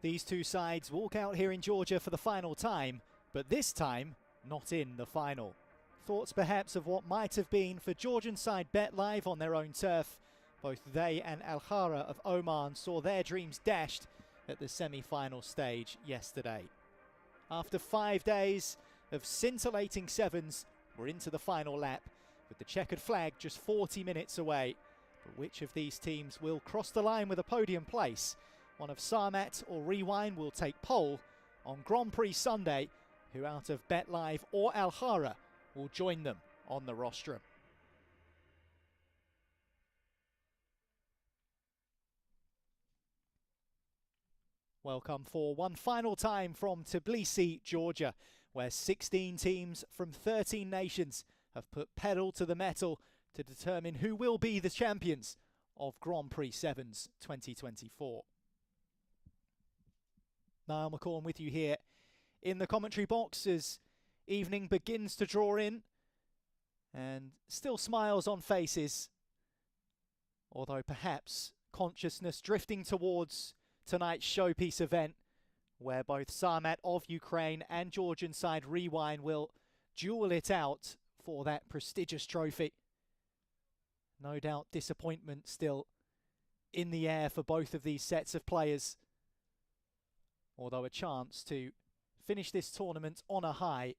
These two sides walk out here in Georgia for the final time, but this time not in the final. Thoughts perhaps of what might have been for Georgian side BetLive on their own turf. Both they and Al Khara of Oman saw their dreams dashed at the semi-final stage yesterday. After 5 days of scintillating sevens, we're into the final lap with the checkered flag just 40 minutes away. But which of these teams will cross the line with a podium place? One of Sarmat or Rewind will take pole on Grand Prix Sunday. Who out of BetLive or Al Khara will join them on the rostrum? Welcome for one final time from Tbilisi, Georgia, where 16 teams from 13 nations have put pedal to the metal to determine who will be the champions of Grand Prix Sevens 2024. Niall McCorn with you here in the commentary box as evening begins to draw in, and still smiles on faces, although perhaps consciousness drifting towards tonight's showpiece event, where both Sarmat of Ukraine and Georgian side Rewind will duel it out for that prestigious trophy. No doubt disappointment still in the air for both of these sets of players, although a chance to finish this tournament on a high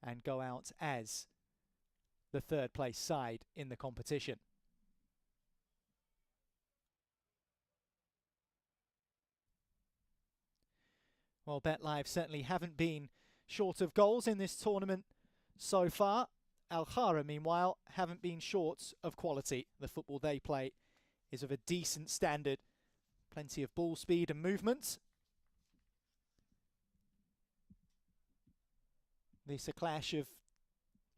and go out as the third place side in the competition. Well, BetLive certainly haven't been short of goals in this tournament so far. Al Khara, meanwhile, haven't been short of quality. The football they play is of a decent standard. Plenty of ball speed and movement. This a clash of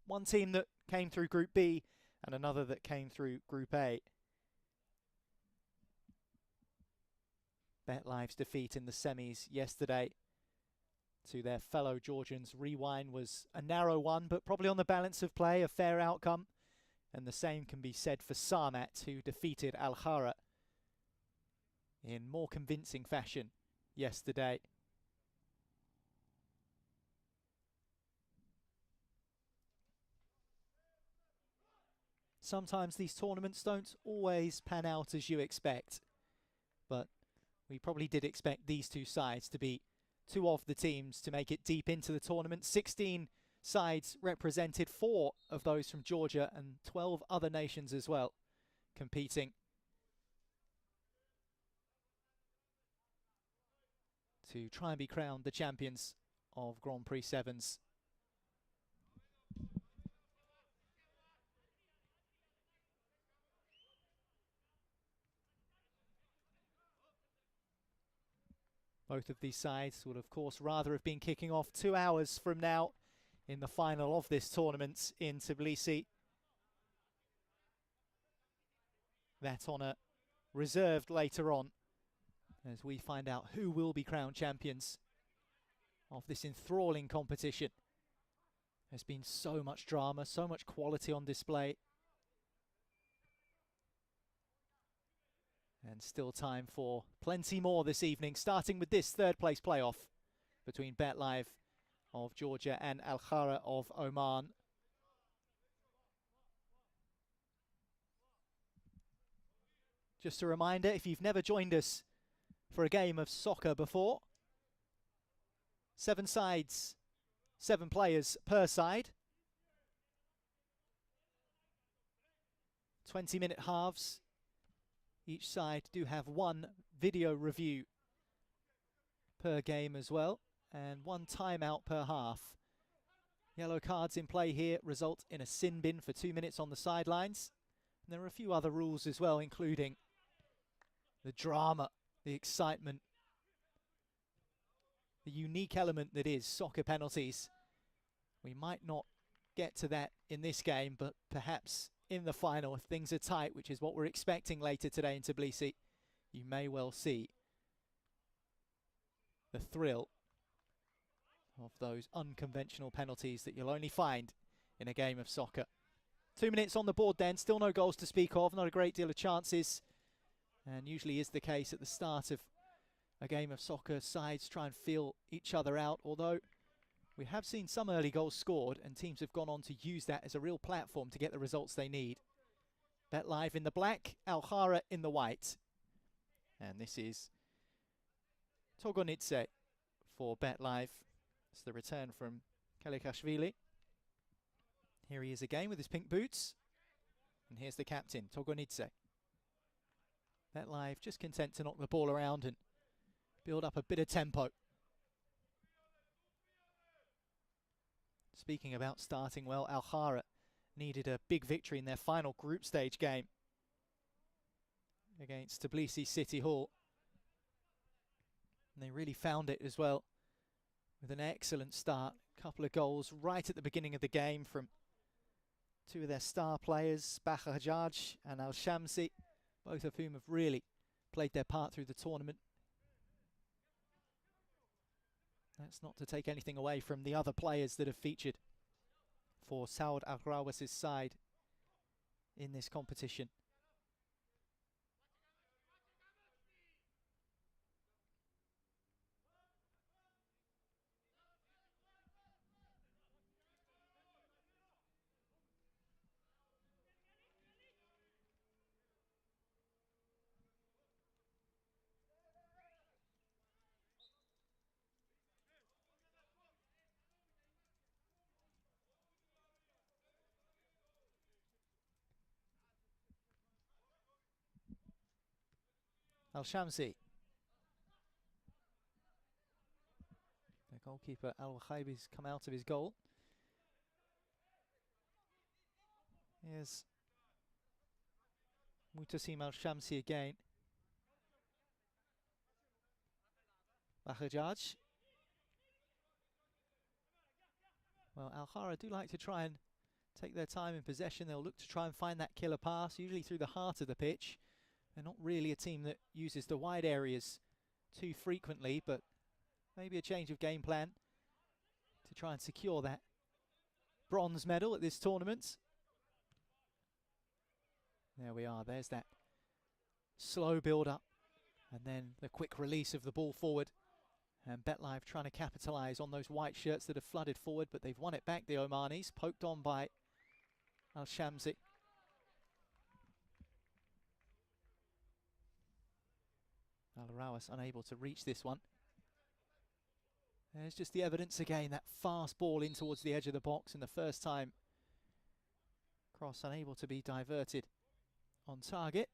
one team that came through Group B and another that came through Group A. BetLive's defeat in the semis yesterday to their fellow Georgians Rewind was a narrow one, but probably on the balance of play, a fair outcome. And the same can be said for Sarmat, who defeated Al Khara in more convincing fashion yesterday. Sometimes these tournaments don't always pan out as you expect, but we probably did expect these two sides to be two of the teams to make it deep into the tournament. 16 sides represented, 4 of those from Georgia and 12 other nations as well competing to try and be crowned the champions of Grand Prix Sevens. Both of these sides would, of course, rather have been kicking off 2 hours from now in the final of this tournament in Tbilisi. That honour reserved later on as we find out who will be crowned champions of this enthralling competition. There's been so much drama, so much quality on display. And still time for plenty more this evening, starting with this third place playoff between BetLive of Georgia and Al Khara of Oman. Just a reminder, if you've never joined us for a game of soccer before, 7 sides, 7 players per side. 20-minute halves. Each side do have 1 video review per game as well, and 1 timeout per half. Yellow cards in play here result in a sin bin for 2 minutes on the sidelines. And there are a few other rules as well, including the drama, the excitement, the unique element that is soccer penalties. We might not get to that in this game, but perhaps in the final, if things are tight, which is what we're expecting later today in Tbilisi, you may well see the thrill of those unconventional penalties that you'll only find in a game of soccer. 2 minutes on the board then, still no goals to speak of, not a great deal of chances, and usually is the case at the start of a game of soccer. Sides try and feel each other out, although we have seen some early goals scored and teams have gone on to use that as a real platform to get the results they need. BetLive in the black, Al-Khara in the white. And this is Togonidze for BetLive. It's the return from Kelikashvili. Here he is again with his pink boots. And here's the captain, Togonidze. BetLive just content to knock the ball around and build up a bit of tempo. Speaking about starting well, Al-Khara needed a big victory in their final group stage game against Tbilisi City Hall. And they really found it as well with an excellent start. A couple of goals right at the beginning of the game from two of their star players, Bahajaj and Al-Shamsi, both of whom have really played their part through the tournament. That's not to take anything away from the other players that have featured for Saud Al-Rawas's side in this competition. Al-Shamsi. The goalkeeper Al-Wakhaibi's come out of his goal. Here's Mutasim Al-Shamsi again. Bahajaj. Well, Al-Khara do like to try and take their time in possession. They'll look to try and find that killer pass, usually through the heart of the pitch. They're not really a team that uses the wide areas too frequently, but maybe a change of game plan to try and secure that bronze medal at this tournament. There we are, there's that slow build-up and then the quick release of the ball forward. And BetLive trying to capitalise on those white shirts that have flooded forward, but they've won it back, the Omanis, poked on by Al-Shamsi. Al-Rawas unable to reach this one. There's just the evidence again, that fast ball in towards the edge of the box, and the first time cross unable to be diverted on target.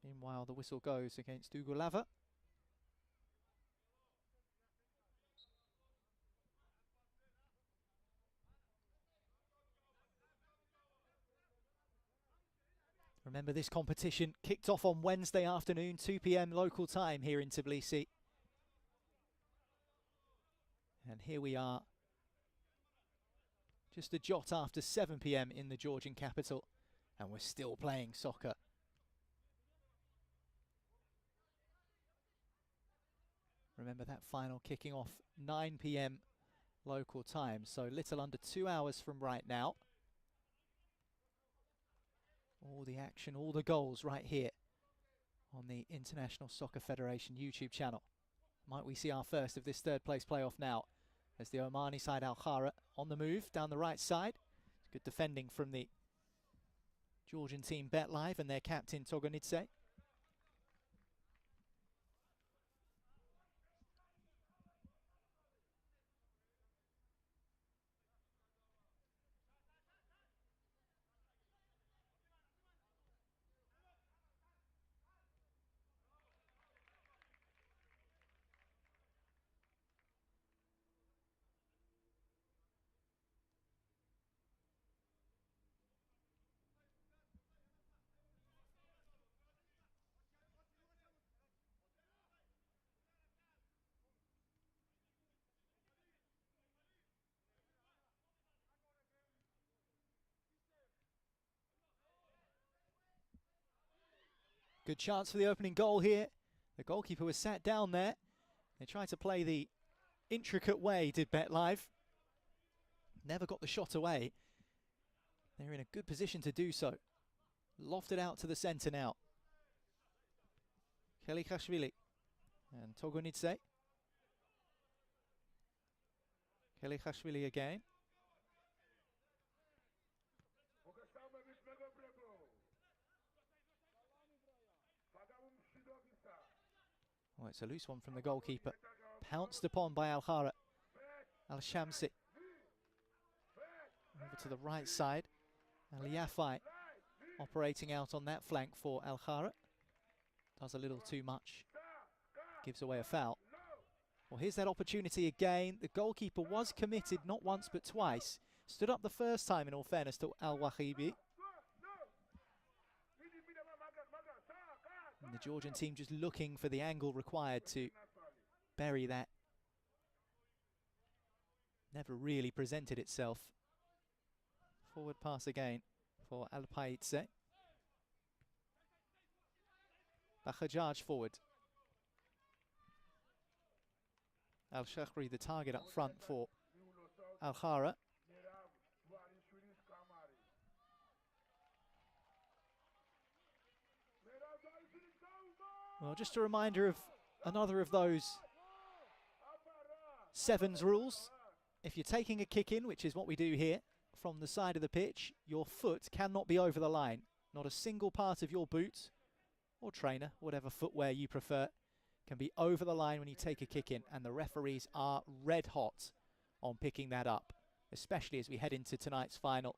Meanwhile, the whistle goes against Ugulava. Remember, this competition kicked off on Wednesday afternoon, 2 p.m. local time here in Tbilisi. And here we are, just a jot after 7 p.m. in the Georgian capital, and we're still playing soccer. Remember, that final kicking off 9 p.m. local time, so little under 2 hours from right now. All the action, all the goals right here on the International Soccer Federation YouTube channel. Might we see our first of this third place playoff now, as the Omani side Al-Khara on the move down the right side. Good defending from the Georgian team BetLive and their captain Togonidze. Good chance for the opening goal here. The goalkeeper was sat down there. They tried to play the intricate way, did BetLive. Never got the shot away. They're in a good position to do so. Lofted out to the centre now. Kelikashvili. And Togunidze. Kelichashvili again. Oh, it's a loose one from the goalkeeper. Pounced upon by Al-Hara. Al-Shamsi. Over to the right side. Al-Yafai operating out on that flank for Al-Hara. Does a little too much. Gives away a foul. Well, here's that opportunity again. The goalkeeper was committed not once but twice. Stood up the first time, in all fairness, to Al-Wahibi. And the Georgian team just looking for the angle required to bury that. Never really presented itself. Forward pass again for Alpaidze. Bakhajaj forward. Al-Shakhri, the target up front for Al-Hara. Well, just a reminder of another of those sevens rules. If you're taking a kick in, which is what we do here, from the side of the pitch, your foot cannot be over the line. Not a single part of your boot or trainer, whatever footwear you prefer, can be over the line when you take a kick in. And the referees are red hot on picking that up, especially as we head into tonight's final.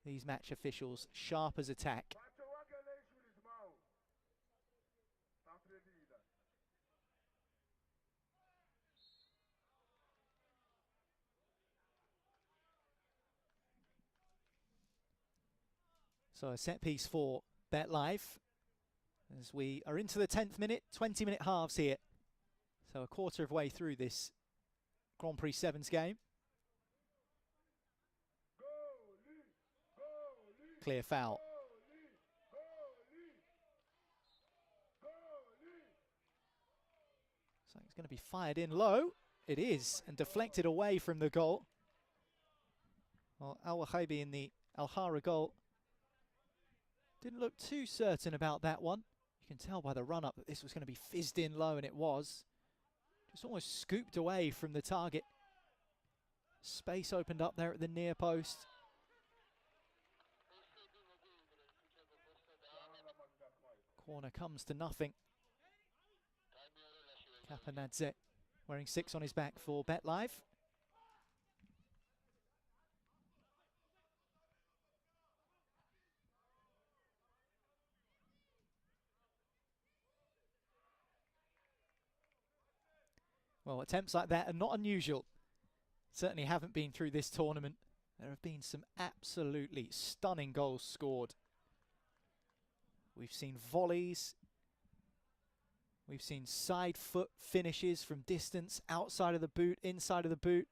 These match officials, sharp as a tack. So a set piece for Bet Live as we are into the 10th minute, 20-minute halves here. So a quarter of way through this Grand Prix Sevens game. Clear foul. So it's going to be fired in low. It is, and deflected away from the goal. Well, Al-Wahibi in the Al-Hara goal didn't look too certain about that one. You can tell by the run-up that this was going to be fizzed in low, and it was. Just almost scooped away from the target. Space opened up there at the near post. Corner comes to nothing. Kapanadze wearing 6 on his back for Bet Live. Well, attempts like that are not unusual. Certainly haven't been through this tournament. There have been some absolutely stunning goals scored. We've seen volleys. We've seen side foot finishes from distance, outside of the boot, inside of the boot.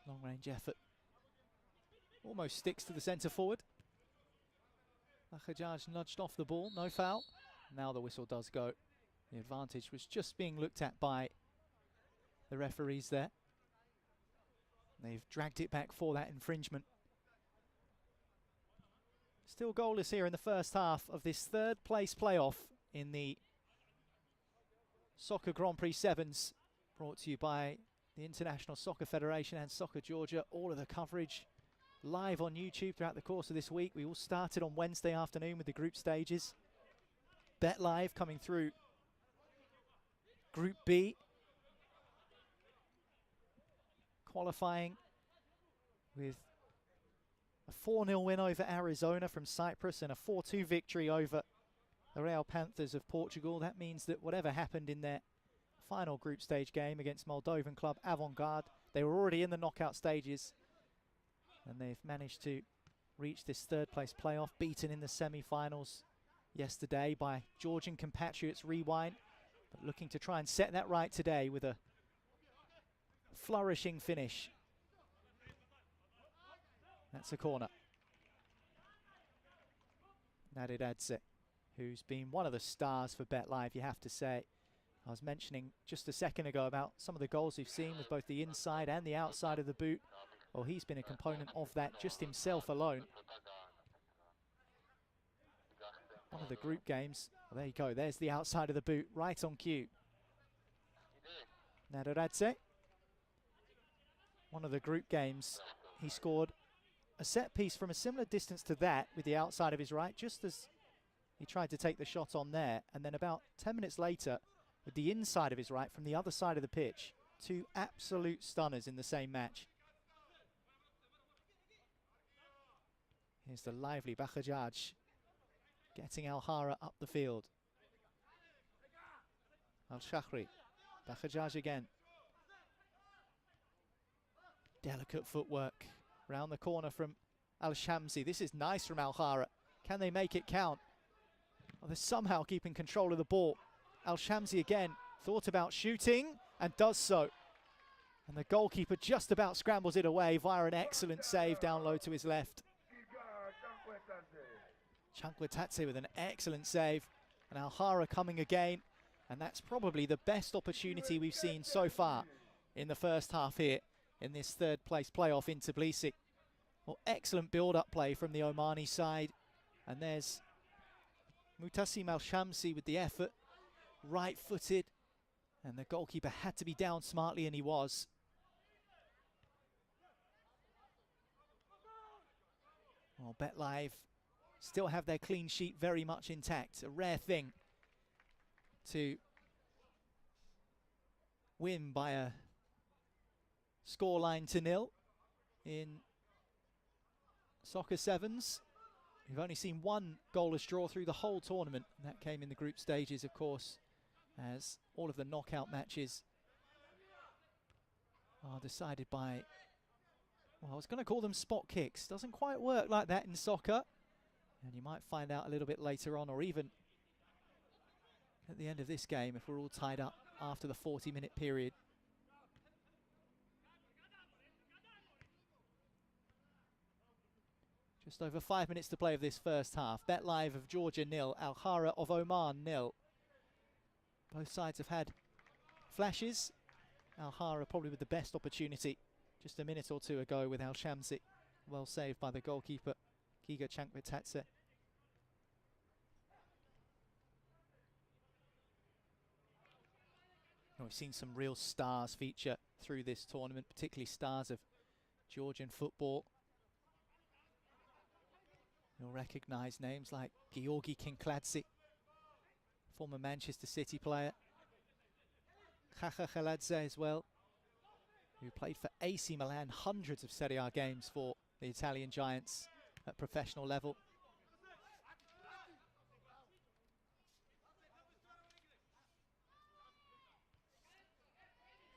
Long range effort. Almost sticks to the centre forward. Bakhajaj nudged off the ball, no foul. Now the whistle does go. The advantage was just being looked at by the referees there. They've dragged it back for that infringement. Still goalless here in the first half of this third place playoff in the Soccer Grand Prix Sevens, brought to you by the International Soccer Federation and Soccer Georgia. All of the coverage live on YouTube throughout the course of this week. We all started on Wednesday afternoon with the group stages. Bet Live coming through Group B, qualifying with a 4-0 win over Arizona from Cyprus and a 4-2 victory over the Real Panthers of Portugal. That means that whatever happened in their final group stage game against Moldovan club Avant-Garde, they were already in the knockout stages, and they've managed to reach this third place playoff, beaten in the semi-finals yesterday by Georgian compatriots Rewind, but looking to try and set that right today with a flourishing finish. That's a corner. Nadidadze, who's been one of the stars for BetLive, you have to say. I was mentioning just a second ago about some of the goals we've seen with both the inside and the outside of the boot. Well, he's been a component of that just himself alone. One of the group games. Well, there you go. There's the outside of the boot, right on cue. Nadoradze. One of the group games, he scored a set piece from a similar distance to that with the outside of his right, just as he tried to take the shot on there. And then about 10 minutes later, with the inside of his right from the other side of the pitch. Two absolute stunners in the same match. Here's the lively Bakhajaj getting Al-Hara up the field. Al-Shakhri, Bakhajaj again. Delicate footwork round the corner from Al-Shamsi. This is nice from Al-Hara. Can they make it count? Well, they're somehow keeping control of the ball. Al-Shamsi again thought about shooting and does so. And the goalkeeper just about scrambles it away via an excellent save down low to his left. Chankwatatse with an excellent save. And Al-Hara coming again. And that's probably the best opportunity we've seen so far in the first half here in this third place playoff in Tbilisi. Well, excellent build-up play from the Omani side. And there's Mutassim Al-Shamsi with the effort. Right-footed, and the goalkeeper had to be down smartly, and he was. Well, BetLive still have their clean sheet very much intact. A rare thing to win by a scoreline to 0 in Soccer Sevens. We've only seen one goalless draw through the whole tournament, and that came in the group stages, of course, as all of the knockout matches are decided by, well, I was going to call them spot kicks. Doesn't quite work like that in soccer, and you might find out a little bit later on, or even at the end of this game, if we're all tied up after the 40-minute period. Just over 5 minutes to play of this first half. BetLive of Georgia 0, Al-Hara of Oman 0. Both sides have had flashes. Al-Hara probably with the best opportunity just a minute or two ago with Al-Shamsi. Well saved by the goalkeeper, Giga Chankwatatse. We've seen some real stars feature through this tournament, particularly stars of Georgian football. You'll recognise names like Georgi Kinkladze, former Manchester City player. Khacha Khaladze as well, who played for AC Milan, hundreds of Serie A games for the Italian Giants at professional level.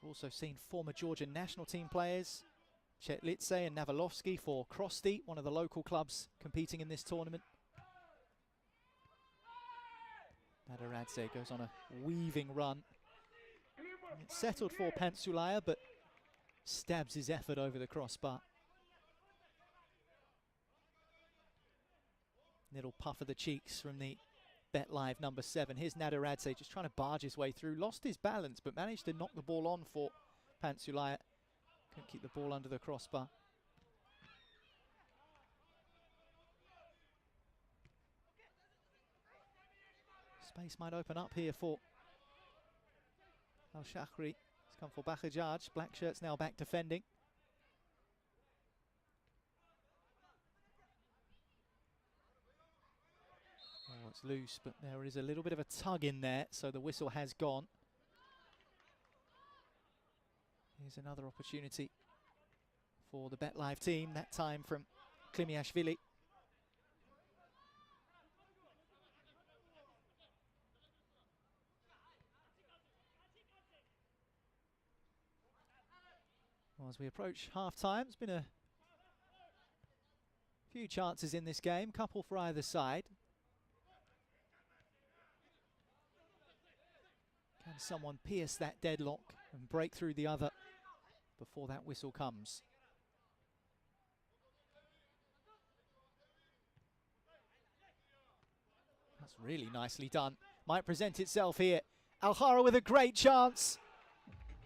We've also seen former Georgian national team players, Chetlitse and Navalovsky for Krosti, one of the local clubs competing in this tournament. Nadoradze goes on a weaving run. It's settled for Pantsulaya, but stabs his effort over the crossbar. Little puff of the cheeks from the BetLive number 7. Here's Nadoradze just trying to barge his way through. Lost his balance, but managed to knock the ball on for Pantsulaya. Couldn't keep the ball under the crossbar. Space might open up here for Al-Shakhri. He's come for Bakhajaj. Black shirts now back defending. Oh, it's loose, but there is a little bit of a tug in there, so the whistle has gone. Here's another opportunity for the BetLive team, that time from Klimiashvili. Well, as we approach half-time, it's been a few chances in this game, couple for either side. Can someone pierce that deadlock and break through the other before that whistle comes. That's really nicely done. Might present itself here. Alhara with a great chance.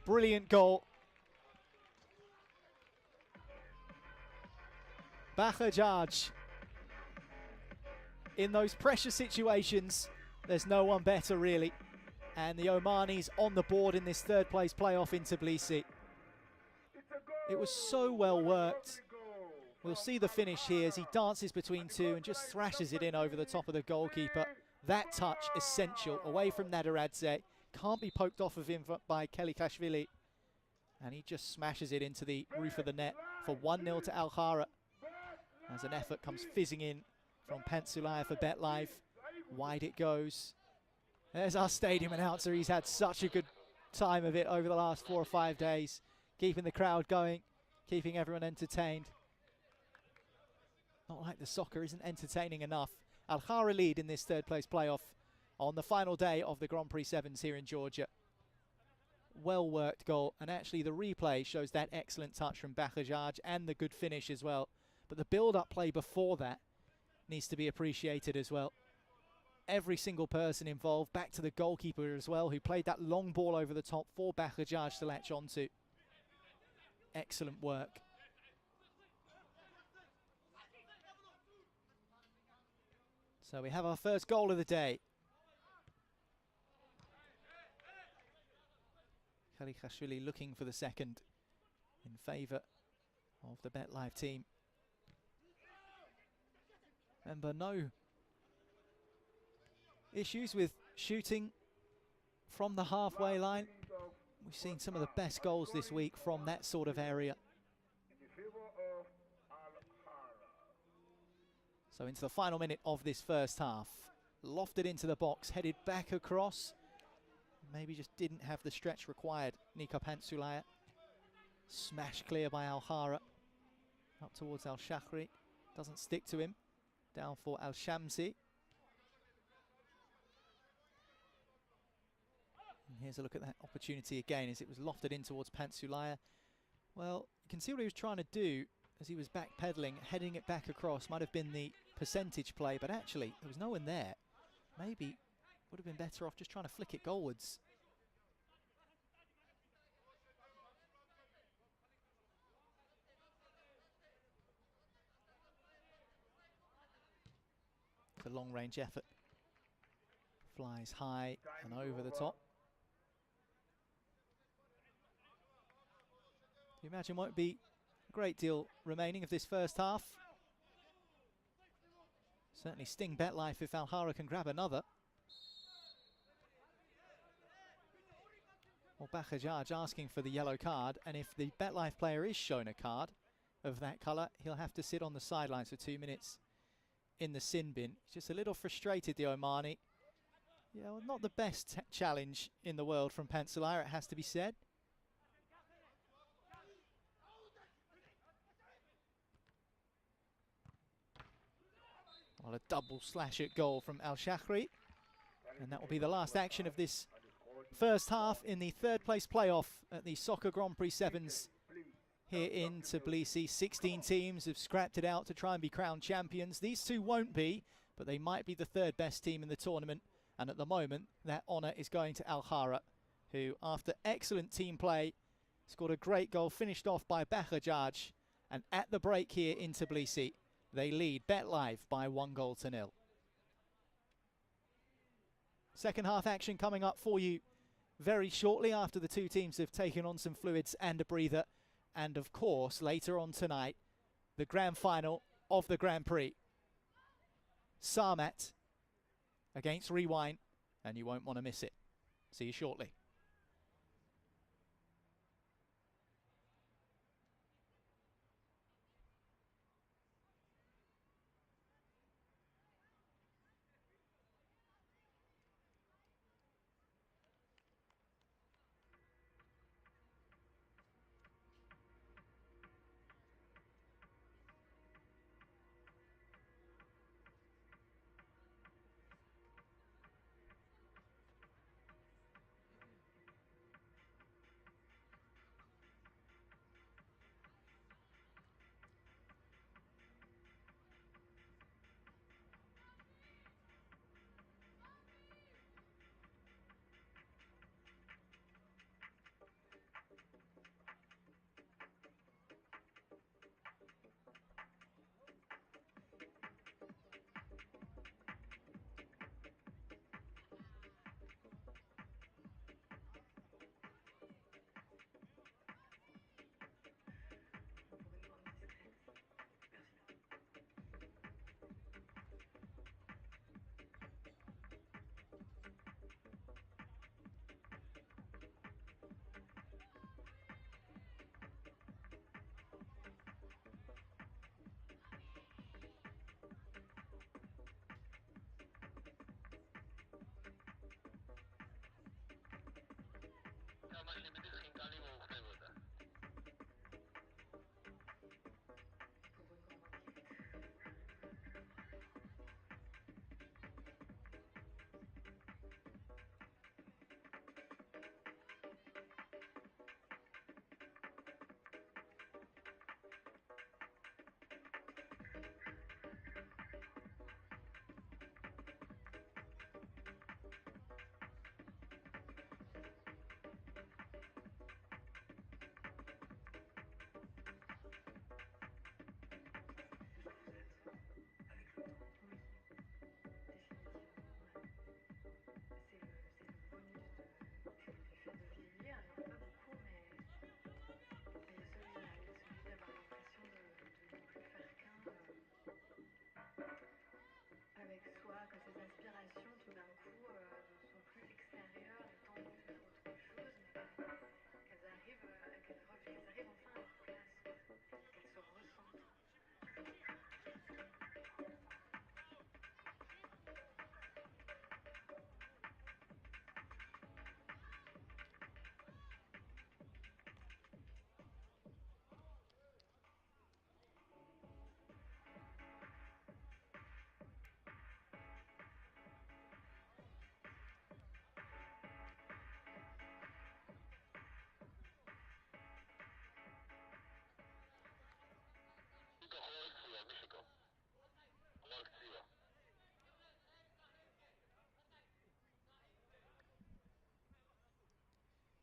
Brilliant goal. Bahajaj. In those pressure situations, there's no one better really. And the Omanis on the board in this third place playoff in Tbilisi. It was so well worked. We'll see the finish here as he dances between two and just thrashes it in over the top of the goalkeeper. That touch essential, away from Nadaradze. Can't be poked off of him by Kelikashvili. And he just smashes it into the roof of the net for 1-0 to Alhara. As an effort comes fizzing in from Pantsulaya for BetLive. Wide it goes. There's our stadium announcer. He's had such a good time of it over the last 4 or 5 days. Keeping the crowd going, keeping everyone entertained. Not like the soccer isn't entertaining enough. Alhara lead in this third place playoff on the final day of the Grand Prix Sevens here in Georgia. Well worked goal, and actually the replay shows that excellent touch from Bahajaj and the good finish as well. But the build-up play before that needs to be appreciated as well. Every single person involved, back to the goalkeeper as well, who played that long ball over the top for Bahajaj to latch onto. Excellent work. So we have our first goal of the day. Kelikashvili looking for the second in favour of the BetLive team. Remember, no issues with shooting from the halfway line. We've seen some of the best goals this week from that sort of area. So into the final minute of this first half. Lofted into the box, headed back across. Maybe just didn't have the stretch required. Nika Pantsulaya. Smashed clear by Alhara. Up towards Al-Shakhri. Doesn't stick to him. Down for Al-Shamsi. And here's a look at that opportunity again as it was lofted in towards Pantsulaya. Well, you can see what he was trying to do as he was backpedaling, heading it back across. Might have been the percentage play, but actually there was no one there. Maybe would have been better off just trying to flick it goalwards. It's a long-range effort. Flies high and over the top. You imagine won't be a great deal remaining of this first half. Certainly sting BetLife if Alhara can grab another. Well, Bahajaj asking for the yellow card, and if the BetLife player is shown a card of that colour, he'll have to sit on the sidelines for 2 minutes in the sin bin. Just a little frustrated, the Omani. Yeah, well, not the best challenge in the world from Pantsulaya, it has to be said. Well, a double slash at goal from Al-Shakhri. And that will be the last action of this first half in the third place playoff at the Soccer Grand Prix Sevens here in Tbilisi. 16 teams have scrapped it out to try and be crowned champions. These two won't be, but they might be the third best team in the tournament. And at the moment, that honour is going to Alhara, who, after excellent team play, scored a great goal, finished off by Bahajaj. And at the break here in Tbilisi, they lead BetLive by 1-0. Second half action coming up for you very shortly after the two teams have taken on some fluids and a breather. And of course, later on tonight, the grand final of the Grand Prix. Sarmat against Rewind, and you won't want to miss it. See you shortly.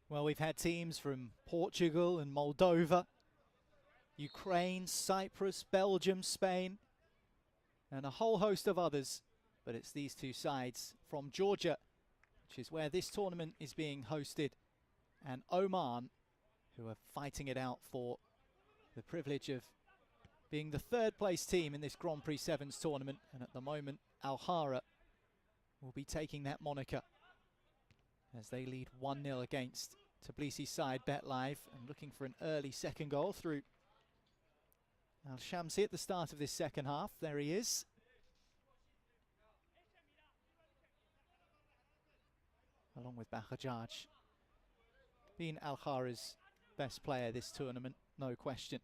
Well, we've had teams from Portugal and Moldova, Ukraine, Cyprus, Belgium, Spain, and a whole host of others. But it's these two sides from Georgia, which is where this tournament is being hosted, and Oman, who are fighting it out for the privilege of being the third place team in this Grand Prix Sevens tournament. And at the moment, Al-Hara will be taking that moniker as they lead 1-0 against Tbilisi's side, Bet Live, and looking for an early second goal through Al-Shamsi at the start of this second half. There he is. Along with Bahajaj, being Al-Hara's best player this tournament, no question.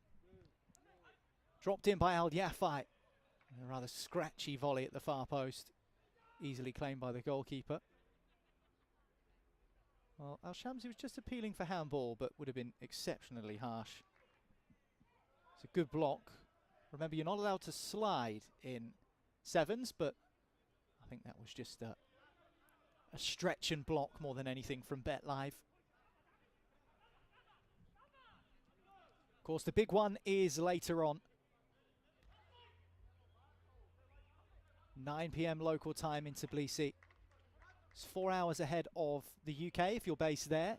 Dropped in by Al-Yafai. A rather scratchy volley at the far post, easily claimed by the goalkeeper. Well, Al-Shamsi was just appealing for handball, but would have been exceptionally harsh. It's a good block. Remember, you're not allowed to slide in sevens, but I think that was just a stretch and block more than anything from Bet Live. Of course, the big one is later on. 9 p.m. local time in Tbilisi. It's 4 hours ahead of the UK if you're based there,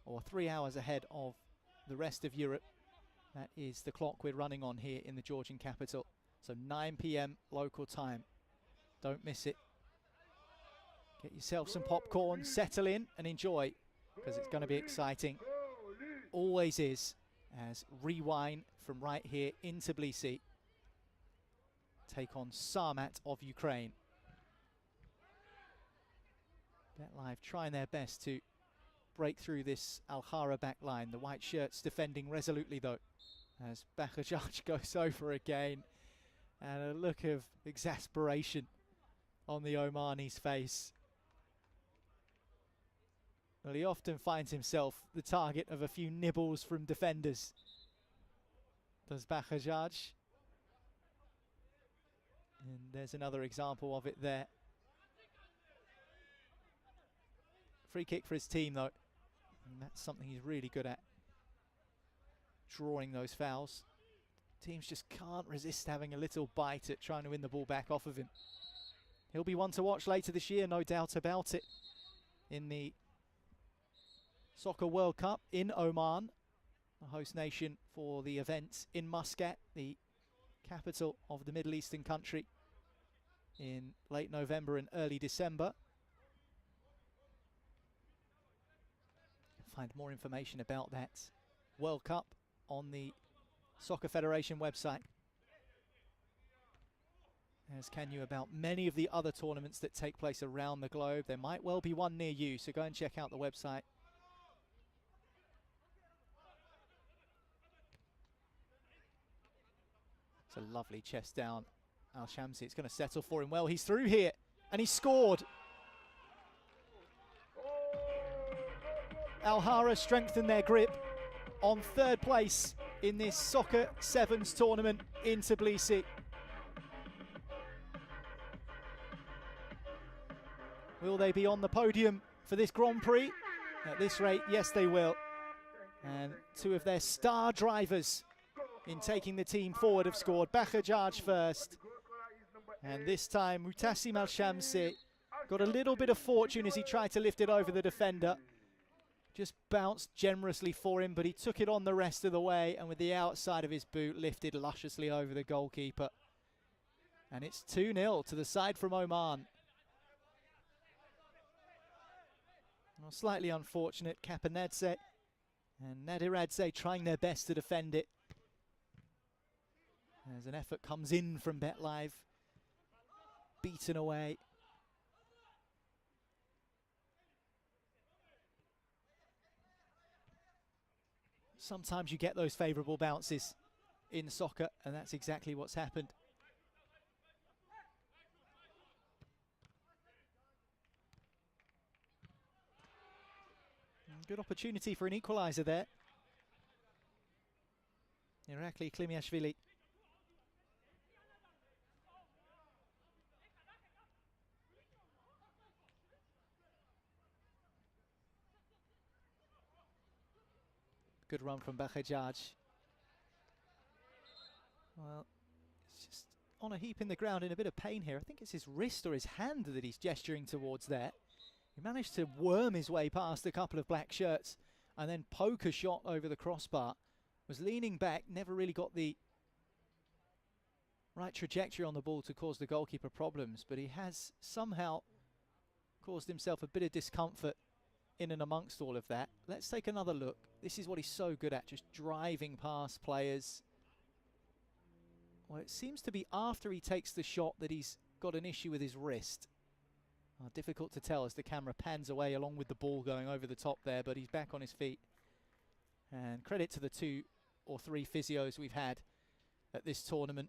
or 3 hours ahead of the rest of Europe. That is the clock we're running on here in the Georgian capital. So 9 p.m. local time. Don't miss it. Get yourself some popcorn, settle in and enjoy, because it's going to be exciting. Always is, as Rewind from right here in Tbilisi take on Sarmat of Ukraine. Bet Live trying their best to break through this Al-Hara back line. The white shirts defending resolutely though, as Bahajaj goes over again, and a look of exasperation on the Omani's face. Well, he often finds himself the target of a few nibbles from defenders. Does Bahajaj. And there's another example of it there. Free kick for his team though. And that's something he's really good at. Drawing those fouls. Teams just can't resist having a little bite at trying to win the ball back off of him. He'll be one to watch later this year, no doubt about it. In the Soccer World Cup in Oman, the host nation for the event in Muscat, the capital of the Middle Eastern country, in late November and early December. You'll find more information about that World Cup on the Soccer Federation website, as can you about many of the other tournaments that take place around the globe. There might well be one near you, so go and check out the website. It's a lovely chest down, Al-Shamsi. It's going to settle for him well. He's through here, and he scored. Al-Hara strengthened their grip on third place in this Soccer Sevens tournament in Tbilisi. Will they be on the podium for this Grand Prix? At this rate, yes they will. And two of their star drivers in taking the team forward have scored. Bahajaj first, and this time Mutassim Al-Shamsi got a little bit of fortune as he tried to lift it over the defender. Just bounced generously for him, but he took it on the rest of the way, and with the outside of his boot lifted lusciously over the goalkeeper. And it's 2-0 to the side from Oman. Well, slightly unfortunate, Kapanadze and Nadiradze trying their best to defend it. As an effort comes in from BetLive, beaten away. Sometimes you get those favourable bounces in soccer, and that's exactly what's happened. Good opportunity for an equaliser there. Irakli Klimiashvili. Good run from Bajaj. Well, it's just on a heap in the ground in a bit of pain here. I think it's his wrist or his hand that he's gesturing towards there. He managed to worm his way past a couple of black shirts and then poke a shot over the crossbar. Was leaning back, never really got the right trajectory on the ball to cause the goalkeeper problems, but he has somehow caused himself a bit of discomfort in and amongst all of that. Let's take another look. This is what he's so good at, just driving past players. Well, it seems to be after he takes the shot that he's got an issue with his wrist. Difficult to tell as the camera pans away along with the ball going over the top there, but he's back on his feet. And credit to the 2 or 3 physios we've had at this tournament.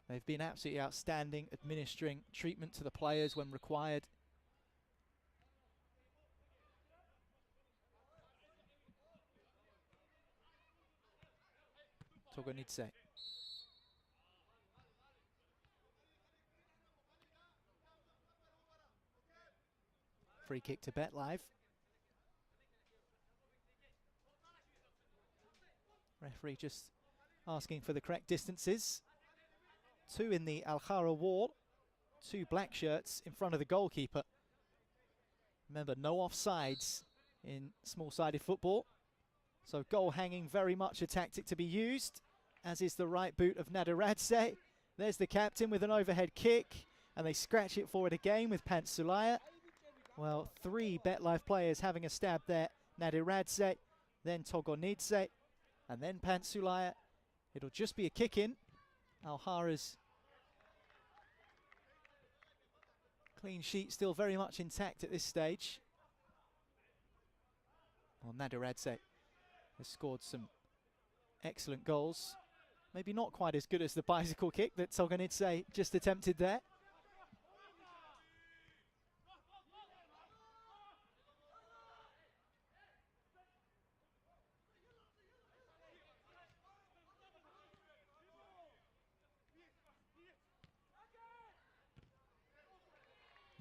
They've been absolutely outstanding, administering treatment to the players when required. Togonidze. Free kick to BetLive. Referee just asking for the correct distances. 2 in the Al-Khara wall, 2 black shirts in front of the goalkeeper. Remember, no offsides in small-sided football. So goal hanging, very much a tactic to be used, as is the right boot of Nadiradze. There's the captain with an overhead kick, and they scratch it forward again with Pantsulaya. Well, 3 BetLive players having a stab there. Nadiradze, then Togonidze, and then Pantsulaya. It'll just be a kick in. Al-Khara's clean sheet still very much intact at this stage. Well, Nadiradze has scored some excellent goals. Maybe not quite as good as the bicycle kick that Togonidze just attempted there.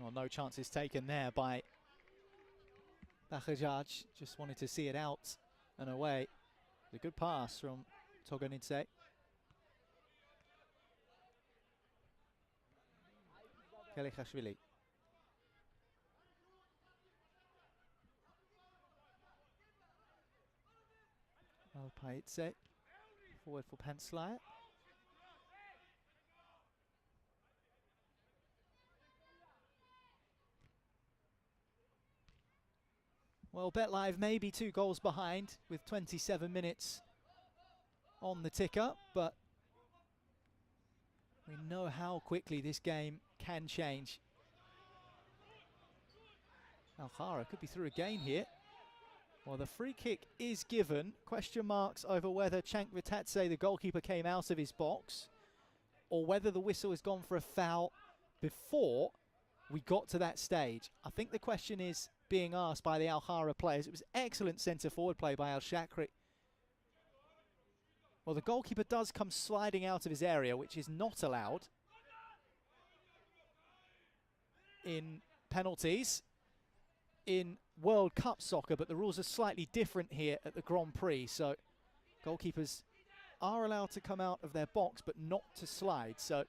Well, no chances taken there by Bajaj. Just wanted to see it out and away. A good pass from Togonidze. Kelikhashvili. Alpaidze. Forward for Pantsulaya. Well, BetLive may be 2 goals behind with 27 minutes on the ticker, but we know how quickly this game can change. Al-Khara could be through again here. Well, the free kick is given. Question marks over whether Chankvitatse, the goalkeeper, came out of his box, or whether the whistle has gone for a foul before we got to that stage. I think the question is being asked by the Al-Khara players. It was excellent centre-forward play by Al-Shakri. Well, the goalkeeper does come sliding out of his area, which is not allowed in penalties in World Cup soccer, but the rules are slightly different here at the Grand Prix. So goalkeepers are allowed to come out of their box, but not to slide. So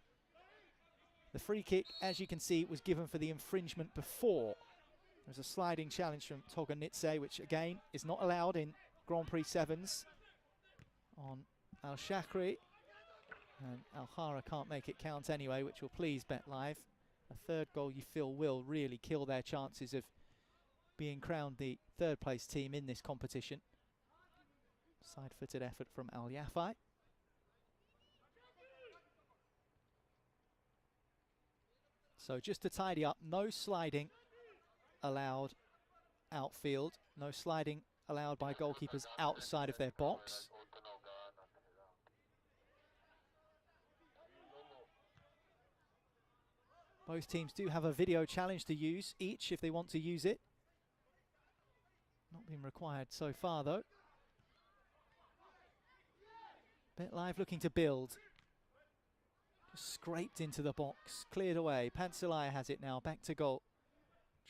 the free kick, as you can see, was given for the infringement before. There's a sliding challenge from Togonidze, which again is not allowed in Grand Prix 7s on Al-Shakri. And Al-Khara can't make it count anyway, which will please BetLive. A third goal you feel will really kill their chances of being crowned the third place team in this competition. Side-footed effort from Al Yafai. So just to tidy up, no sliding allowed outfield, no sliding allowed by goalkeepers outside of their box. Both teams do have a video challenge to use each if they want to use it. Not been required so far though. BetLive looking to build. Just scraped into the box, cleared away. Pansalaya has it now, back to goal.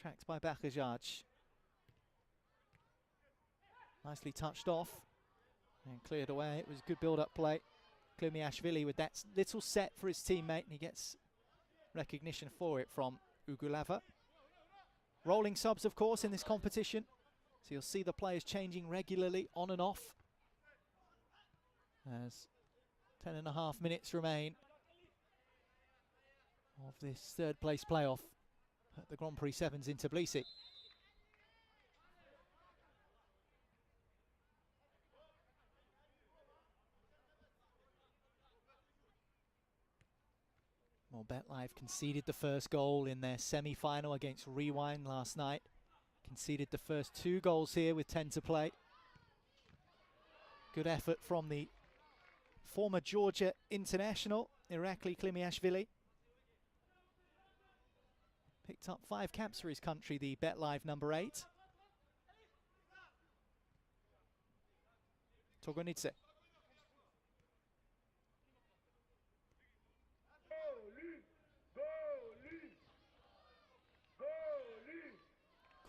Tracked by Bakajaj. Nicely touched off and cleared away. It was a good build-up play. Klumiashvili with that little set for his teammate, and he gets recognition for it from Ugulava. Rolling subs, of course, in this competition. So you'll see the players changing regularly on and off. As 10.5 minutes remain of this third place playoff at the Grand Prix Sevens in Tbilisi. Well, BetLive conceded the first goal in their semi-final against Rewind last night. Conceded the first 2 goals here with 10 to play. Good effort from the former Georgia international, Irakli Klumiashvili. Picked up 5 caps for his country, the BetLive number 8. Togonidze.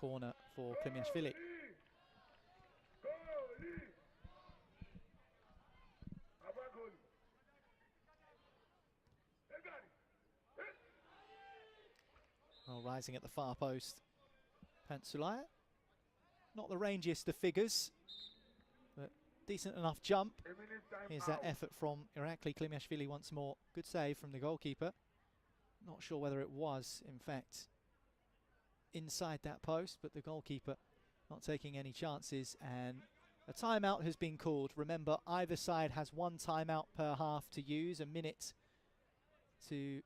Corner for Klumiashvili. Well, rising at the far post, Pansalaya. Not the rangiest of figures, but decent enough jump. Here's that effort from Irakli Klumiashvili once more. Good save from the goalkeeper. Not sure whether it was, in fact, inside that post, but the goalkeeper not taking any chances, and a timeout has been called. Remember, either side has 1 timeout per half to use, a minute to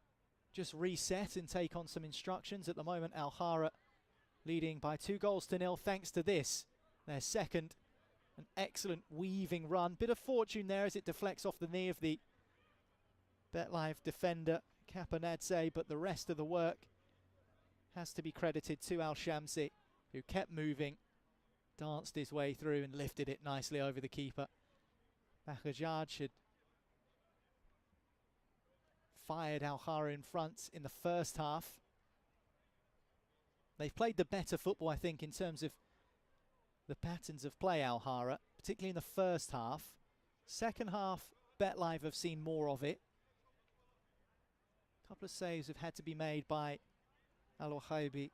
just reset and take on some instructions. At the moment, Al-Hara leading by 2 goals to 0 thanks to this, their second. An excellent weaving run. Bit of fortune there as it deflects off the knee of the BetLive defender, Kapanadze, but the rest of the work has to be credited to Al-Shamsi, who kept moving, danced his way through and lifted it nicely over the keeper. Bakajaj had fired Al-Hara in front in the first half. They've played the better football, I think, in terms of the patterns of play, Al-Hara, particularly in the first half. Second half, BetLive have seen more of it. A couple of saves have had to be made by Al-Wahaibi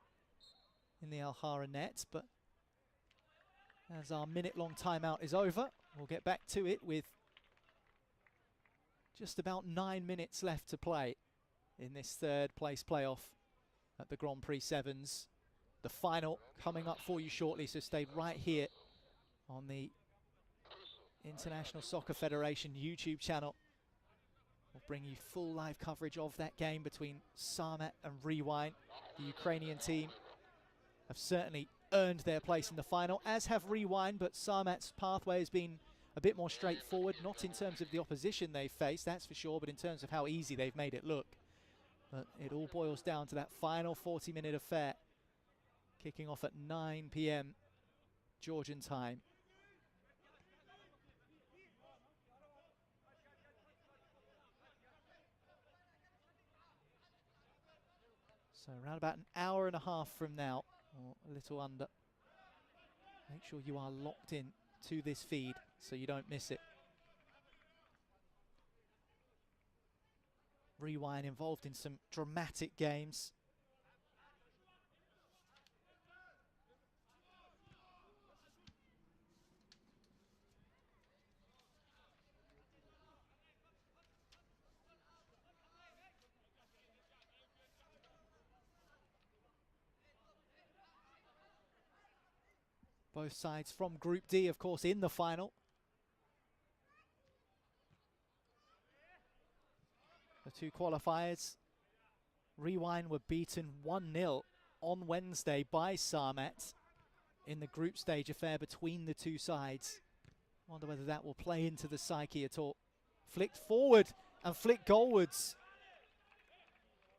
in the Al-Hara net, but as our minute-long timeout is over, we'll get back to it with just about 9 minutes left to play in this third place playoff at the Grand Prix Sevens. The final coming up for you shortly, so stay right here on the International Soccer Federation YouTube channel. We'll bring you full live coverage of that game between Sarmat and Rewind. The Ukrainian team have certainly earned their place in the final, as have Rewind, but Sarmat's pathway has been a bit more straightforward, not in terms of the opposition they've faced, that's for sure, but in terms of how easy they've made it look. But it all boils down to that final 40-minute affair, kicking off at 9 p.m. Georgian time. So around about an hour and a half from now, or a little under. Make sure you are locked in to this feed so you don't miss it. Rewind involved in some dramatic games. Both sides from Group D, of course, in the final. The two qualifiers, Rewind, were beaten 1-0 on Wednesday by Sarmat in the group stage affair between the two sides. Wonder whether that will play into the psyche at all. Flicked forward and flicked goalwards.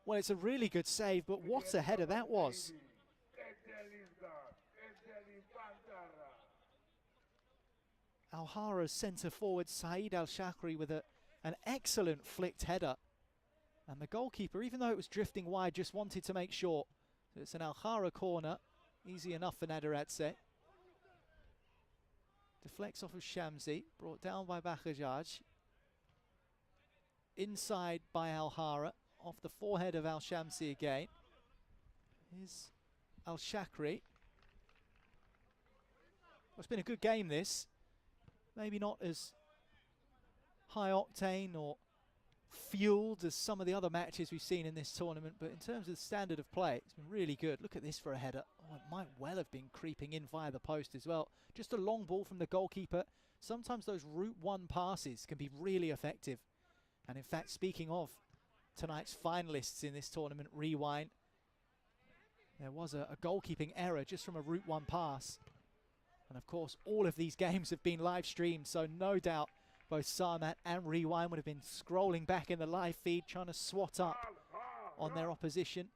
Well, it's a really good save, but what a header that was. Al-Hara's centre forward Saeed Al-Shakri with an excellent flicked header. And the goalkeeper, even though it was drifting wide, just wanted to make sure. So it's an Al-Hara corner. Easy enough for Nadaradze. Deflects off of Shamsi, brought down by Bakhajaj. Inside by Al-Hara, off the forehead of Al-Shamsi again. Here's Al-Shakri. Well, it's been a good game, this. Maybe not as high octane or fueled as some of the other matches we've seen in this tournament, but in terms of the standard of play, it's been really good. Look at this for a header. Oh, it might well have been creeping in via the post as well. Just a long ball from the goalkeeper. Sometimes those route one passes can be really effective. And in fact, speaking of tonight's finalists in this tournament, Rewind, there was a goalkeeping error just from a route one pass. And of course, all of these games have been live streamed, so no doubt both Sarmat and Rewind would have been scrolling back in the live feed, trying to swat up on their opposition.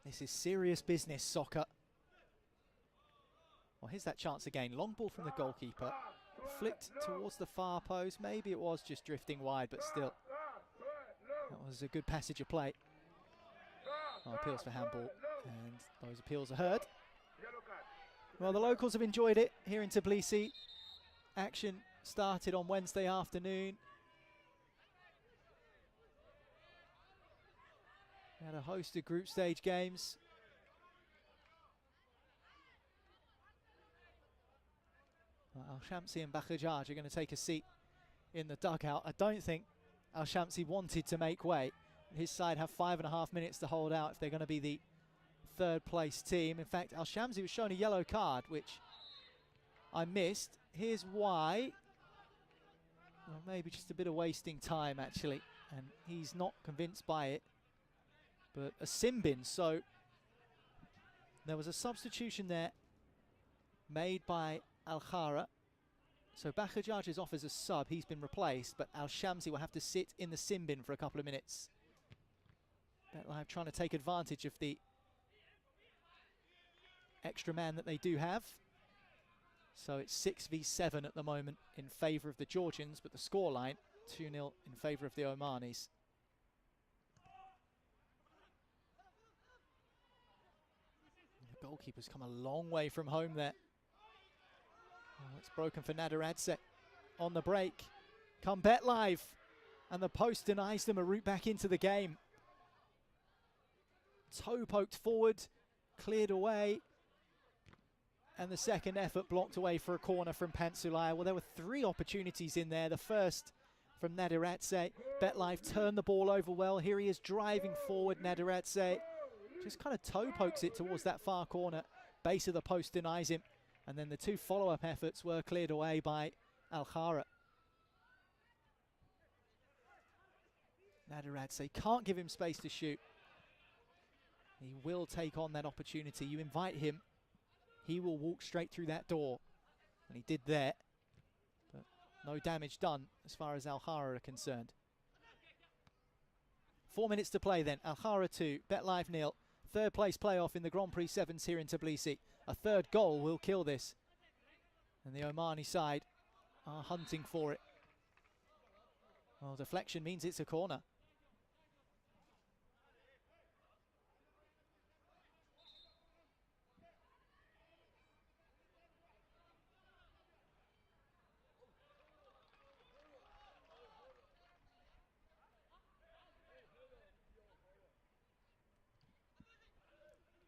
This is serious business, Socca. Well, here's that chance again. Long ball from the goalkeeper. Flicked towards the far post. Maybe it was just drifting wide, but still. That was a good passage of play. Oh, appeals for handball, and those appeals are heard. Well, the locals have enjoyed it here in Tbilisi. Action started on Wednesday afternoon. We had a host of group stage games. Al-Shamsi and Bakhajaj are going to take a seat in the dugout. I don't think Al-Shamsi wanted to make way. His side have 5.5 minutes to hold out if they're going to be the third place team. In fact, Al-Shamsi was shown a yellow card, which I missed. Here's why. Well, maybe just a bit of wasting time, actually. And he's not convinced by it. But a sin bin, so there was a substitution there made by Al-Hara. So Bakhajaj is off as a sub. He's been replaced, but Al-Shamsi will have to sit in the sin bin for a couple of minutes. BetLive trying to take advantage of the extra man that they do have. So it's 6v7 at the moment in favour of the Georgians, but the scoreline 2-0 in favour of the Omanis. The goalkeeper's come a long way from home there. Oh, it's broken for Nadaradze on the break. Come BetLive, and the post denies them a route back into the game. Toe poked forward, cleared away, and the second effort blocked away for a corner from Pansulaya. Well, there were 3 opportunities in there. The first from Nadaradze. BetLive turned the ball over well. Here he is driving forward. Nadaradze just kind of toe pokes it towards that far corner. Base of the post denies him. And then the 2 follow-up efforts were cleared away by Al-Hara. Nadaradze can't give him space to shoot. He will take on that opportunity. You invite him, he will walk straight through that door. And he did there. But no damage done as far as Al-Hara are concerned. 4 minutes to play then. Al-Hara 2, BetLive 0. Third place playoff in the Grand Prix Sevens here in Tbilisi. A third goal will kill this. And the Omani side are hunting for it. Well, deflection means it's a corner.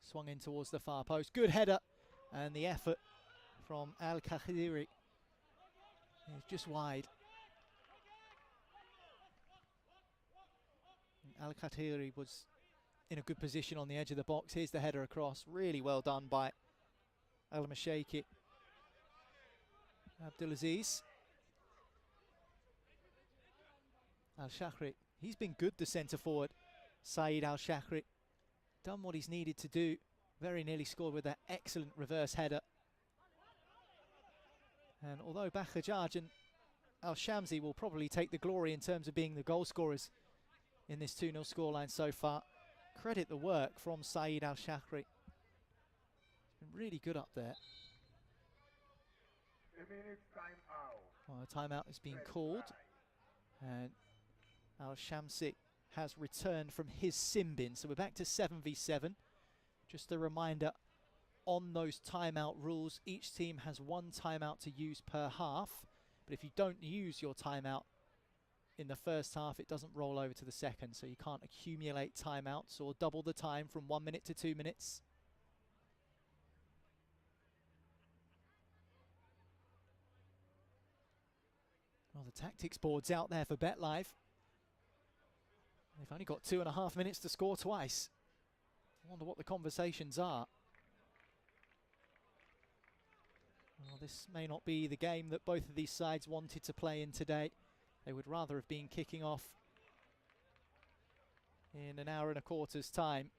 Swung in towards the far post. Good header. And the effort from Al-Kahdiri is just wide. Al-Khatiri was in a good position on the edge of the box. Here's the header across. Really well done by Al-Mashaiki. Abdulaziz. Al-Shakhri. He's been good, the centre forward. Saeed Al-Shakhri. Done what he's needed to do. Very nearly scored with that excellent reverse header. And although Bakhajaj and Al-Shamsi will probably take the glory in terms of being the goal scorers in this 2-0 scoreline so far, credit the work from Saeed Al-Shakhri. He's been really good up there. Well, a timeout has been called, and Al-Shamsi has returned from his sin bin. So we're back to 7v7. Just a reminder on those timeout rules, each team has one timeout to use per half. But if you don't use your timeout in the first half, it doesn't roll over to the second. So you can't accumulate timeouts or double the time from 1 minute to 2 minutes. Well, the tactics board's out there for BetLive. They've only got 2.5 minutes to score twice. I wonder what the conversations are. Well, this may not be the game that both of these sides wanted to play in today. They would rather have been kicking off in an hour and a quarter's time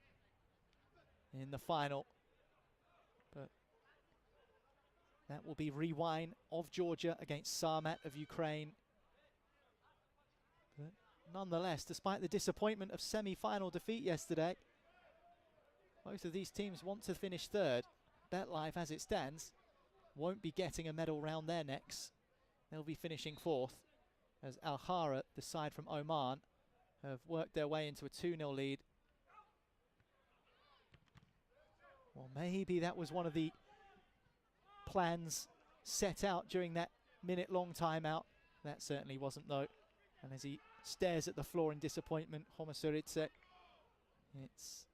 in the final. But that will be Rewind of Georgia against Sarmat of Ukraine. But nonetheless, despite the disappointment of semi-final defeat yesterday, both of these teams want to finish third. BetLive, as it stands, won't be getting a medal round their necks. They'll be finishing fourth, as Al-Khara, the side from Oman, have worked their way into a 2-0 lead. Well, maybe that was one of the plans set out during that minute-long timeout. That certainly wasn't, though. And as he stares at the floor in disappointment, Homosuridze, it's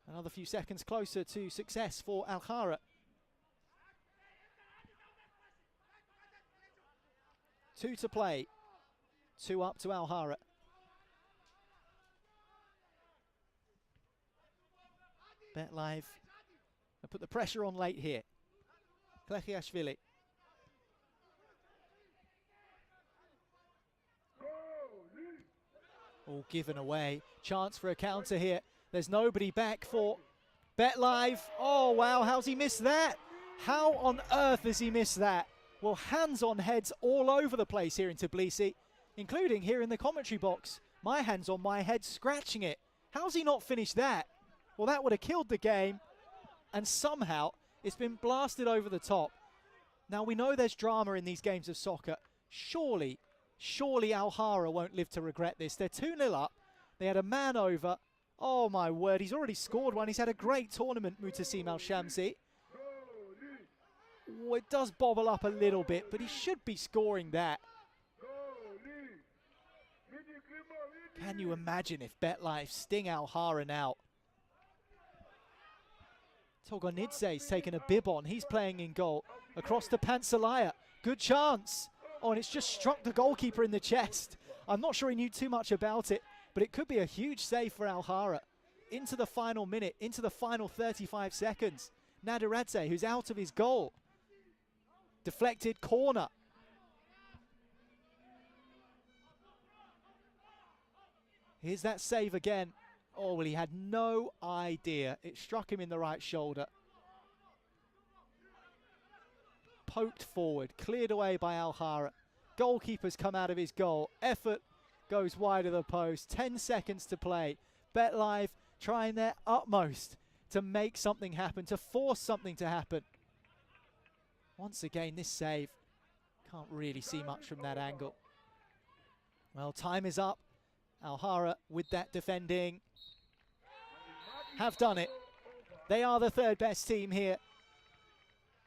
another few seconds closer to success for Al-Khara. 2 to play. 2 up to Al-Khara. BetLive put the pressure on late here. Klechiashvili. All given away. Chance for a counter here. There's nobody back for BetLive. Oh, wow, how's he missed that? How on earth has he missed that? Well, hands on heads all over the place here in Tbilisi, including here in the commentary box. My hands on my head scratching it. How's he not finished that? Well, that would have killed the game. And somehow it's been blasted over the top. Now, we know there's drama in these games of soccer. Surely Al-Khara won't live to regret this. They're 2-0 up. They had a man over. Oh, my word. He's already scored one. He's had a great tournament, Mutassim Al-Shamsi. Oh, it does bobble up a little bit, but he should be scoring that. Can you imagine if BetLife sting Al-Khara now? Togonidze's taken a bib on. He's playing in goal. Across to Pansalaya. Good chance. Oh, and it's just struck the goalkeeper in the chest. I'm not sure he knew too much about it, but it could be a huge save for Al-Khara. Into the final minute, into the final 35 seconds. Nadiradze, who's out of his goal. Deflected corner. Here's that save again. Oh, well, he had no idea. It struck him in the right shoulder. Poked forward, cleared away by Al-Khara. Goalkeeper's come out of his goal. Effort goes wide of the post. 10 seconds to play. BetLive trying their utmost to make something happen, to force something to happen. Once again, this save. Can't really see much from that angle. Well, time is up. Al-Khara with that defending. Have done it. They are the third best team here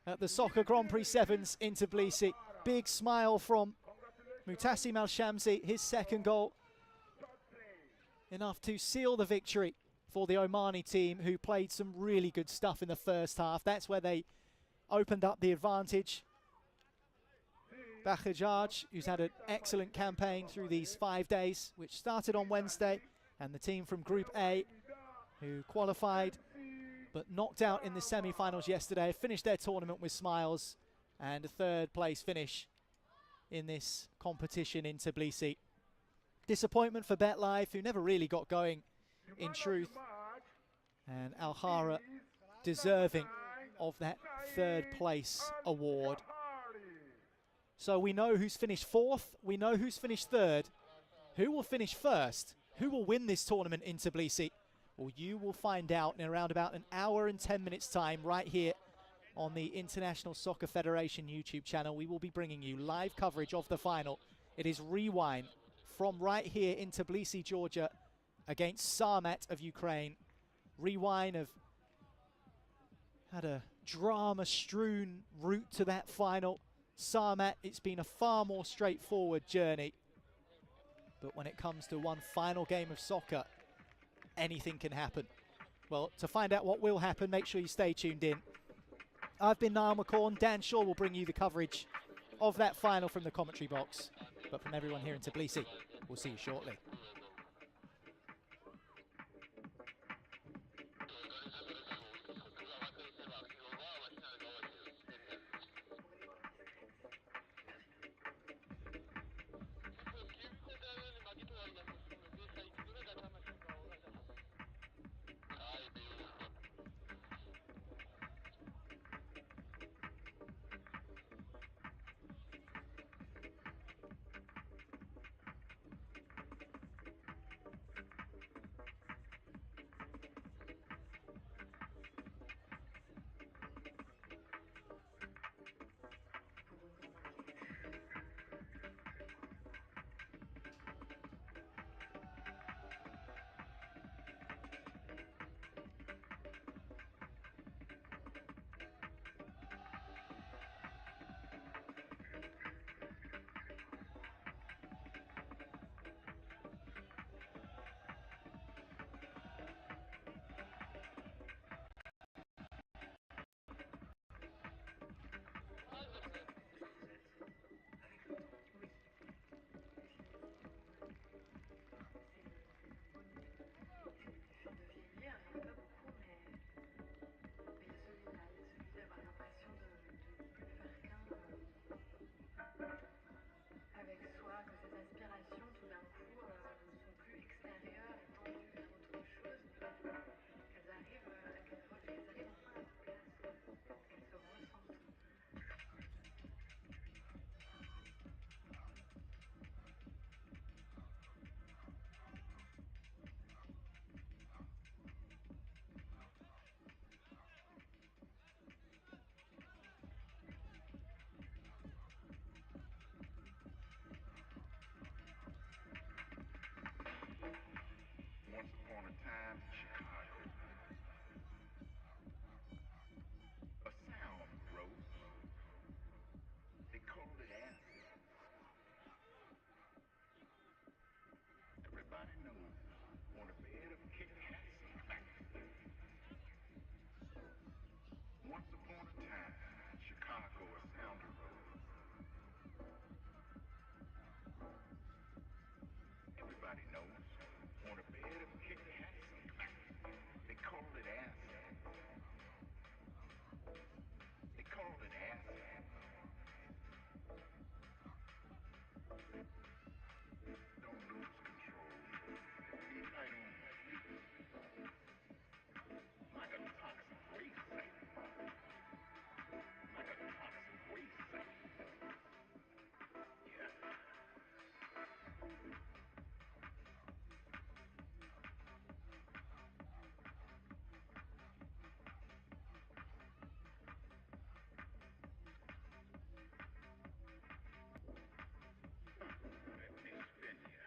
at the Soccer Grand Prix Sevens in Tbilisi. Big smile from Mutassim Al-Shamsi, his second goal. Enough to seal the victory for the Omani team, who played some really good stuff in the first half. That's where they opened up the advantage. Bajaj, who's had an excellent campaign through these 5 days, which started on Wednesday, and the team from Group A, who qualified but knocked out in the semi-finals yesterday, finished their tournament with smiles and a third place finish in this competition in Tbilisi. Disappointment for BetLife, who never really got going in truth, and Al-Hara deserving of that third place award. So we know who's finished fourth, we know who's finished third. Who will finish first? Who will win this tournament in Tbilisi? Well, you will find out in around about an hour and 10 minutes time right here on the International Soccer Federation YouTube channel. We will be bringing you live coverage of the final. It is Rewind from right here in Tbilisi, Georgia, against Sarmat of Ukraine. Rewind have had a drama-strewn route to that final. Sarmat, it's been a far more straightforward journey. But when it comes to one final game of soccer, anything can happen. Well, to find out what will happen, make sure you stay tuned in. I've been Niall McCorn. Dan Shaw will bring you the coverage of that final from the commentary box. But from everyone here in Tbilisi, we'll see you shortly. Once upon a time in Chicago, a sound rose. They called it acid. Everybody knows on a bed of Kit Kats and crackers. Once upon a time in Chicago, a sound arose. Everybody knows on a bed of Kit Kats and crackers. They called it acid. They called it acid. Don't lose control. Be right on. Like a toxic waste site. Like a toxic waste site. Yeah. Let me spin ya.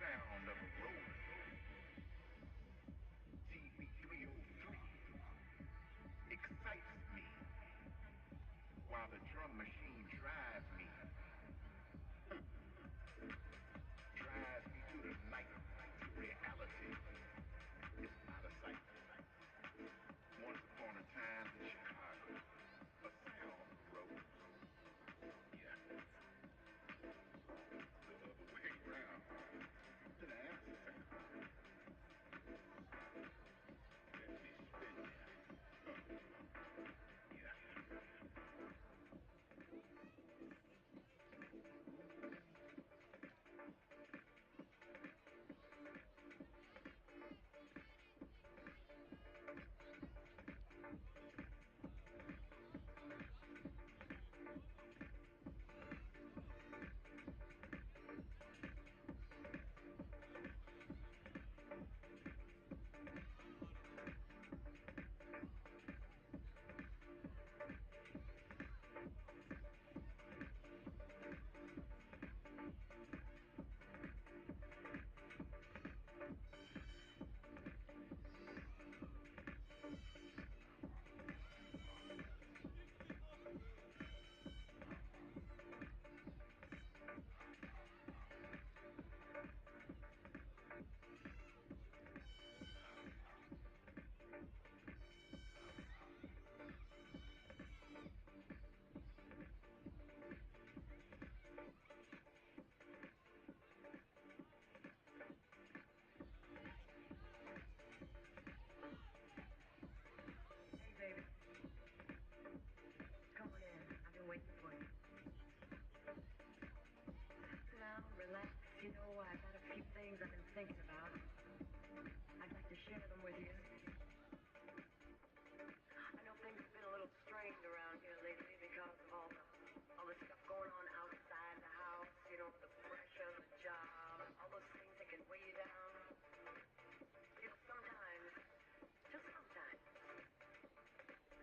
Sound of a road. TV 303 excites me while the drum machine drives me. thinking about. I'd like to share them with you. I know things have been a little strained around here lately because of all the stuff going on outside the house, you know, the pressure, the job, all those things that can weigh you down. You know, sometimes, just sometimes,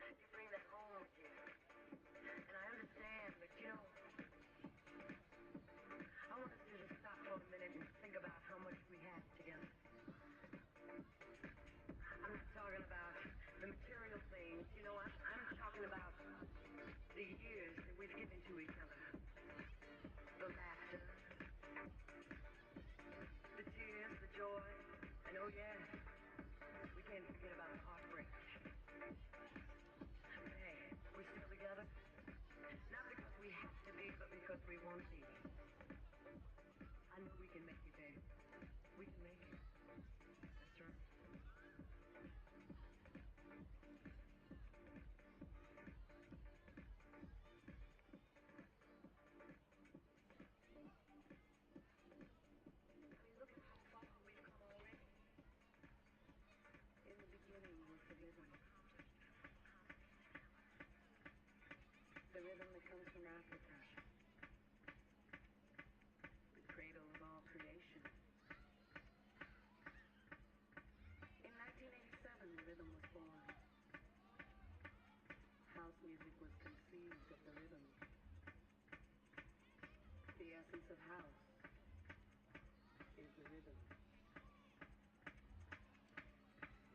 you bring that home with you. And I understand, but you know, I want us to just stop for a minute and think about how much we have together. I'm not talking about the material things, you know, I'm talking about the years that we've given to each other. The laughter, the tears, the joy, and oh yeah, we can't forget about the heartbreak. But hey, we're still together, not because we have to be, but because we want to be. I know we can make it, babe. We can make it. That's right. I mean, look at how far we've come already. In the beginning was the rhythm. The rhythm that comes from Africa. The cradle of all creation. In 1987, the rhythm was born. House music was conceived of the rhythm. The essence of house is the rhythm.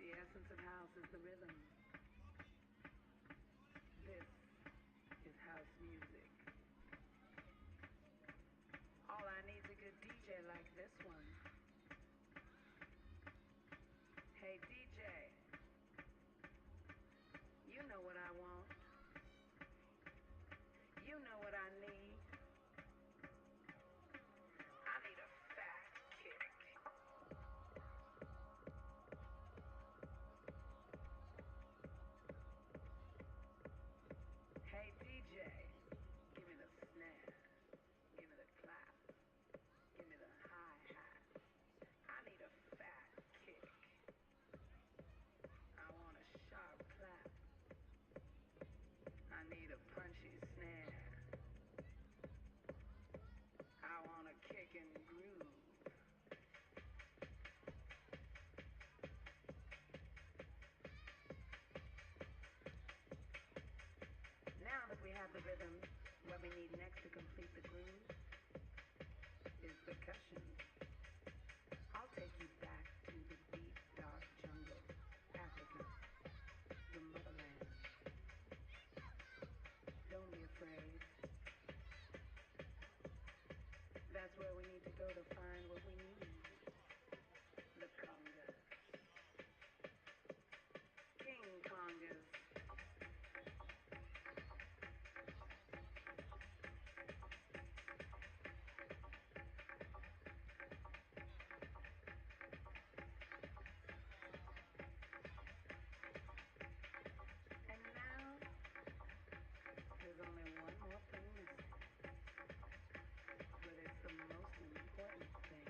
The essence of house is the rhythm. This is house music. All I need's a good DJ like this one. Hey DJ, you know what I want. You know what I need. I need a fat kick. Hey DJ, give me the snare. Give me the clap. Give me the hi-hat. I need a fat kick. I want a sharp clap. I need a punchy snare. I want a kick and groove. Now that we have the rhythm, what we need next to complete the groove is percussion. I'll take you back to the deep, dark jungle, Africa, the motherland. Don't be afraid. That's where we need to go to find what we need. The congas. King congas. And now, there's only one more thing missing. But it's the most important thing.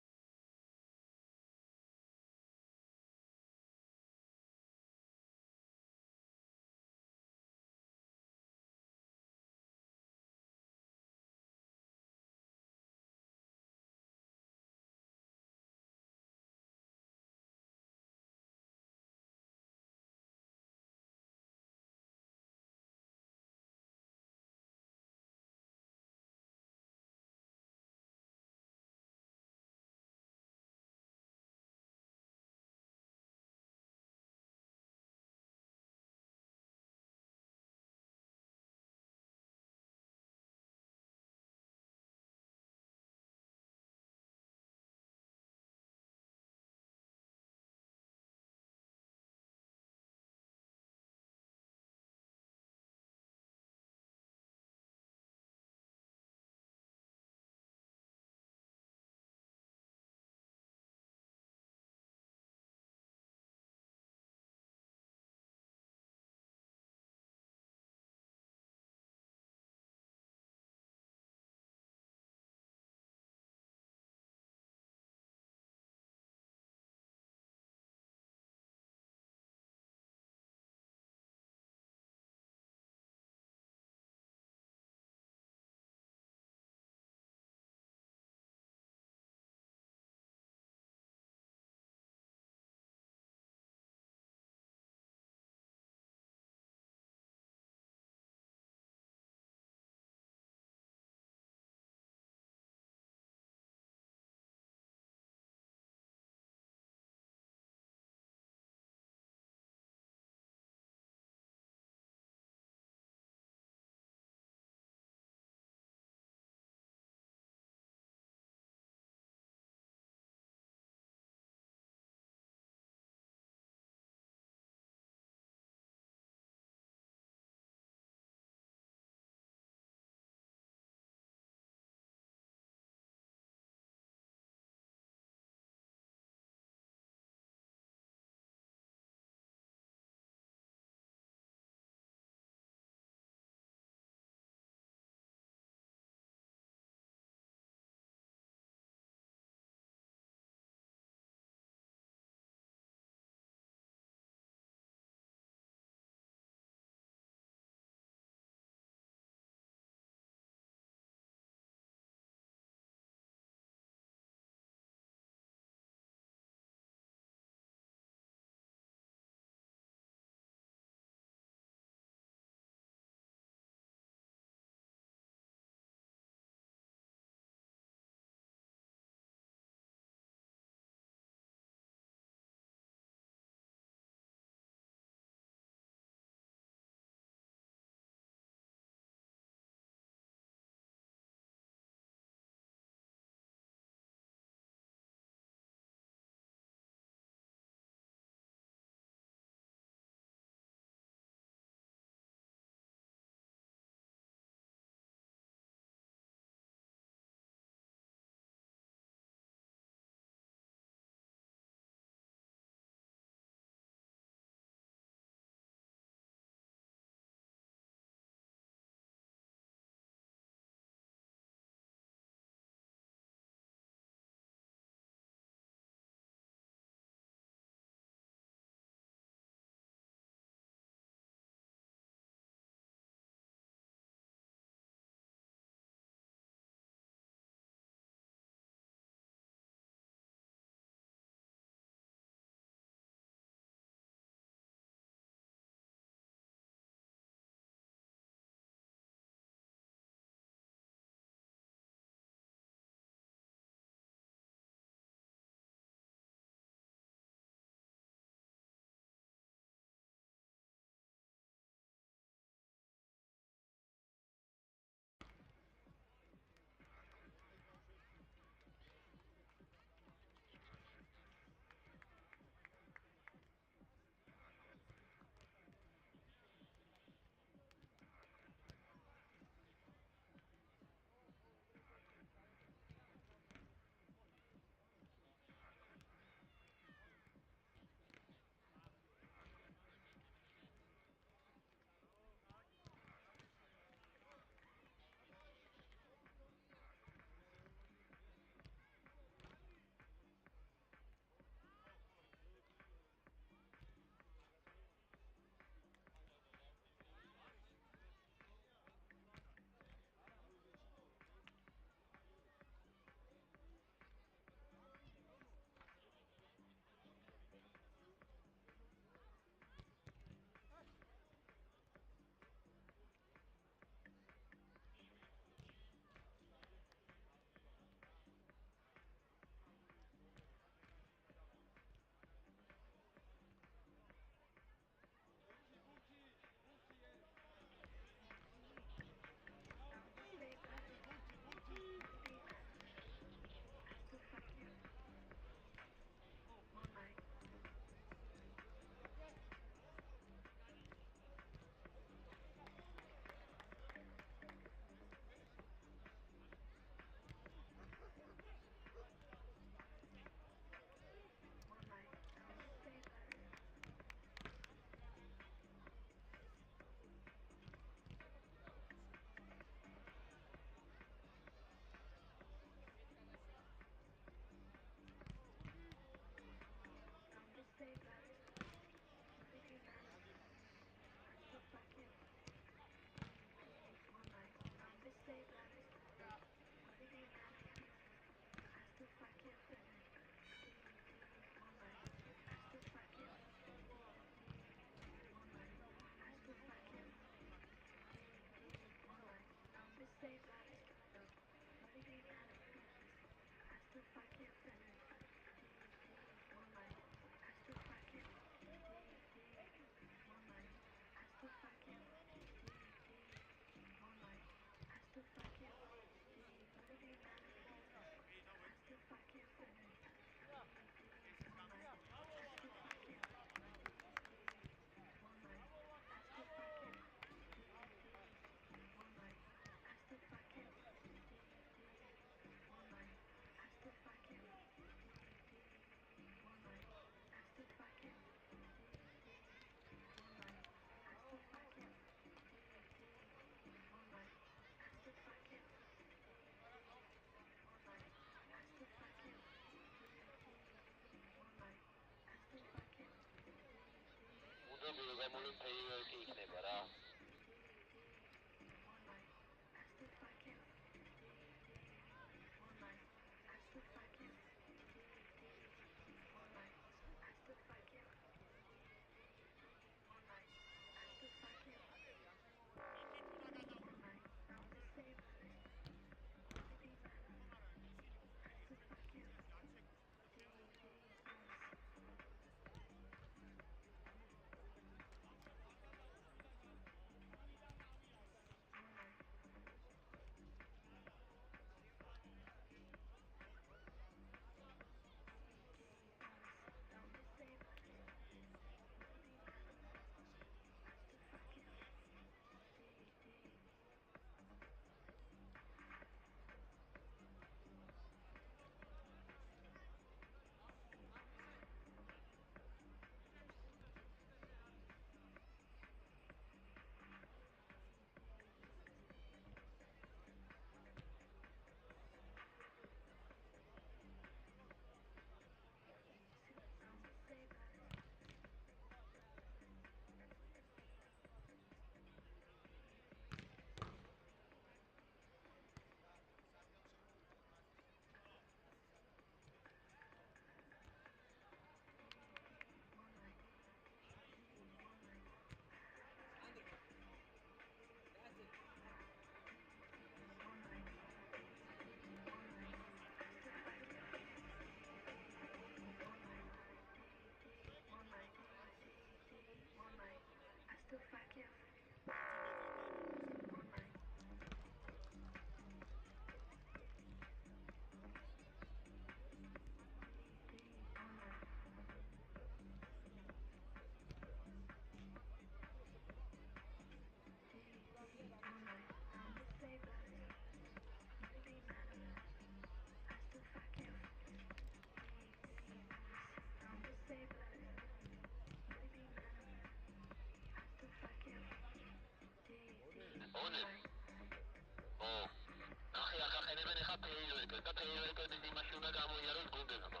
და ფეილეკების იმაში უნდა გამოიაროს გუნდებმა.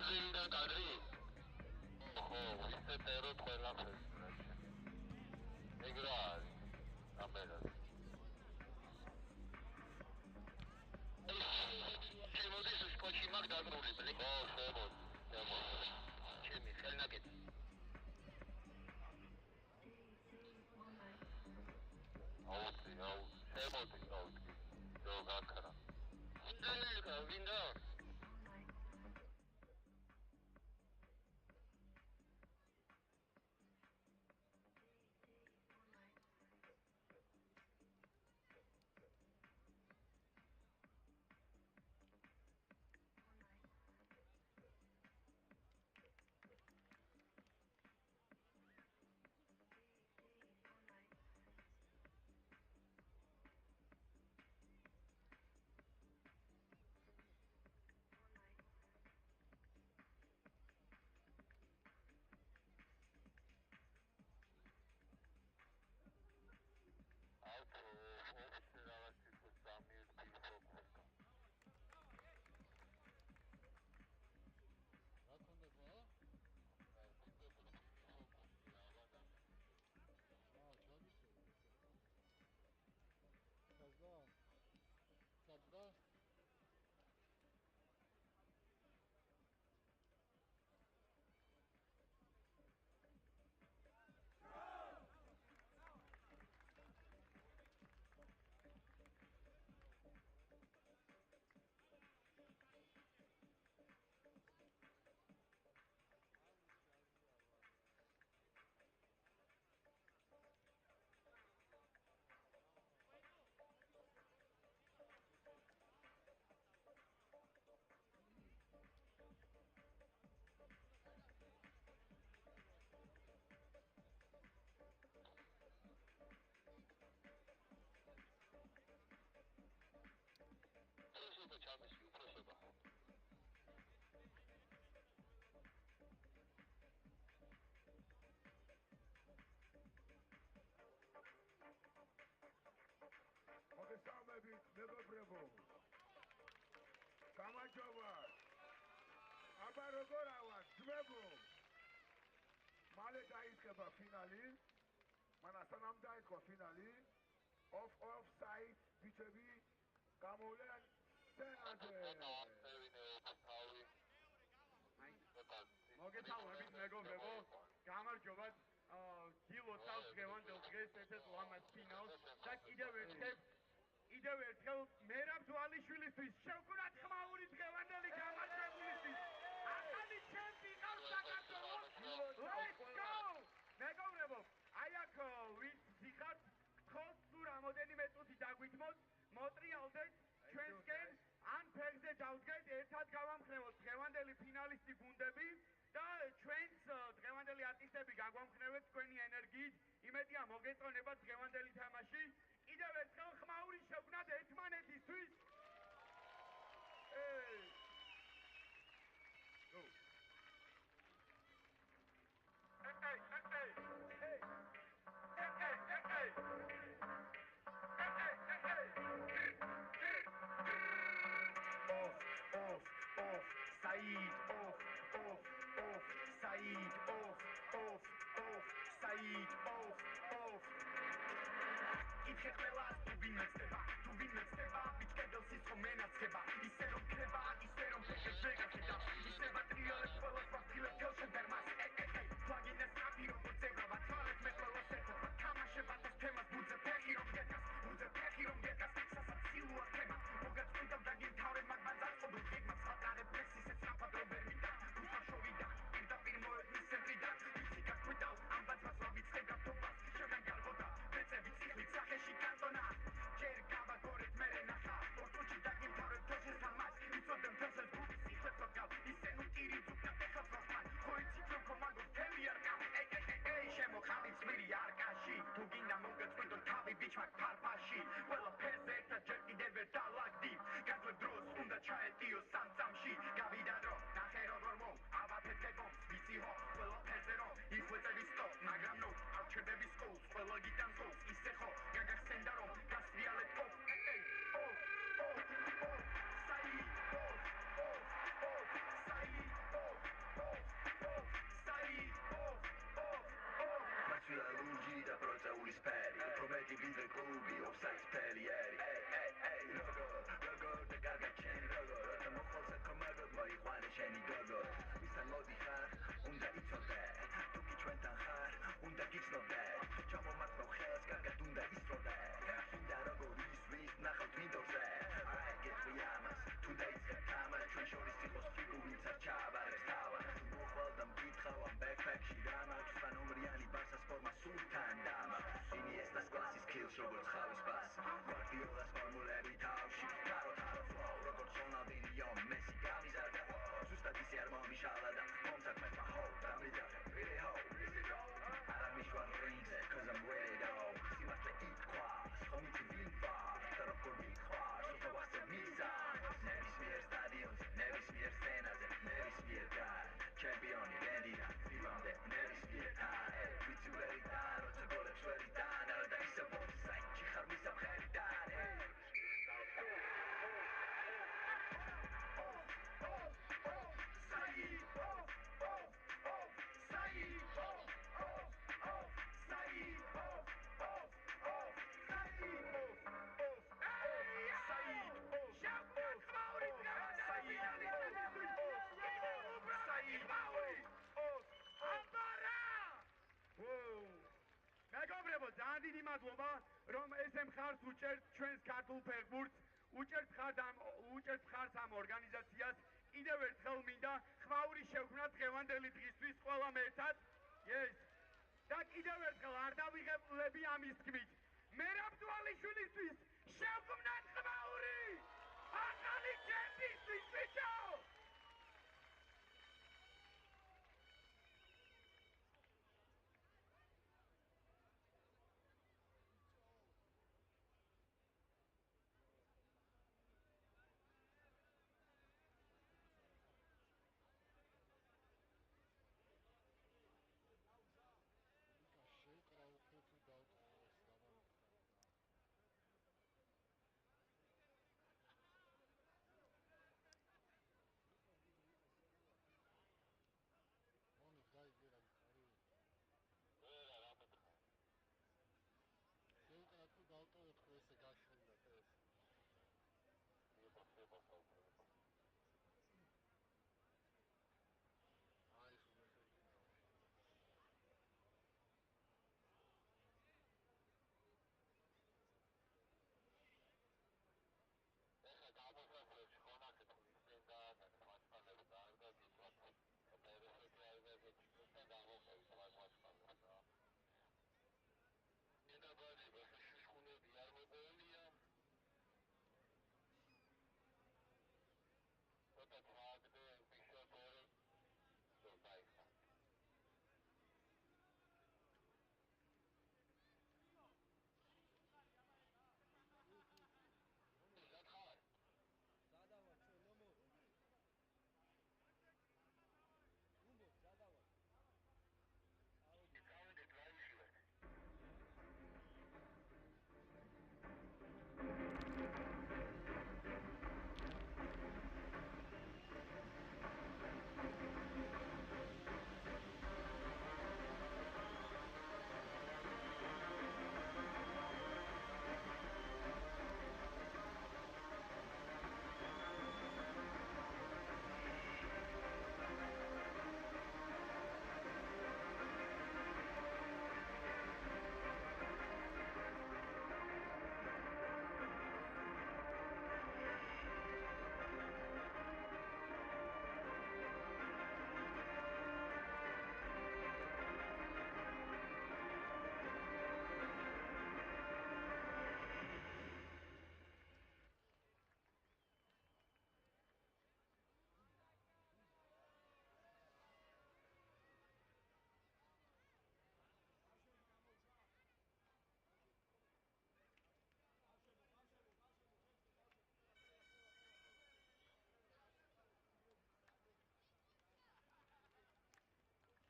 წინდა კადრი. ხო, ვისწეროთ ყველაფერს. ეგ რა არის? კამერაზე. შემოდის სპორტში მაგ დაგრული ბლე. ხო, შემოდის. ჩემი ხელნაკეთი. აუ, შემოდის აუ. ჯო გაქრა. ვინდა? მოგესალმებით მეგობრებო. გამარჯობა. აბა როგორ ავარ ძმებო? მალე დაიწყება ფინალი. მანასანამ დაიწყო ფინალი. off side ბიჭები გამოვლენ სცენაზე. მოგესალმებით მეგობრებო. გამარჯობა. გილოცავს დღევანდელ დღეს ერთ-ერთ ლამაზ ფინალს და კიდევ ერთხელ მერაბ ძვალიშვილისთვის შევკურათ ხმაური დღევანდელი გამარჯვებულისთვის. ახალი ჩემპი ყავს საქართველოს. Let's go! მეგობრებო, აი აქ ვით ვიხართ ხოს თუ რამოდენიმე წუთი დაგვითმოთ, მოტრიალდეთ ჩვენსკენ ან ფეხზე დავდგეთ, ერთად გავამხნევოთ დღევანდელი ფინალისტი გუნდები. და ჩვენს დღევანდელი არტისტები გაგვამხნევეთ თქვენი ენერგიით. იმედია მოგეწონებათ დღევანდელი თამაში. კიდევ ერთხელ ხმაური შევქმნათ ერთმანეთისთვის. Ikhe ყველას თუ ვინ მეცდება ბიჭ კედელს ის ხომ ენაცდება ისე რომ ქრება ისე რომ ფეხებს ვეგახედა ისე მატრიალებს ყველას ვაფრთხილებ თელ შენდერმას ფლაგინეს აფი როგორ ზებრობა თვალეთ მე ყველას ერთობა თამაშება და თემას ბუძე ფეხი რომ გეტას სასაცილოა თემა მოგაწყვიტავ და გინთავრებ მაგ ბაზარწყობილ გეგმას ხალყარე პრესის ეს სამფათრო ვერ მინდა უსახშოვიდან პირდაპირ მოედნის ცენტრიდან ვიცი გაგვიტავ ამ ბაზრას ვავიწყებ გაფთობას შემენ გარბოდა ვეწები ციხვით სახეში კანტონა ჯერ გავაგორეთ მერე მადლობა, რომ ესე მხარს უჭერთ ჩვენს ქართულ ფეხბურთს, უჭერთ მხარს ამ ორგანიზაციას. კიდევ ერთხელ მინდა ხვაური შევქმნათ დღევანდელი დღისთვის ყველამ ერთად. Yes. და კიდევ ერთხელ არ დავიღებულები ამის თქმით. მერაბ თვალიშვილისთვის შევქმნათ ხვაური! ახალი ჩემპიონის ბიჭო!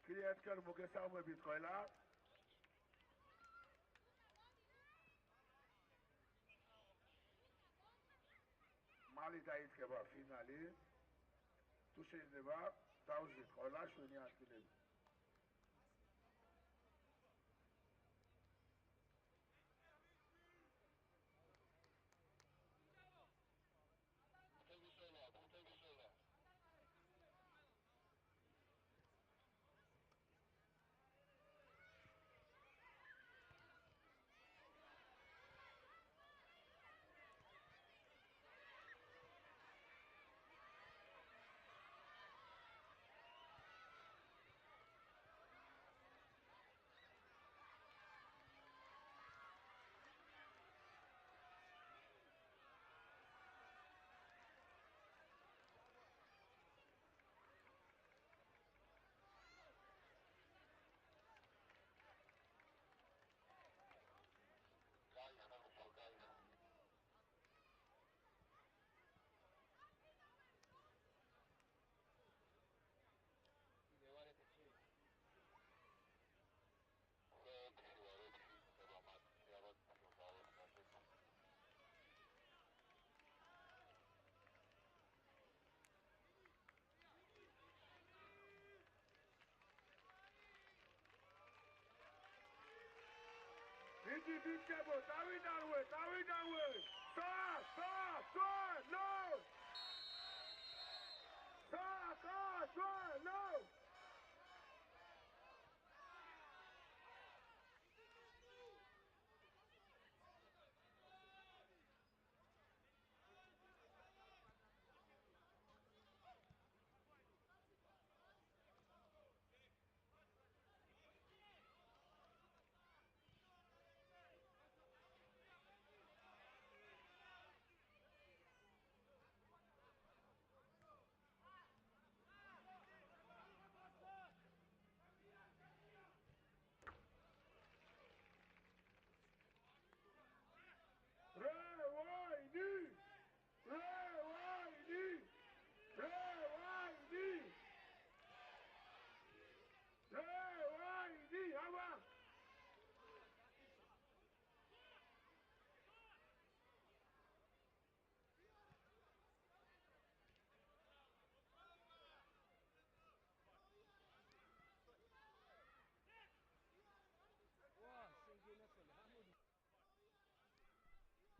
Klientkel მოგესალმებით ყველა. მალე დაიწყება ფინალი. თუ შეიძლება დავუშვით ყველა შვენი ადგილები. Иди, битчебо, давиданве, давиданве! No! No!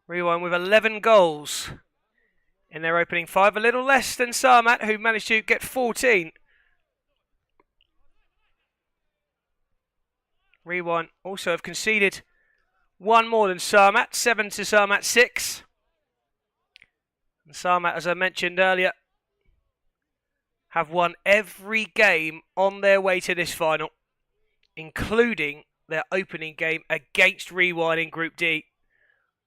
Rewind with 11 goals in their opening 5, a little less than Sarmat, who managed to get 14. Rewind also have conceded one more than Sarmat, 7 to Sarmat 6. And Sarmat, as I mentioned earlier, have won every game on their way to this final, including their opening game against Rewind in Group D,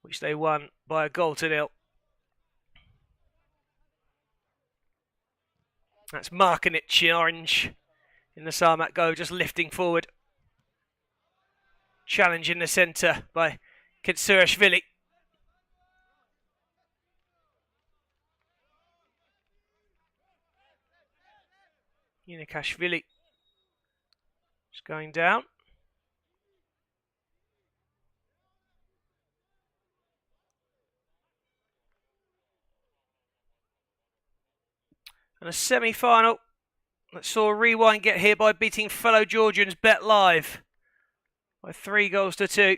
which they won by a goal to nil. That's Markinich in orange in the Sarmat goal, just lifting forward. Challenge in the centre by Kitsurashvili. Unikashvili is going down. And a semi-final that saw Rewind get here by beating fellow Georgians Bet Live by 3 goals to 2.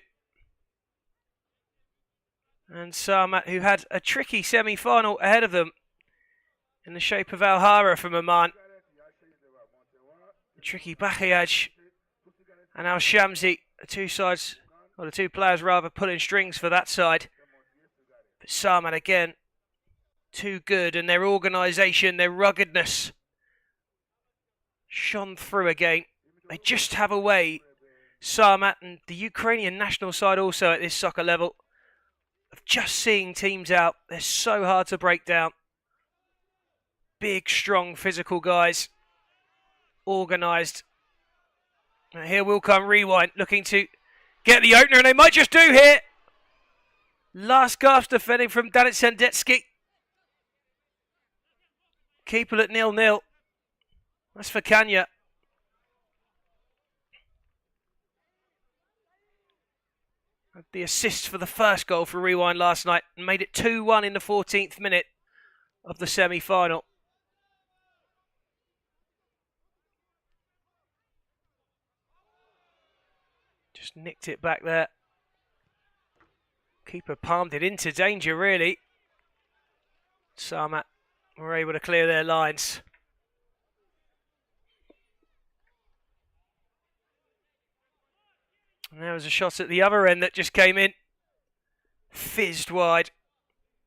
And Sarmat, who had a tricky semi-final ahead of them in the shape of Alhara from Oman. The tricky Bakhayaj and Al-Shamsi, the two players rather, pulling strings for that side. But Sarmat again, too good, and their organisation, their ruggedness shone through again. They just have a way, Sarmat and the Ukrainian national side also at this soccer level, of just seeing teams out. They're so hard to break down. Big, strong, physical guys, organised. Now here will come Rewind, looking to get the opener, and they might just do here. Last gasp defending from Danit Sendetsky. Keeper at 0-0. That's for Kanya. The assist for the first goal for Rewind last night and made it 2-1 in the 14th minute of the semi-final. Just nicked it back there. Keeper palmed it into danger, really. Sarmat were able to clear their lines. And there was a shot at the other end that just came in. Fizzed wide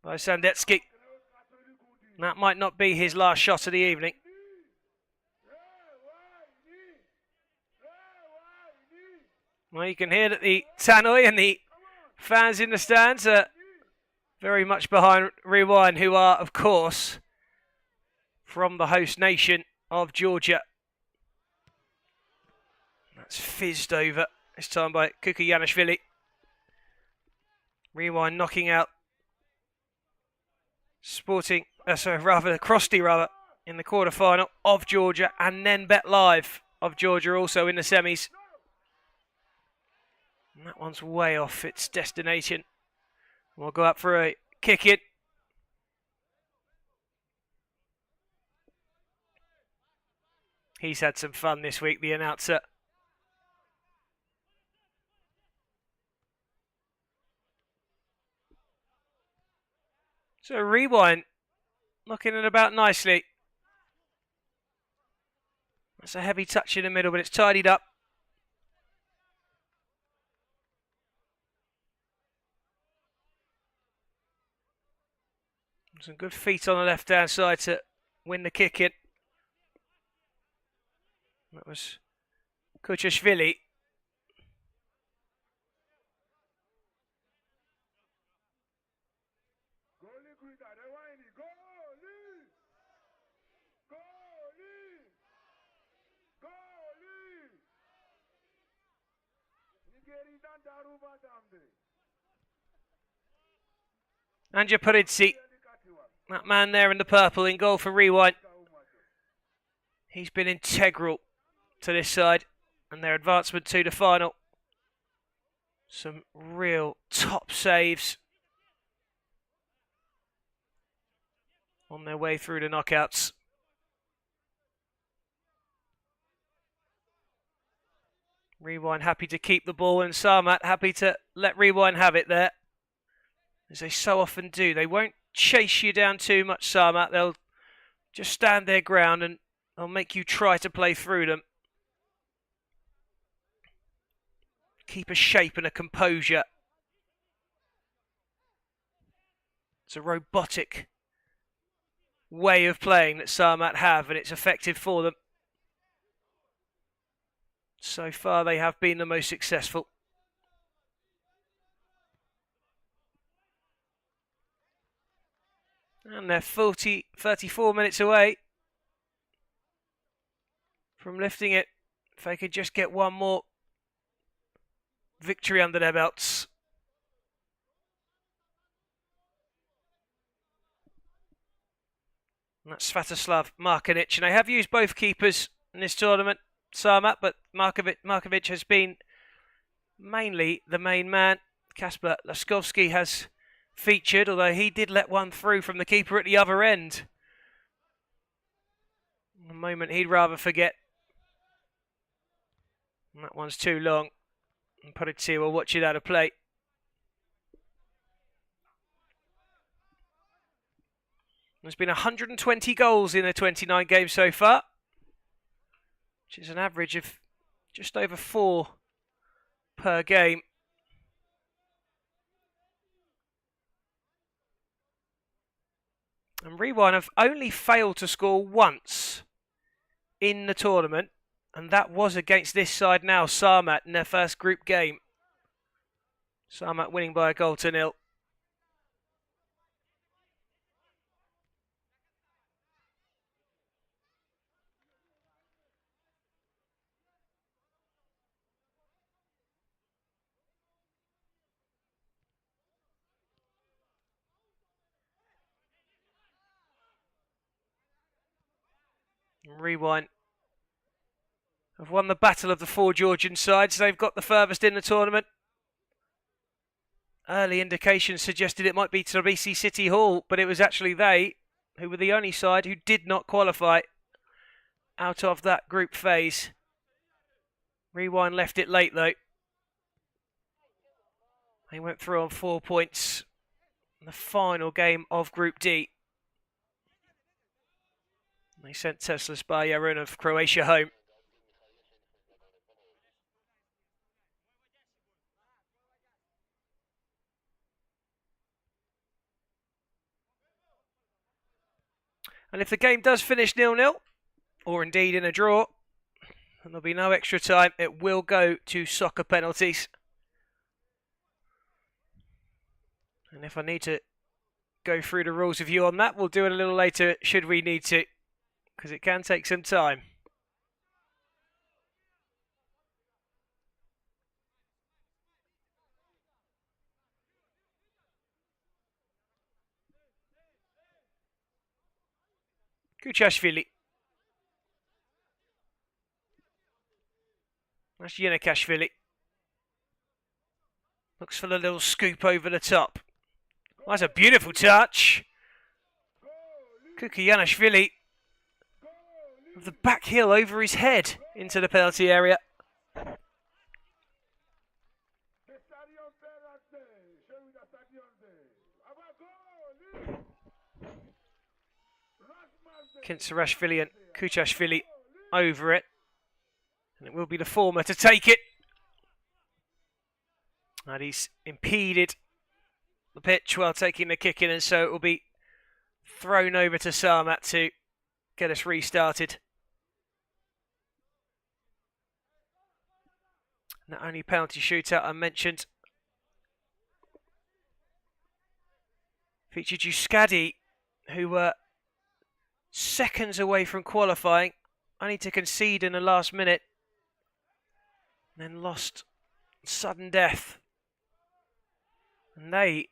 by Sandetsky. That might not be his last shot of the evening. Well, you can hear that the Tannoy and the fans in the stands are very much behind Rewind, who are, of course, from the host nation of Georgia. That's fizzed over, this time by Kukuyanishvili. Rewind knocking out Krusty in the quarter-final of Georgia, and then Bet Live of Georgia also in the semis. And that one's way off its destination. We'll go up for a kick in. He's had some fun this week, the announcer. So Rewind knocking it about nicely. That's a heavy touch in the middle, but it's tidied up. Some good feet on the left-hand side to win the kick in. That was Kuchashvili. Anja Paridzi, that man there in the purple in goal for Rewind. He's been integral to this side and their advancement to the final. Some real top saves on their way through the knockouts. Rewind happy to keep the ball, and Sarmat happy to let Rewind have it there. as they so often do. They won't chase you down too much, Sarmat. They'll just stand their ground and they'll make you try to play through them. Keep a shape and a composure. It's a robotic way of playing that Sarmat have, and it's effective for them. So far, they have been the most successful. And they're 34 minutes away from lifting it. If they could just get one more victory under their belts. And that's Svatoslav Markovic. And they have used both keepers in this tournament, Sarmat, but Markovic has been mainly the main man. Kasper Laskovsky has featured, although he did let one through from the keeper at the other end. The moment he'd rather forget. And that one's too long. And Prix will watch it out of play. There's been 120 goals in the 29 games so far, which is an average of just over 4 per game. And Rewind have only failed to score once in the tournament, and that was against this side now, Sarmat, in their first group game. Sarmat winning by a goal to 0. Rewind have won the battle of the 4 Georgian sides. They've got the furthest in the tournament. Early indications suggested it might be Tbilisi City Hall, but it was actually they who were the only side who did not qualify out of that group phase. Rewind left it late though. They went through on 4 points in the final game of Group D. They sent Tesla Sparjarun of Croatia home. And if the game does finish 0-0, or indeed in a draw, and there'll be no extra time, it will go to soccer penalties. And if I need to go through the rules with you on that, we'll do it a little later should we need to, because it can take some time. Kuchashvili. That's Yenikashvili. Looks for the little scoop over the top. That's a beautiful touch. Kukiyanashvili. The back heel over his head into the penalty area. Kintsarashvili and Kuchashvili over it. And it will be the former to take it. And he's impeded the pitch while taking the kick in, and so it will be thrown over to Sarmat to get us restarted. Not only penalty shootout I mentioned. Featured Euskadi, who were seconds away from qualifying, only to concede in the last minute. And then lost sudden death. And they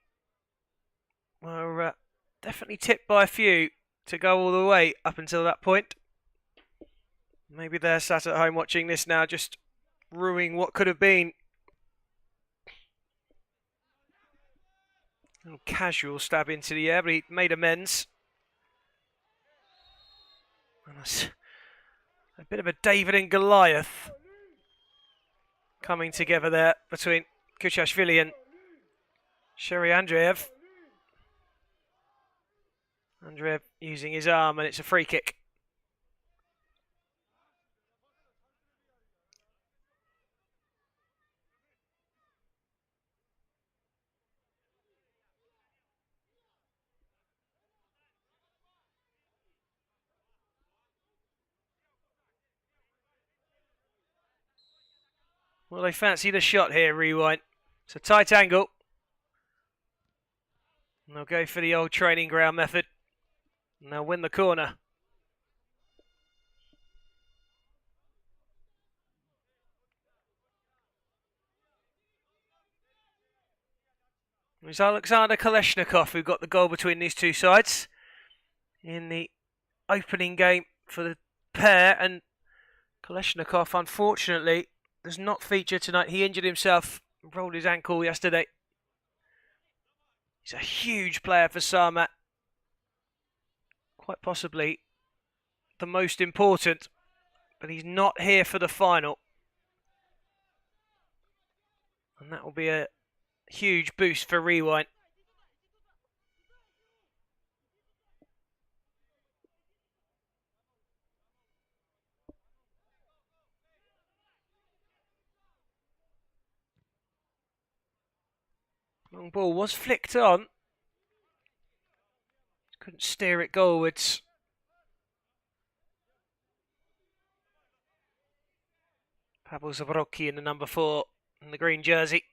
were definitely tipped by a few to go all the way up until that point. Maybe they're sat at home watching this now, just ruining what could have been. A little casual stab into the air, but he made amends. And that's a bit of a David and Goliath coming together there between Kuchashvili and Sherry Andreev. Andreev using his arm, and it's a free kick. Well, they fancied a shot here, Rewind. It's a tight angle. And they'll go for the old training ground method. And they'll win the corner. It was Alexander Koleshnikov who got the goal between these two sides in the opening game for the pair. And Koleshnikov, unfortunately, does not feature tonight. He injured himself, rolled his ankle yesterday. He's a huge player for Sarmat. Quite possibly the most important, but he's not here for the final. And that will be a huge boost for Rewind. Long ball was flicked on. Couldn't steer it goalwards. Pavel Zabrocki in the number 4 in the green jersey.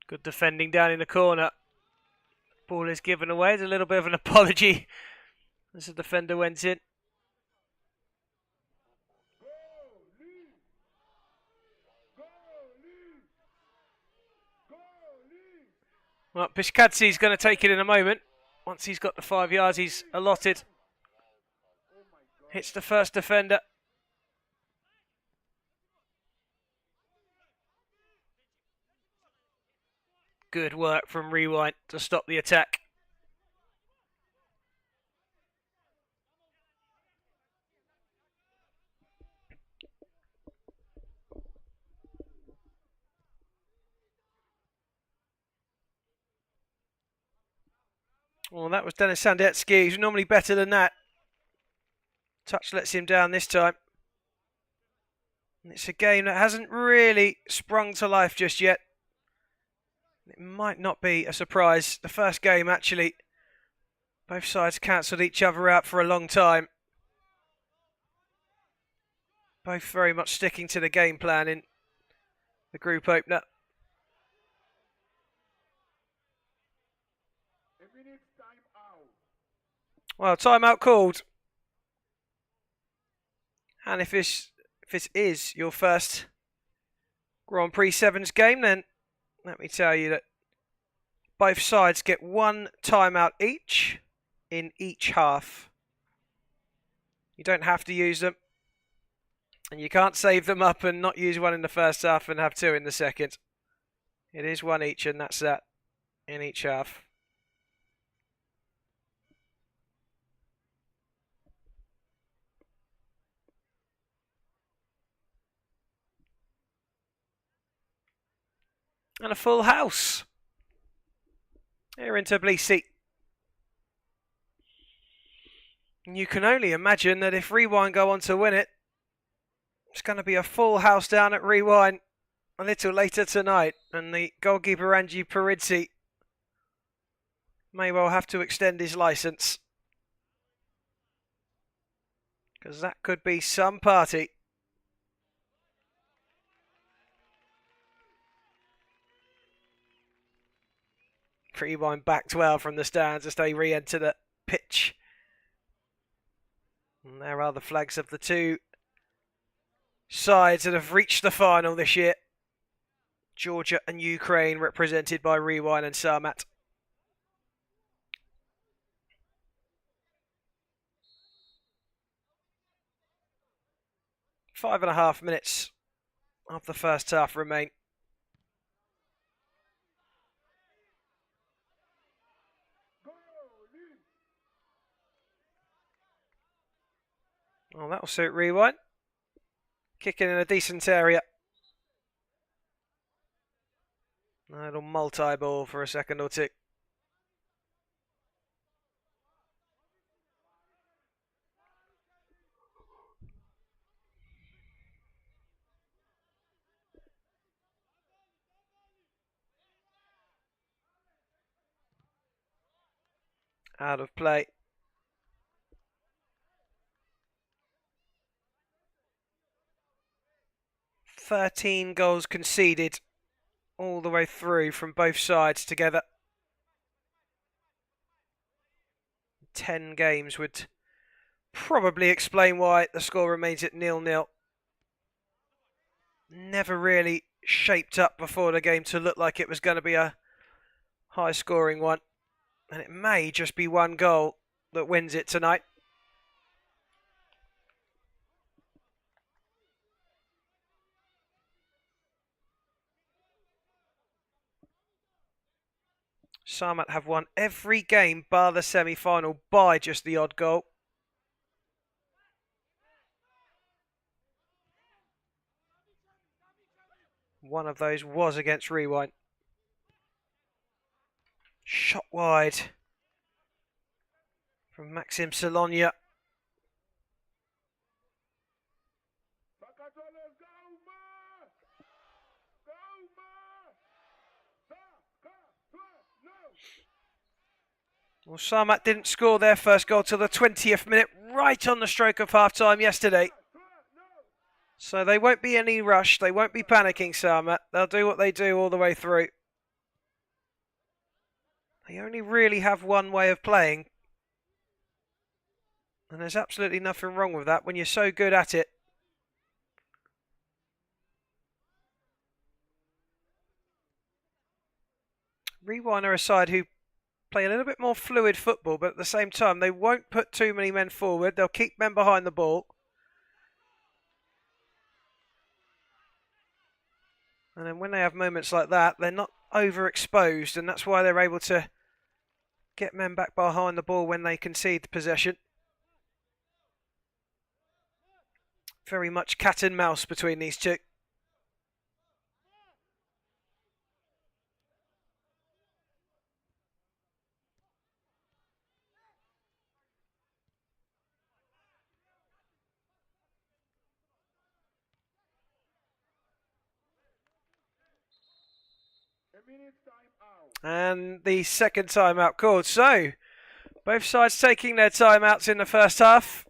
Good defending down in the corner. Ball is given away. There's a little bit of an apology as the defender went in. Well, Pishkadzi's going to take it in a moment. Once he's got the 5 yards he's allotted. Hits the first defender. Good work from Rewind to stop the attack. Well, that was Denis Sandetsky. He's normally better than that. Touch lets him down this time. And it's a game that hasn't really sprung to life just yet. It might not be a surprise. The first game, actually, both sides cancelled each other out for a long time. Both very much sticking to the game plan in the group opener. Well, timeout called. And if this is your first Grand Prix Sevens game, then let me tell you that both sides get 1 timeout each in each half. You don't have to use them. And you can't save them up and not use one in the first half and have 2 in the second. It is 1 each, and that's that in each half. And a full house here in Tbilisi. And you can only imagine that if Rewind go on to win it, it's going to be a full house down at Rewind a little later tonight. And the goalkeeper Angie Paridzi may well have to extend his licence, because that could be some party. Rewind backed well from the stands as they re-enter the pitch. And there are the flags of the 2 sides that have reached the final this year. Georgia and Ukraine, represented by Rewind and Sarmat. 5.5 minutes of the first half remain. Oh, that'll suit Rewind. Kicking in a decent area. A little multi-ball for a second or two. Out of play. "13 goals conceded all the way through from both sides together. 10 games would probably explain why the score remains at 0-0. Never really shaped up before the game to look like it was going to be a high-scoring one. And it may just be one goal that wins it tonight. Sarmat have won every game bar the semi-final by just the odd goal. One of those was against Rewind. Shot wide from Maxim Solonia. Well, Sarmat didn't score their first goal till the 20th minute, right on the stroke of half-time yesterday. So they won't be any rush. They won't be panicking, Sarmat. They'll do what they do all the way through. They only really have one way of playing. And there's absolutely nothing wrong with that when you're so good at it. Rewind are a side who play a little bit more fluid football, but at the same time, they won't put too many men forward. They'll keep men behind the ball. And then when they have moments like that, they're not overexposed, and that's why they're able to get men back behind the ball when they concede the possession. Very much cat and mouse between these two. And the second timeout called. So, both sides taking their timeouts in the first half.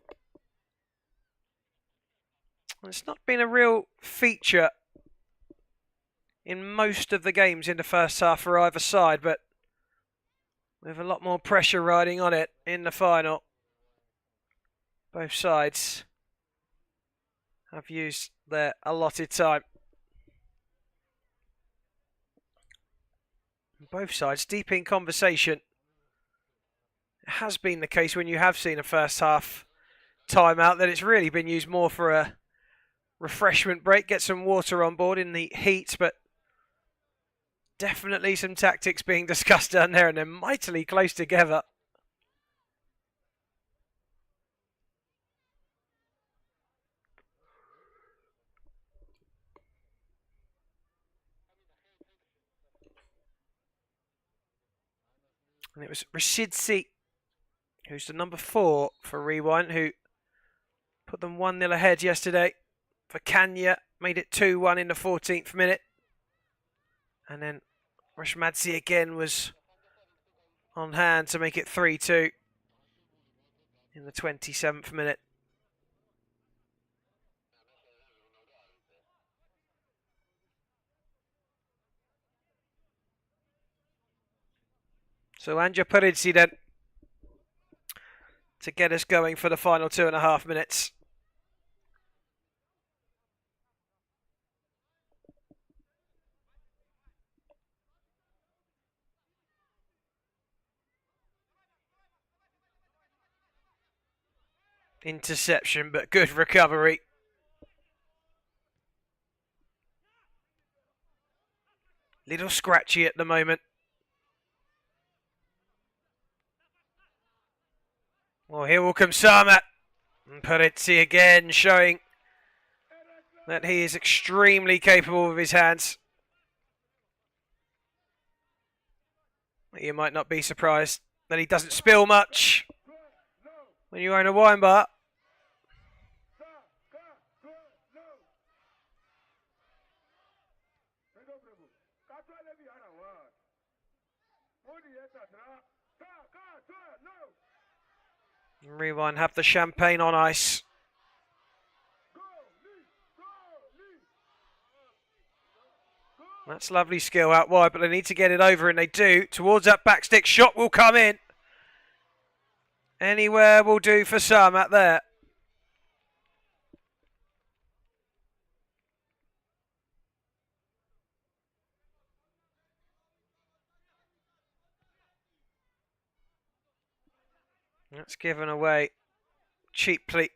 It's not been a real feature in most of the games in the first half for either side, but with a lot more pressure riding on it in the final. Both sides have used their allotted time. Both sides deep in conversation. It has been the case when you have seen a first half timeout that it's really been used more for a refreshment break, get some water on board in the heat, but definitely some tactics being discussed down there, and they're mightily close together. And it was Rashid, who's the number 4 for Rewind, who put them 1-0 ahead yesterday. For Kanya, made it 2-1 in the 14th minute. And then Rashmadzi again was on hand to make it 3-2 in the 27th minute. So Anja Paridzi then to get us going for the final 2.5 minutes. Interception, but good recovery. Little scratchy at the moment. Well, here will come Sarmat. And Prix again showing that he is extremely capable with his hands. You might not be surprised that he doesn't spill much when you own a wine bar. Rewind, have the champagne on ice. That's lovely skill out wide, but they need to get it over, and they do. Towards that backstick, shot will come in. Anywhere will do for Sarmat there. That's given away cheaply.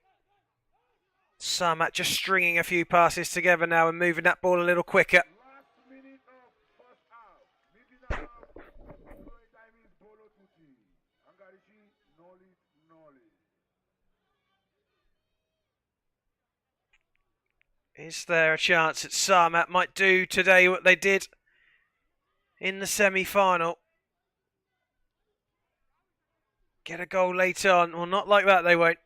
Sarmat just stringing a few passes together now and moving that ball a little quicker. Is there a chance that Sarmat might do today what they did in the semi-final? Get a goal late on. Well, not like that, they won't.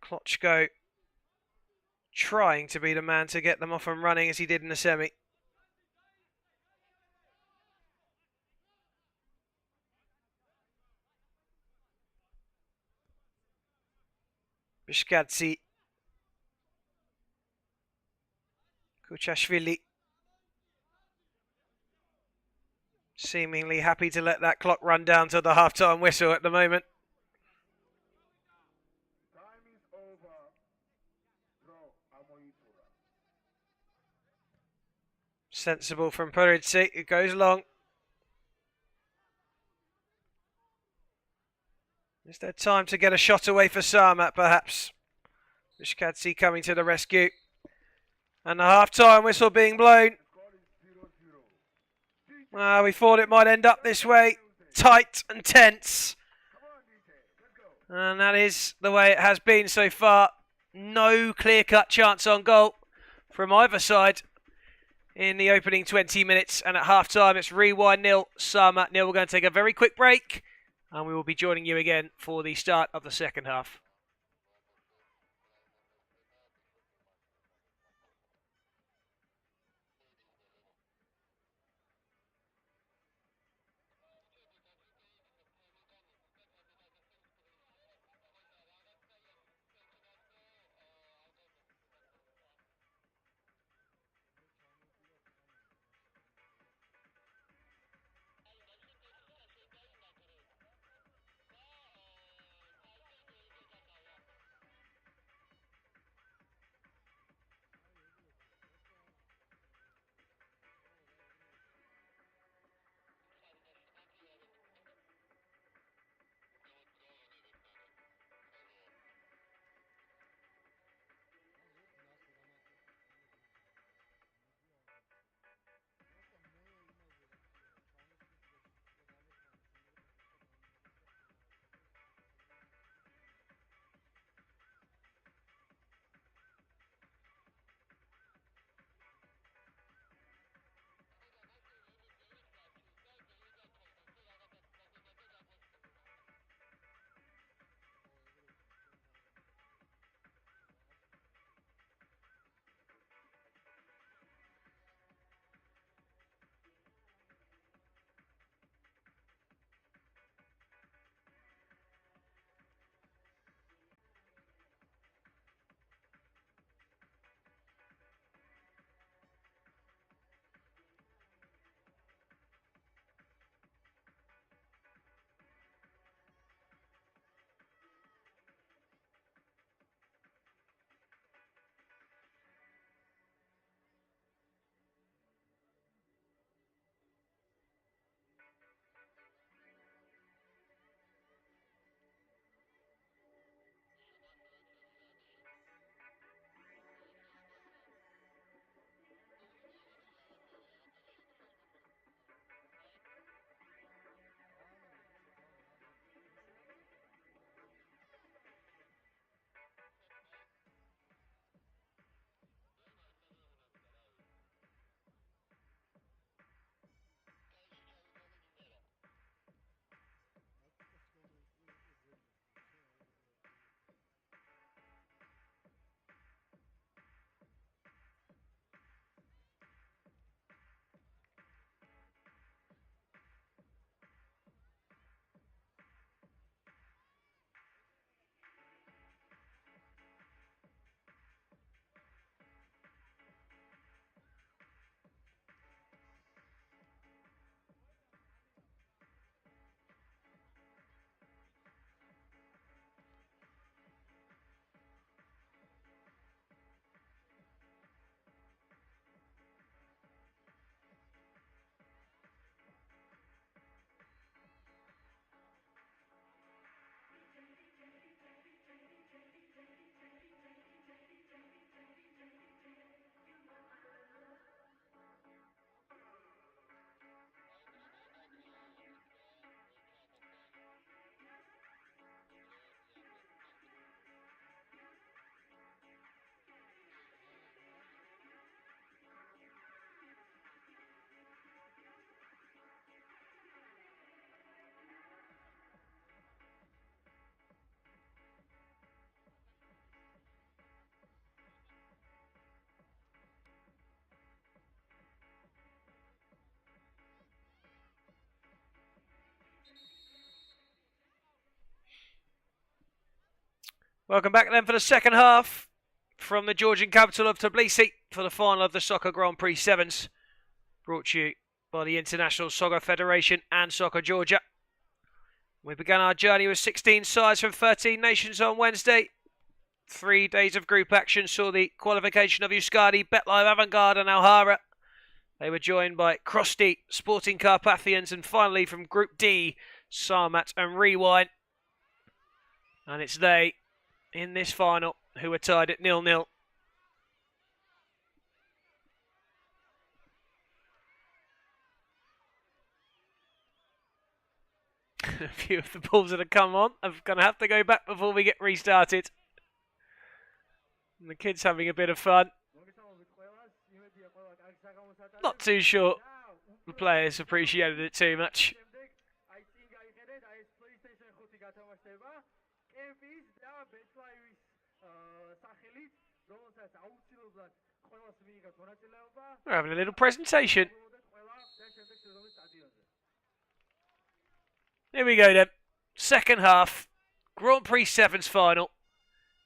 Klotchko trying to be the man to get them off and running as he did in the semi. Bishkadze. Kuchashvili. Seemingly happy to let that clock run down to the half-time whistle at the moment. Sensible from Prix, who goes long. Is there time to get a shot away for Sarmat, perhaps? Bishkadze coming to the rescue. And the half-time whistle being blown. We thought it might end up this way. Tight and tense. And that is the way it has been so far. No clear-cut chance on goal from either side in the opening 20 minutes. And at half-time, it's Rewind 0, Sarmat 0. We're going to take a very quick break. And we will be joining you again for the start of the second half. Welcome back then for the second half from the Georgian capital of Tbilisi for the final of the Soccer Grand Prix Sevens, brought to you by the International Soccer Federation and Soccer Georgia. We began our journey with 16 sides from 13 nations on Wednesday. 3 days of group action saw the qualification of Euskadi, BetLive Avantgarde and Alhara. They were joined by Krusty, Sporting Carpathians, and finally from Group D, Sarmat and Rewind. And it's they, in this final, who are tied at 0-0. A few of the balls that have come on are going to have to go back before we get restarted. And the kids having a bit of fun. Not too sure the players appreciated it too much. We're having a little presentation. Here we go then. Second half. Grand Prix Sevens final.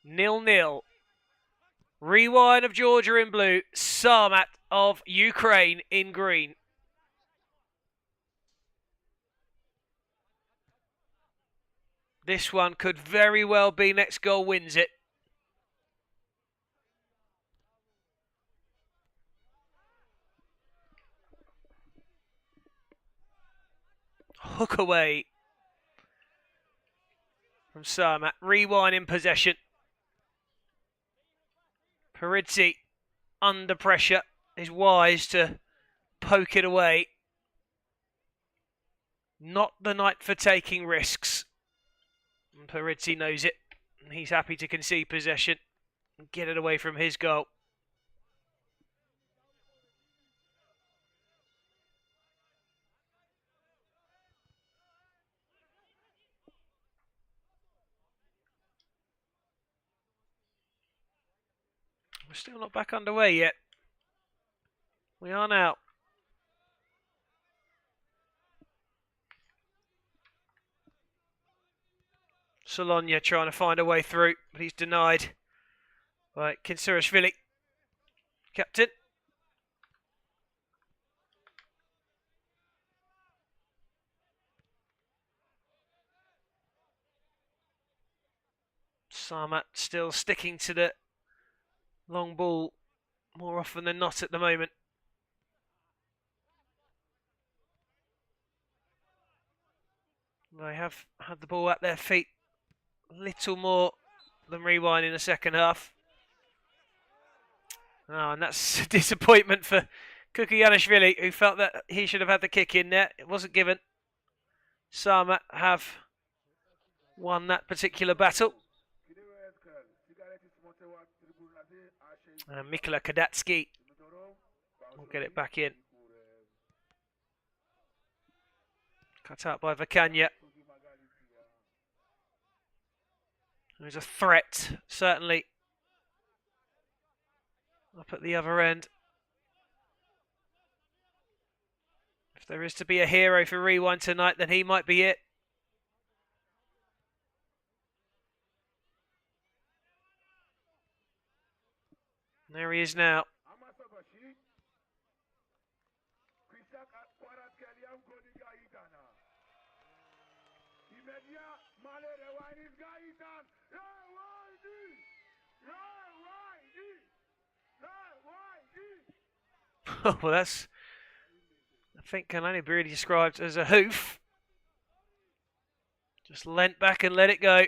0-0. Rewind of Georgia in blue. Sarmat of Ukraine in green. This one could very well be next goal wins it. Hook away from Sarmat. Rewind in possession. Prix under pressure is wise to poke it away. Not the night for taking risks. And Prix knows it. And he's happy to concede possession and get it away from his goal. We're still not back underway yet. We are now. Solonia trying to find a way through, but he's denied by Kinsurashvili. Captain. Sarmat still sticking to the long ball more often than not at the moment. They have had the ball at their feet a little more than Rewind in the second half. Oh, and that's a disappointment for Kukuyanishvili, who felt that he should have had the kick in there. It wasn't given. Sarmat have won that particular battle. And Mikola Kadatsky will get it back in. Cut out by Vakanya. There's a threat, certainly, up at the other end. If there is to be a hero for Rewind tonight, then he might be it. There he is now. Well, that's, I think, can only be really described as a hoof. Just leant back and let it go.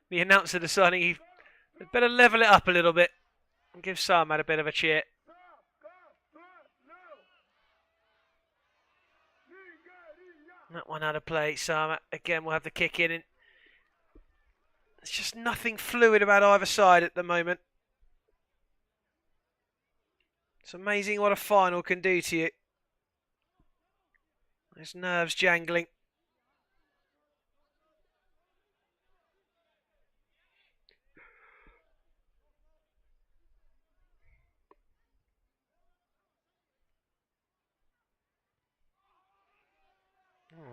The announcer deciding he better level it up a little bit and give Sarmat a bit of a cheer. That one out of play. Sarmat again will have the kick in. And there's just nothing fluid about either side at the moment. It's amazing what a final can do to you. There's nerves jangling.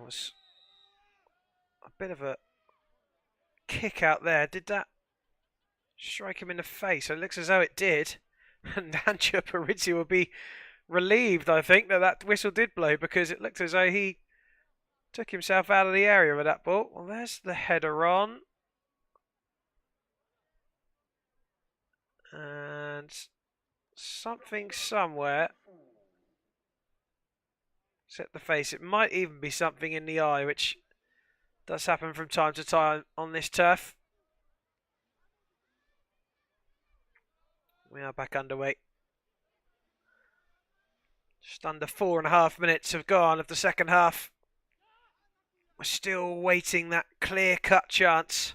was a bit of a kick out there. Did that strike him in the face? It looks as though it did. And Anja Parizzi will be relieved, I think, that that whistle did blow, because it looked as though he took himself out of the area with that ball. Well, there's the header on. And something somewhere set the face. It might even be something in the eye, which does happen from time to time on this turf. We are back underway. Just under 4.5 minutes have gone of the second half. We're still waiting that clear-cut chance.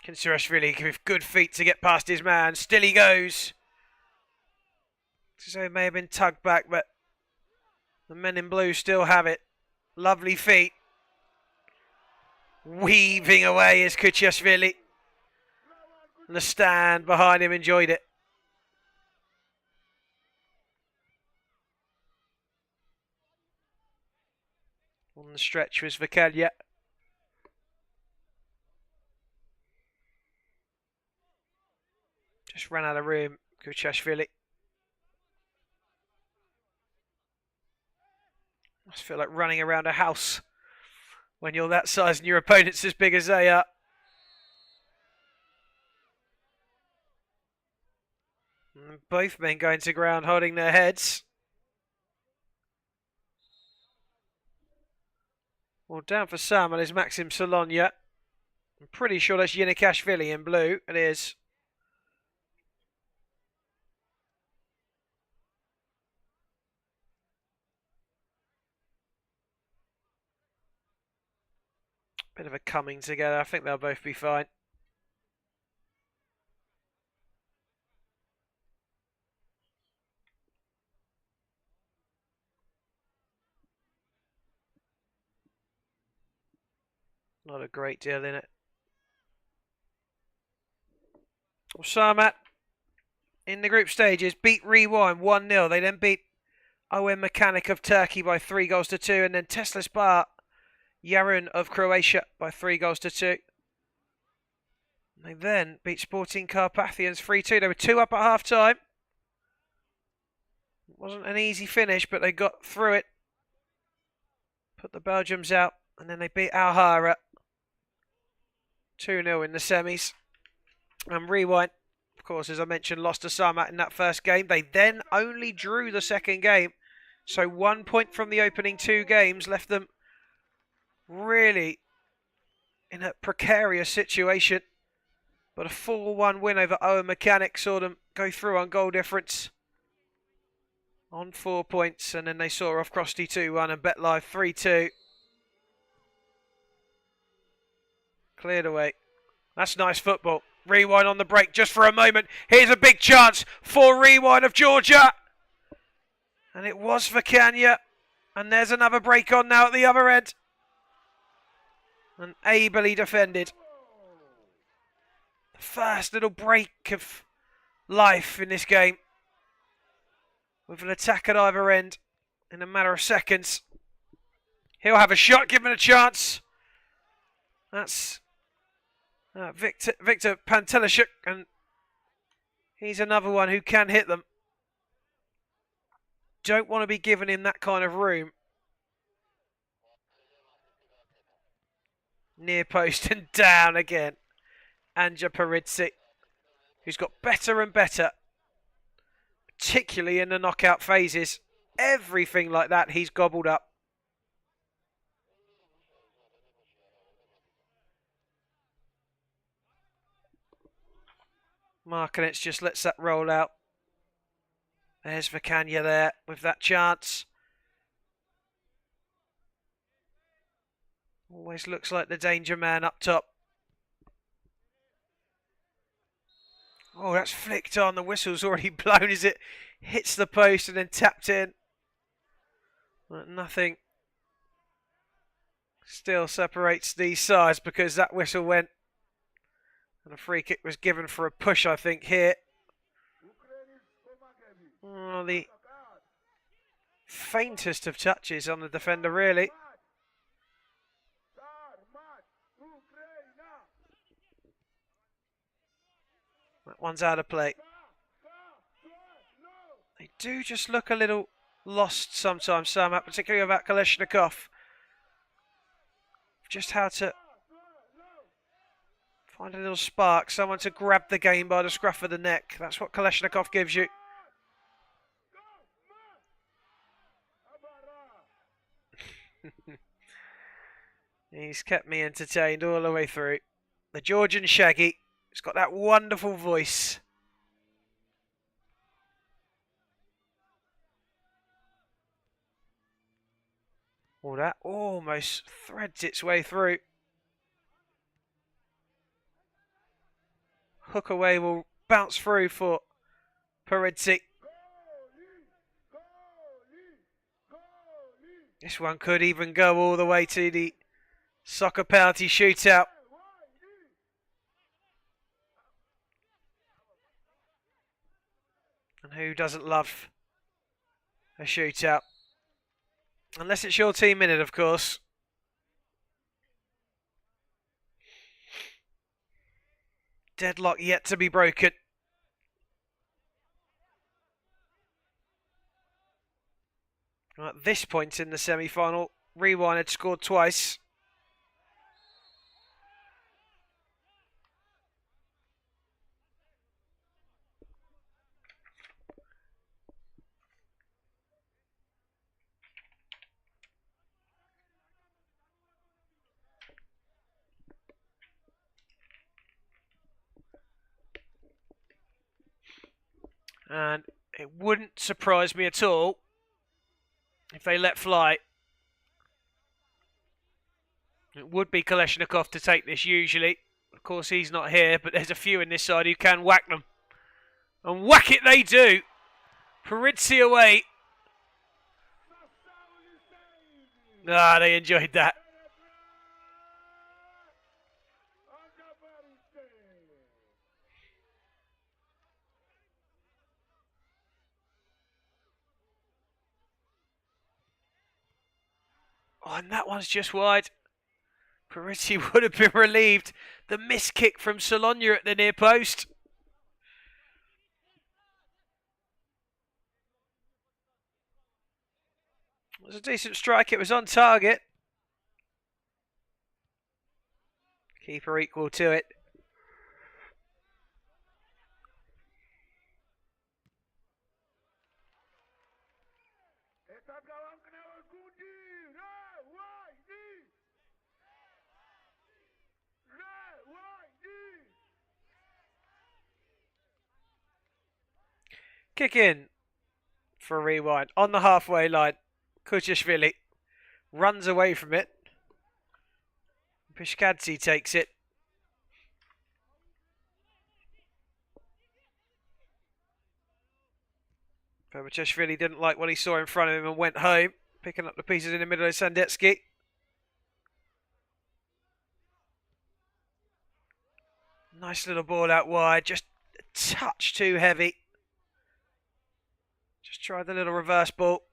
Kinsurashvili with good feet to get past his man. Still he goes. So it may have been tugged back, but the men in blue still have it. Lovely feet. Weaving away is Kuchashvili. And the stand behind him enjoyed it. On the stretch was Vikalia. Just ran out of room, Kuchashvili. Must feel like running around a house when you're that size and your opponent's as big as they are. And both men going to ground holding their heads. Well, down for Samuel is Maxim Solonia. I'm pretty sure that's Yinikashvili in blue. It is. Bit of a coming together. I think they'll both be fine. Not a great deal in it. Well, Sarmat in the group stages beat Rewind 1-0. They then beat OM Mechanic of Turkey by 3-2, and then Tesla Spa Yarun of Croatia by 3-2. They then beat Sporting Carpathians 3-2. They were 2 up at half time. It wasn't an easy finish, but they got through it. Put the Belgians out, and then they beat Al-Hara 2-0 in the semis. And Rewind, of course, as I mentioned, lost to Sarmat in that first game. They then only drew the second game. So 1 point from the opening 2 games left them really in a precarious situation. But a 4-1 win over Owen Mechanic saw them go through on goal difference on 4 points. And then they saw off Crosty 2-1 and Bet Live 3-2. Cleared away. That's nice football. Rewind on the break just for a moment. Here's a big chance for Rewind of Georgia. And it was for Kenya. And there's another break on now at the other end. And ably defended. The first little break of life in this game. With an attack at either end in a matter of seconds. He'll have a shot, give him a chance. That's Victor Pantelishuk, and he's another one who can hit them. Don't want to be giving him that kind of room. Near post and down again. Anja Parizzi, who's got better and better, particularly in the knockout phases. Everything like that he's gobbled up. Markinets just lets that roll out. There's Vakanya there with that chance. Always looks like the danger man up top. Oh, that's flicked on. The whistle's already blown as it hits the post and then tapped in. But nothing still separates these sides because that whistle went. And a free kick was given for a push, I think, here. One of the faintest of touches on the defender, really. That one's out of play. They do just look a little lost sometimes, Sarmat, particularly about Kalashnikov. Just how to find a little spark, someone to grab the game by the scruff of the neck. That's what Kalashnikov gives you. He's kept me entertained all the way through. The Georgian Shaggy. He's got that wonderful voice. Oh, that almost threads its way through. Hook away will bounce through for Prix. This one could even go all the way to the soccer penalty shootout. And who doesn't love a shootout? Unless it's your team in it, of course. Deadlock yet to be broken. At this point in the semi-final, Rewind had scored twice. And it wouldn't surprise me at all if they let fly. It would be Kalashnikov to take this usually. Of course, he's not here, but there's a few in this side who can whack them. And whack it they do. Prix away. Ah, they enjoyed that. Oh, and that one's just wide. Prix would have been relieved. The missed kick from Sologna at the near post. It was a decent strike. It was on target. Keeper equal to it. Kick in for a rewind on the halfway line. Kuchishvili runs away from it. Pishkadze takes it. Pavachishvili didn't like what he saw in front of him and went home, picking up the pieces in the middle of Sandetsky. Nice little ball out wide, just a touch too heavy. Just tried the little reverse ball.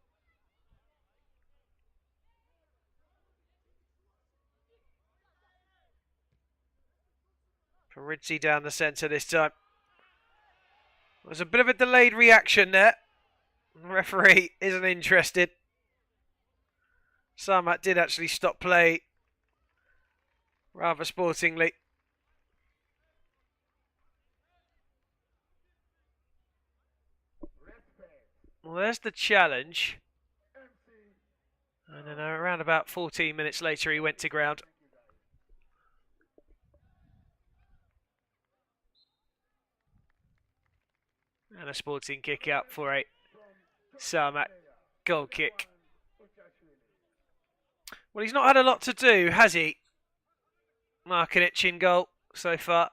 Prix down the centre this time. There's a bit of a delayed reaction there. The referee isn't interested. Sarmat did actually stop play rather sportingly. Well, there's the challenge. And then around about 14 minutes later, he went to ground. And a sporting kick out for a Sarmat goal kick. Well, he's not had a lot to do, has he? Markinic in goal so far.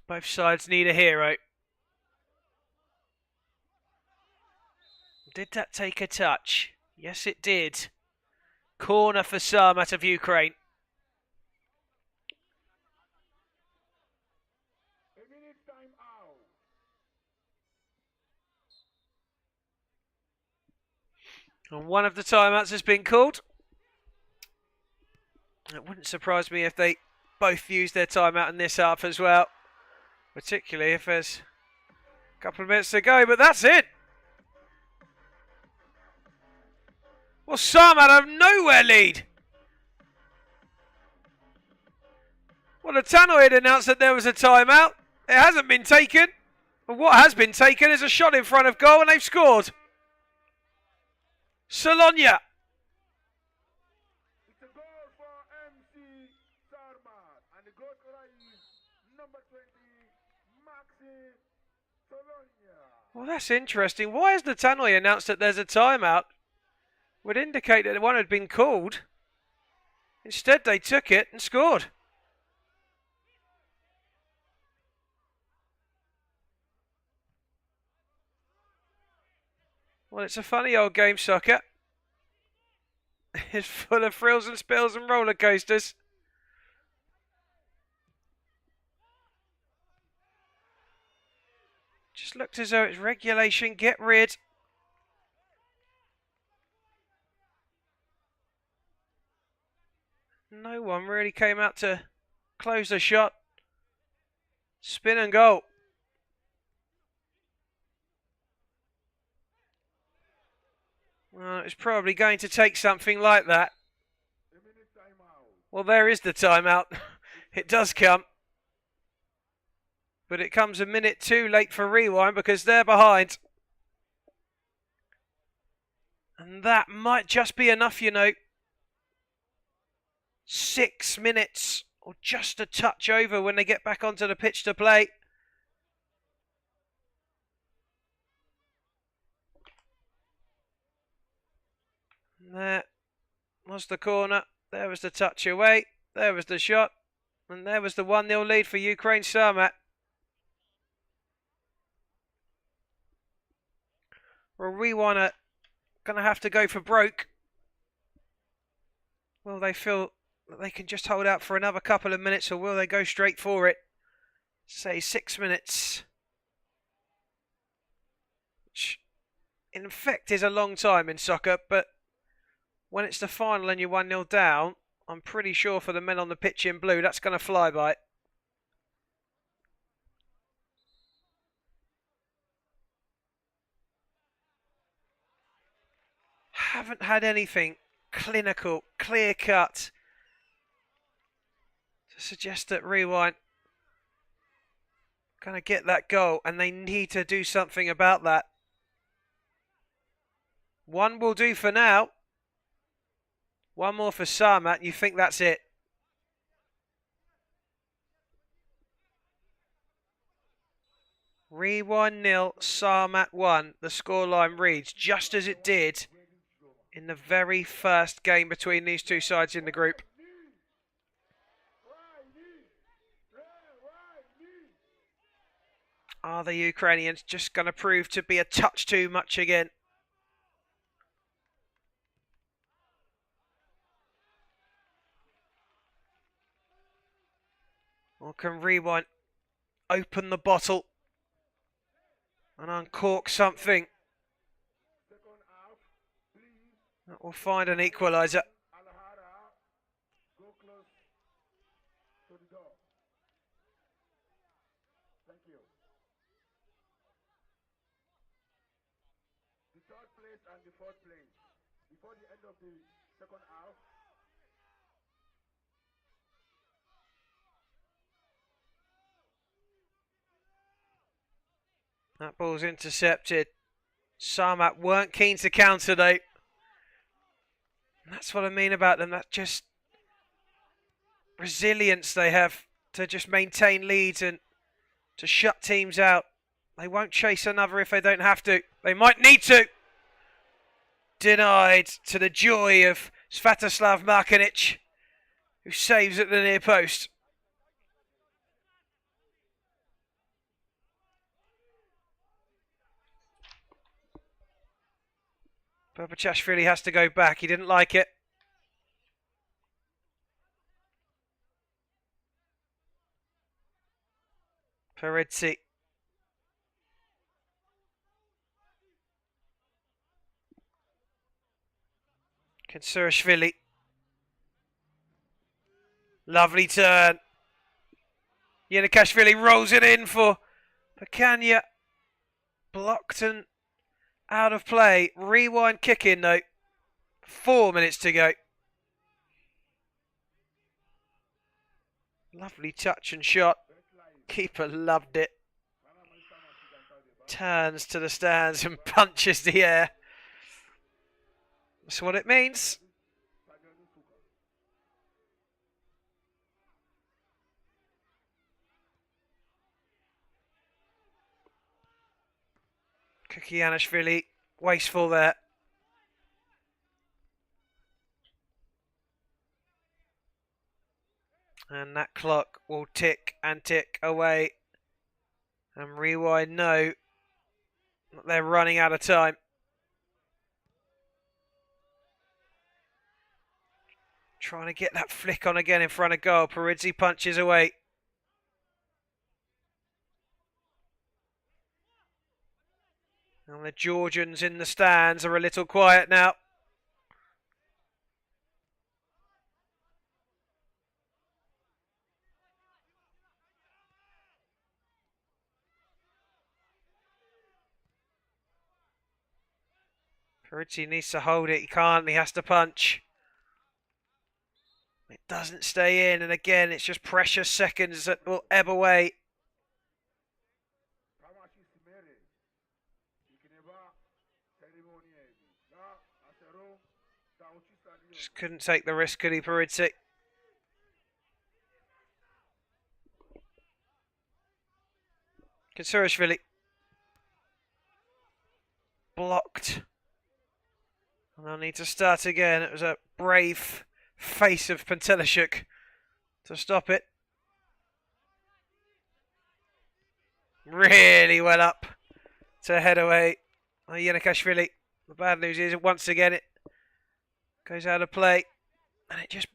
Both sides need a hero. Did that take a touch? Yes, it did. Corner for Sarmat of Ukraine. A minute time out. And one of the timeouts has been called. It wouldn't surprise me if they both used their timeout in this half as well. Particularly if there's a couple of minutes to go, but that's it. Well, Sarmat out of nowhere lead. Well, the tannoy had announced that there was a timeout. It hasn't been taken. But what has been taken is a shot in front of goal, and they've scored. Solonia. It's a goal for MC Sarmat. And the goal scorer is number 20, Maxi Solonia. Well, that's interesting. Why has the tannoy announced that there's a timeout? Would indicate that one had been called. Instead, they took it and scored. Well, it's a funny old game, soccer. It's full of frills and spills and roller coasters. Just looked as though it's regulation, get rid. No one really came out to close the shot. Spin and goal. Well, it's probably going to take something like that. A minute time out. Well, there is the timeout. It does come. But it comes a minute too late for rewind because they're behind. And that might just be enough, you know. 6 minutes or just a touch over when they get back onto the pitch to play. There was the corner. There was the touch away. There was the shot. And there was the 1-0 lead for Ukraine Sarmat. Well, Rewind are going to have to go for broke. Will they feel that they can just hold out for another couple of minutes, or will they go straight for it? Say 6 minutes. Which, in effect, is a long time in soccer, but when it's the final and you're 1-0 down, I'm pretty sure for the men on the pitch in blue, that's going to fly by. Haven't had anything clinical, clear-cut to suggest that Rewind going to get that goal, and they need to do something about that. One will do for now. One more for Sarmat. You think that's it? Rewind 0, Sarmat 1. The scoreline reads just as it did in the very first game between these two sides in the group. Are the Ukrainians just going to prove to be a touch too much again? Or can Rewind open the bottle and uncork something that will find an equaliser? Go close to the door. Thank you. The third place and the fourth place. Before the end of the second half, That ball's intercepted. Sarmat weren't keen to counter though. And that's what I mean about them. That just resilience they have to just maintain leads and to shut teams out. They won't chase another if they don't have to. They might need to. Denied to the joy of Svatoslav Markanic, who saves at the near post. Babachashvili has to go back. He didn't like it. Prix. Kansurashvili. Lovely turn. Yanikashvili rolls it in for Pakanya. Blocked and out of play. Rewind kick in though. 4 minutes to go. Lovely touch and shot. Keeper loved it. Turns to the stands and punches the air. That's what it means. Kukianishvili, wasteful there. And that clock will tick and tick away. And Rewind know that they're running out of time. Trying to get that flick on again in front of goal. Paridzi punches away. And the Georgians in the stands are a little quiet now. Paridzi needs to hold it. He can't. He has to punch. It doesn't stay in. And again, it's just precious seconds that will ebb away. Just couldn't take the risk, could he, Paridzi? Kansurashvili. Blocked. And they'll need to start again. It was a brave face of Pantelishuk to stop it. Really well up to head away. Yanikashvili. The bad news is, once again, it goes out of play. And it just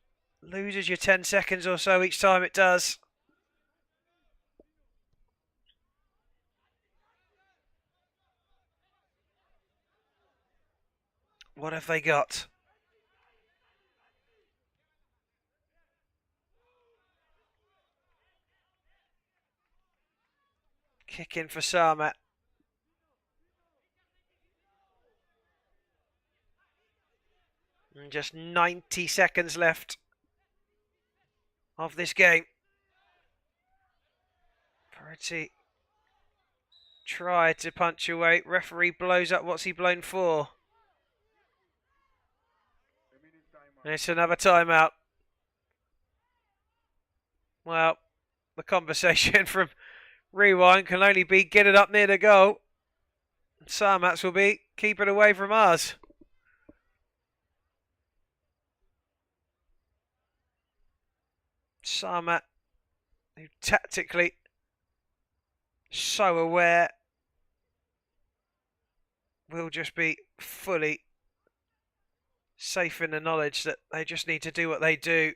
loses you 10 seconds or so each time it does. What have they got? Kick in for Sarmat. And just 90 seconds left of this game. Paridzi tried to punch away. Referee blows up. What's he blown for? And it's another timeout. Well, the conversation from Rewind can only be get it up near the goal. Sarmats will be keep it away from us. Sarmat, who tactically so aware, will just be fully safe in the knowledge that they just need to do what they do.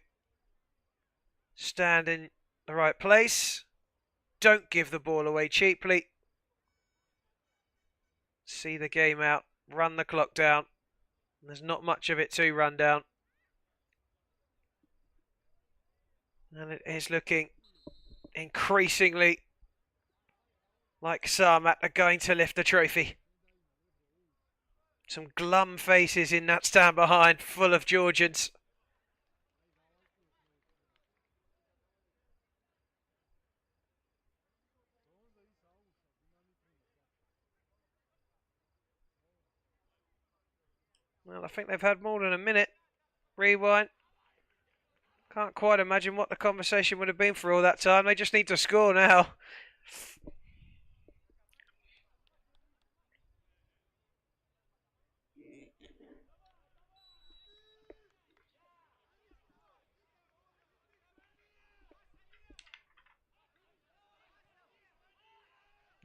Stand in the right place. Don't give the ball away cheaply. See the game out. Run the clock down. There's not much of it to run down. And it is looking increasingly like Sarmat are going to lift the trophy. Some glum faces in that stand behind, full of Georgians. Well, I think they've had more than a minute. Rewind. Can't quite imagine what the conversation would have been for all that time. They just need to score now.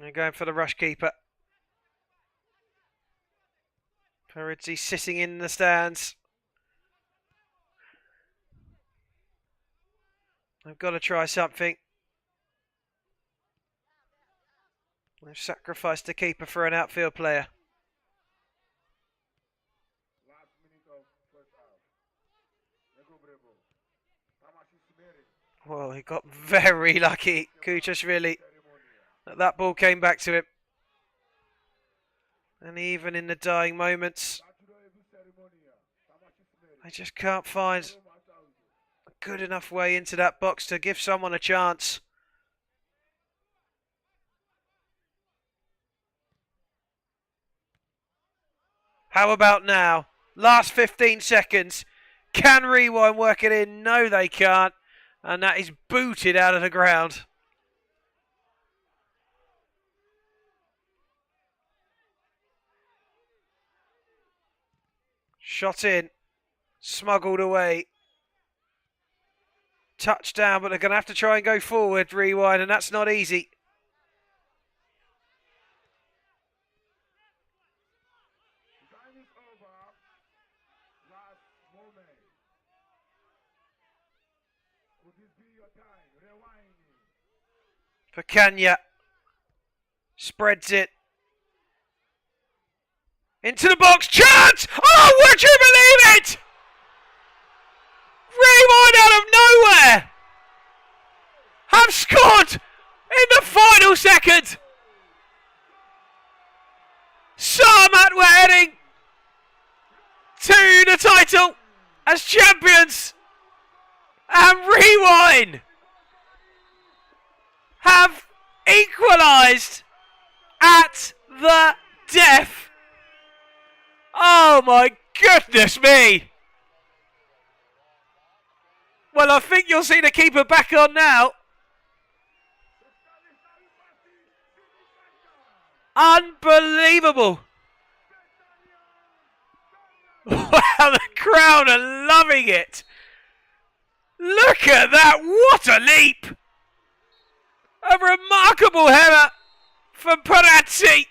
They're going for the rush keeper. Paridzi sitting in the stands. I've got to try something. They've sacrificed the keeper for an outfield player. Last minute of first half. Nego Brebo. Tamasi Smeri. Well, he got very lucky, Kuchashvili, that ball came back to him. And even in the dying moments, they just can't find a good enough way into that box to give someone a chance. How about now? Last 15 seconds. Can Rewind work it in? No, they can't. And that is booted out of the ground. Shot in. Smuggled away. Touchdown, but they're going to have to try and go forward, Rewind, and that's not easy. Time is over. Last moment. Could this be your time? Rewinding. For Kanya. Spreads it. Into the box. Chance! Oh, would you believe it? Rewind out of nowhere. Have scored in the final second. Sarmat were heading to the title as champions. And Rewind have equalised at the death. Oh my goodness me! Well, I think you'll see the keeper back on now. Unbelievable! Wow, the crowd are loving it. Look at that! What a leap! A remarkable header from Parazzi.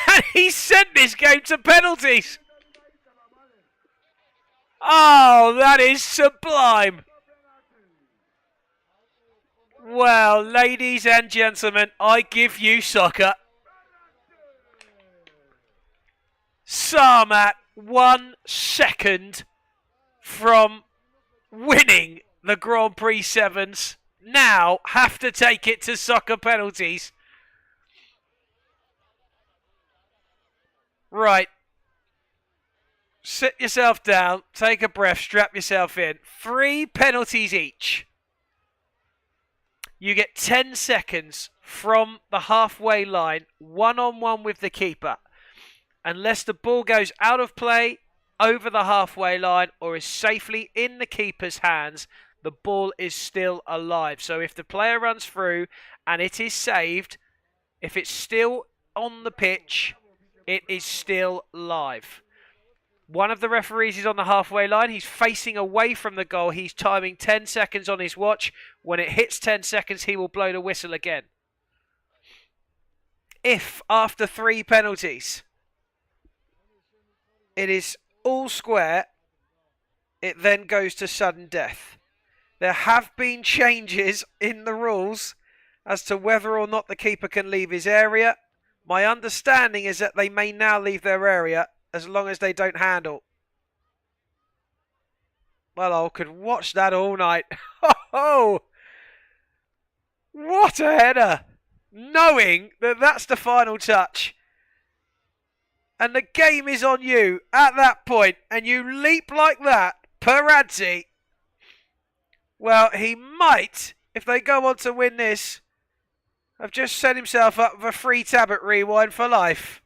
And he sent this game to penalties. Oh, that is sublime. Well, ladies and gentlemen, I give you soccer. Sarmat 1 second from winning the Grand Prix Sevens. Now have to take it to soccer penalties. Right. Sit yourself down, take a breath, strap yourself in. 3 penalties each. You get 10 seconds from the halfway line, one-on-one with the keeper. Unless the ball goes out of play, over the halfway line, or is safely in the keeper's hands, the ball is still alive. So if the player runs through and it is saved, if it's still on the pitch, it is still live. One of the referees is on the halfway line. He's facing away from the goal. He's timing 10 seconds on his watch. When it hits 10 seconds, he will blow the whistle again. If, after 3 penalties, it is all square, it then goes to sudden death. There have been changes in the rules as to whether or not the keeper can leave his area. My understanding is that they may now leave their area as long as they don't handle. Well, I could watch that all night. Oh, what a header! Knowing that that's the final touch. And the game is on you at that point, and you leap like that, Parazzi. Well, he might, if they go on to win this, have just set himself up with a free tab at Rewind for life.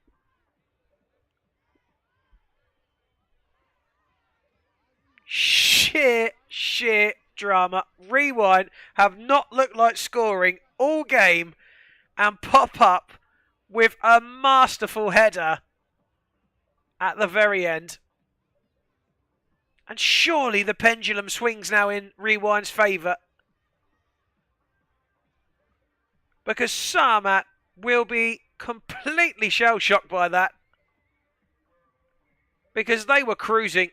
Sheer drama. Rewind have not looked like scoring all game and pop up with a masterful header at the very end. And surely the pendulum swings now in Rewind's favour. Because Sarmat will be completely shell-shocked by that. Because they were cruising.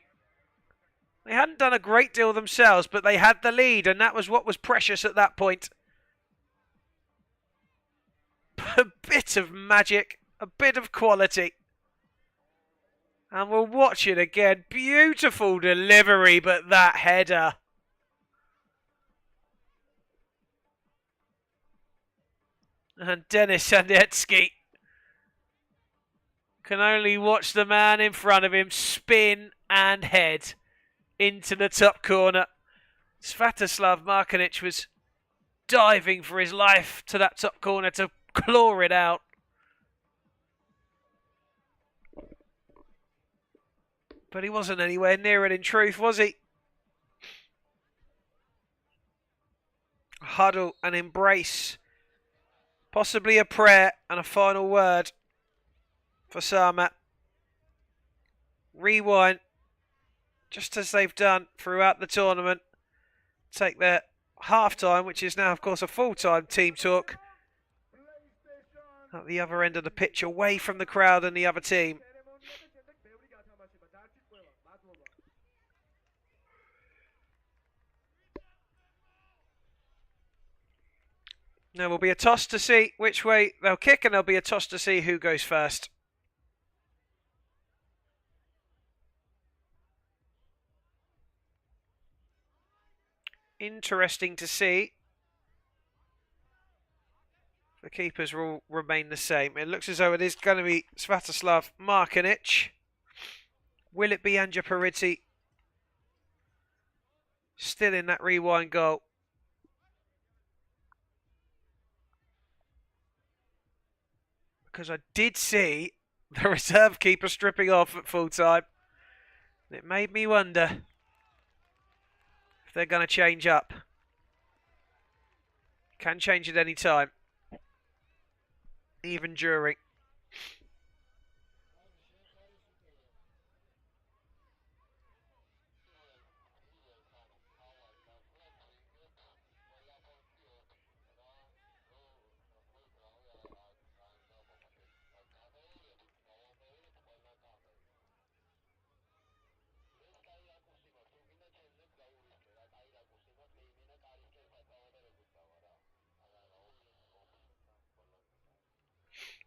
They hadn't done a great deal themselves, but they had the lead, and that was what was precious at that point. A bit of magic, a bit of quality. And we'll watch it again. Beautiful delivery, but that header. And Denis Sandetsky can only watch the man in front of him spin and head into the top corner. Svatoslav Markanic was diving for his life to that top corner to claw it out. But he wasn't anywhere near it in truth, was he? Huddle and embrace. Possibly a prayer and a final word for Sarmat. Rewind, just as they've done throughout the tournament. Take their half-time, which is now, of course, a full-time team talk, at the other end of the pitch, away from the crowd and the other team. There will be a toss to see which way they'll kick, and there'll be a toss to see who goes first. Interesting to see. The keepers will remain the same. It looks as though it is going to be Svatoslav Markanic. Will it be Anja Pariti? Still in that rewind goal. Because I did see the reserve keeper stripping off at full time. It made me wonder if they're going to change up. Can change at any time. Even during.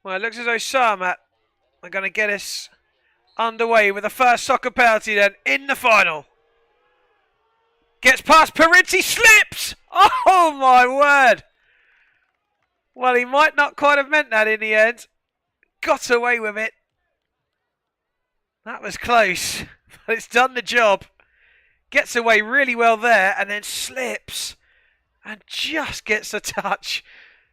Well, it looks as though Sarmat are going to get us underway with the first soccer penalty then in the final. Gets past Pariti, slips! Oh my word! Well, he might not quite have meant that in the end. Got away with it. That was close, but it's done the job. Gets away really well there and then slips and just gets a touch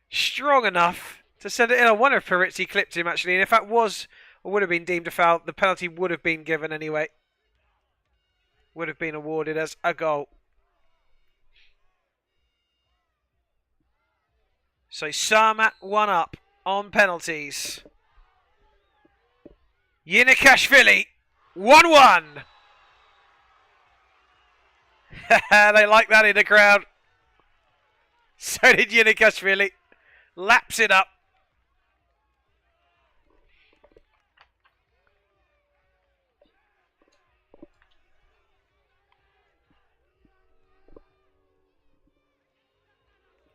strong enough to send it in. I wonder if Pariti clipped him actually, and if that was or would have been deemed a foul, the penalty would have been given anyway. Would have been awarded as a goal. So Sarmat 1 up on penalties. Yinikashvili 1-1. They like that in the crowd. So did Yinikashvili. Laps it up.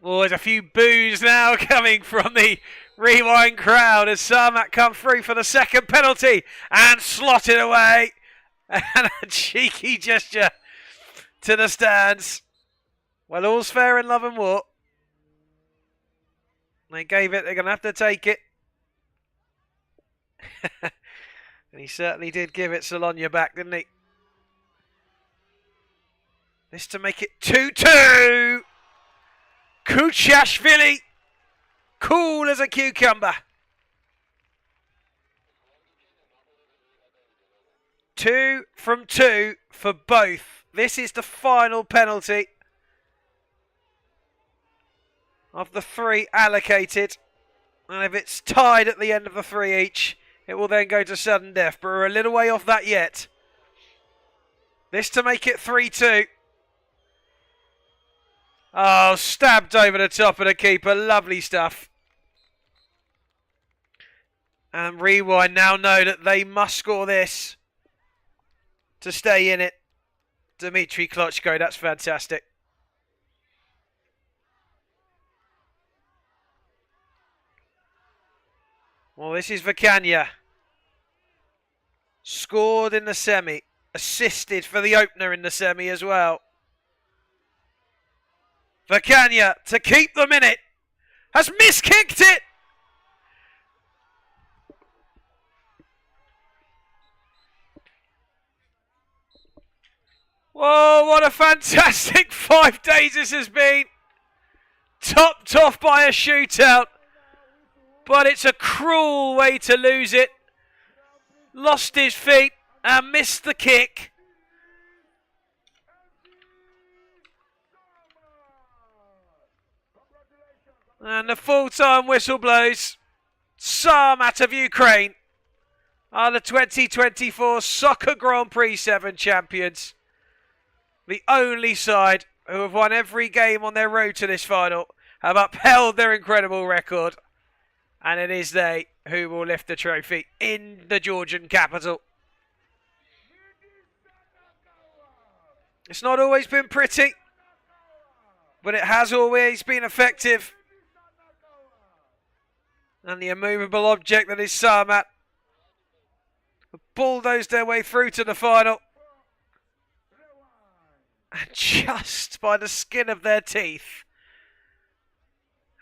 Oh, there's a few boos now coming from the rewind crowd as Sarmat come through for the second penalty and slot it away. And a cheeky gesture to the stands. Well, all's fair in love and war. They gave it, they're going to have to take it. And he certainly did give it Solonia back, didn't he? This to make it 2-2. Kuchashvili, cool as a cucumber. 2 from 2 for both. This is the final penalty of the 3 allocated. And if it's tied at the end of the 3 each, it will then go to sudden death. But we're a little way off that yet. This to make it 3-2. Oh, stabbed over the top of the keeper. Lovely stuff. And Rewind now know that they must score this to stay in it. Dmitry Klochko, that's fantastic. Well, this is Vakanya. Scored in the semi. Assisted for the opener in the semi as well. Vakanya to keep them in it. Has miskicked it. Whoa, what a fantastic 5 days this has been. Topped off by a shootout. But it's a cruel way to lose it. Lost his feet and missed the kick. And the full-time whistle blows. Sarmat of Ukraine are the 2024 Soccer Grand Prix 7 champions. The only side who have won every game on their road to this final have upheld their incredible record. And it is they who will lift the trophy in the Georgian capital. It's not always been pretty, but it has always been effective. And the immovable object that is Sarmat have bulldozed their way through to the final. And just by the skin of their teeth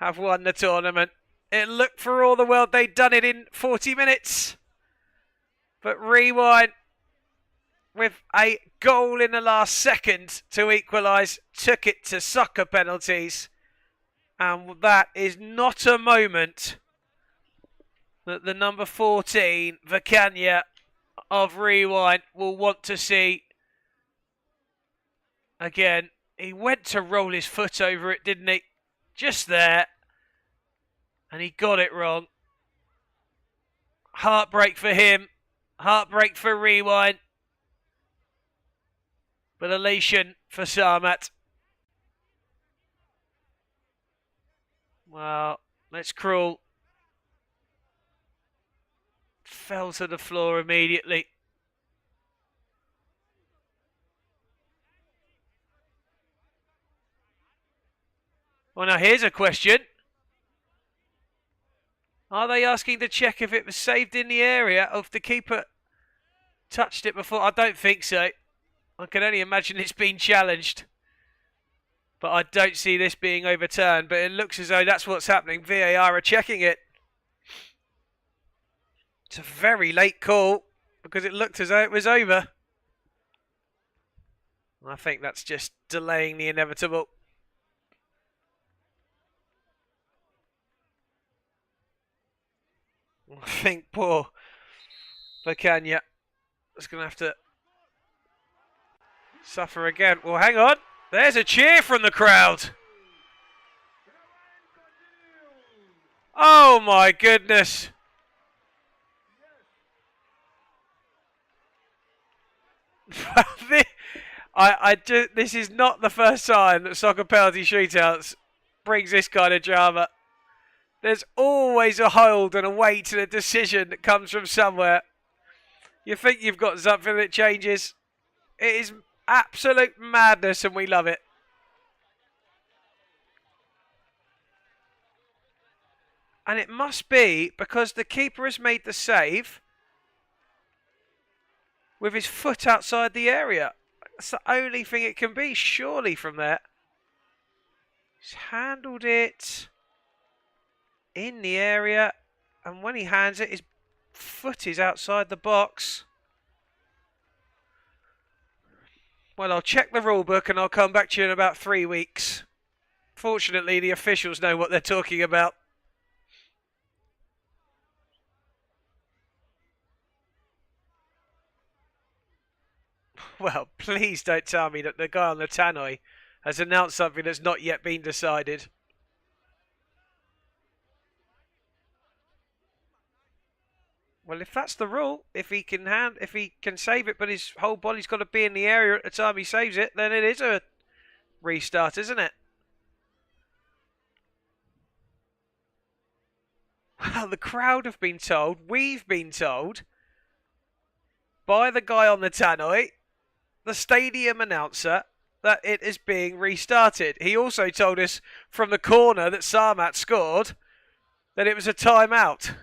have won the tournament. It looked for all the world they'd done it in 40 minutes. But Rewind, with a goal in the last second to equalise, took it to soccer penalties. And that is not a moment that the number 14, Vakanya of Rewind, will want to see again. He went to roll his foot over it, didn't he? Just there. And he got it wrong. Heartbreak for him. Heartbreak for Rewind. But elation for Sarmat. Well, that's cruel. Fell to the floor immediately. Well, now here's a question. Are they asking to check if it was saved in the area, or if the keeper touched it before? I don't think so. I can only imagine it's been challenged. But I don't see this being overturned. But it looks as though that's what's happening. VAR are checking it. It's a very late call because it looked as though it was over. I think that's just delaying the inevitable. I think poor Vakanya is going to have to suffer again. Well, hang on. There's a cheer from the crowd. Oh, my goodness. This is not the first time that soccer penalty shootouts brings this kind of drama. There's always a hold and a weight and a decision that comes from somewhere. You think you've got something that changes. It is absolute madness and we love it. And it must be because the keeper has made the save with his foot outside the area. That's the only thing it can be, surely, from there. He's handled it in the area, and when he hands it, his foot is outside the box. Well, I'll check the rule book and I'll come back to you in about 3 weeks. Fortunately, the officials know what they're talking about. Well, please don't tell me that the guy on the tannoy has announced something that's not yet been decided. Well, if that's the rule, if he can save it, but his whole body's got to be in the area at the time he saves it, then it is a restart, isn't it? Well, the crowd have been told, we've been told, by the guy on the tannoy, the stadium announcer, that it is being restarted. He also told us from the corner that Sarmat scored that it was a timeout.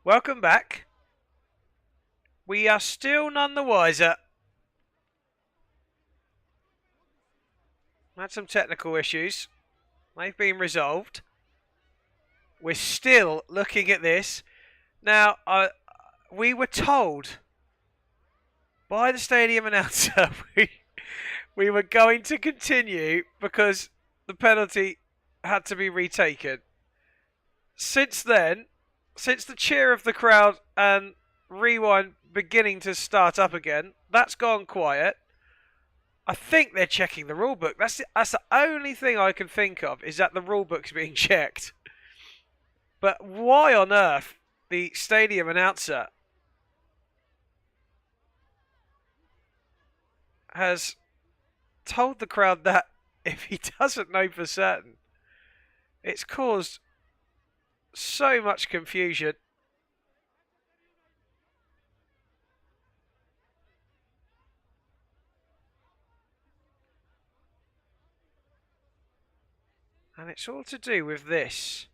Welcome back. We are still none the wiser. Had some technical issues. They've been resolved. We're still looking at this. Now, we were told by the stadium announcer we were going to continue because the penalty had to be retaken. Since then, since the cheer of the crowd and rewind beginning to start up again, that's gone quiet. I think they're checking the rule book. That's the only thing I can think of, is that the rule book's being checked. But why on earth the stadium announcer has told the crowd that if he doesn't know for certain, it's caused so much confusion. And it's all to do with this.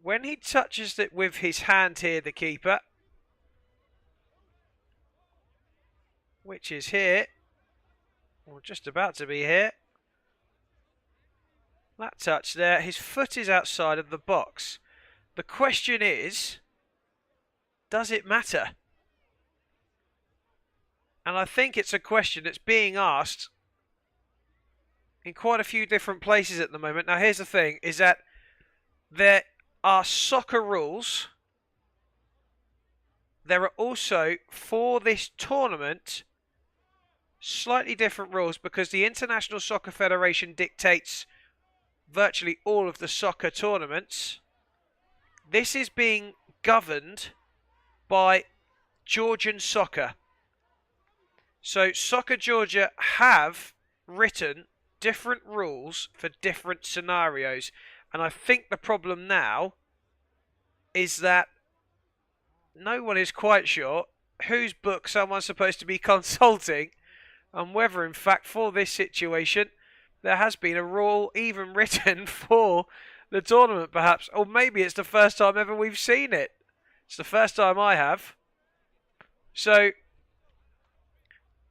When he touches it with his hand here, the keeper, which is here, or just about to be here, that touch there, his foot is outside of the box. The question is, does it matter? And I think it's a question that's being asked in quite a few different places at the moment. Now, here's the thing, is that there are soccer rules. There are also, for this tournament, slightly different rules because the International Soccer Federation dictates virtually all of the soccer tournaments. This is being governed by Georgian soccer. So Soccer Georgia have written different rules for different scenarios. And I think the problem now is that no one is quite sure whose book someone's supposed to be consulting and whether, in fact, for this situation, there has been a rule even written for the tournament, perhaps. Or maybe it's the first time ever we've seen it. It's the first time I have. So,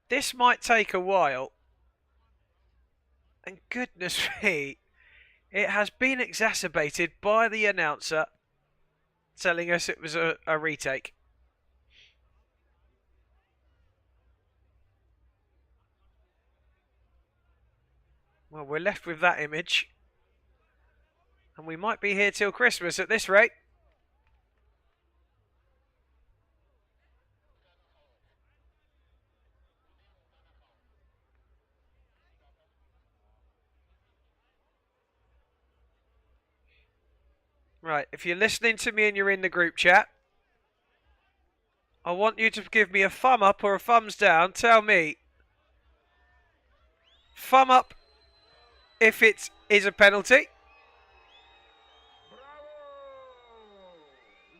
this might take a while. And goodness me, it has been exacerbated by the announcer telling us it was a retake. Well, we're left with that image. And we might be here till Christmas at this rate. Right, if you're listening to me and you're in the group chat, I want you to give me a thumb up or a thumbs down. Tell me, thumb up if it is a penalty.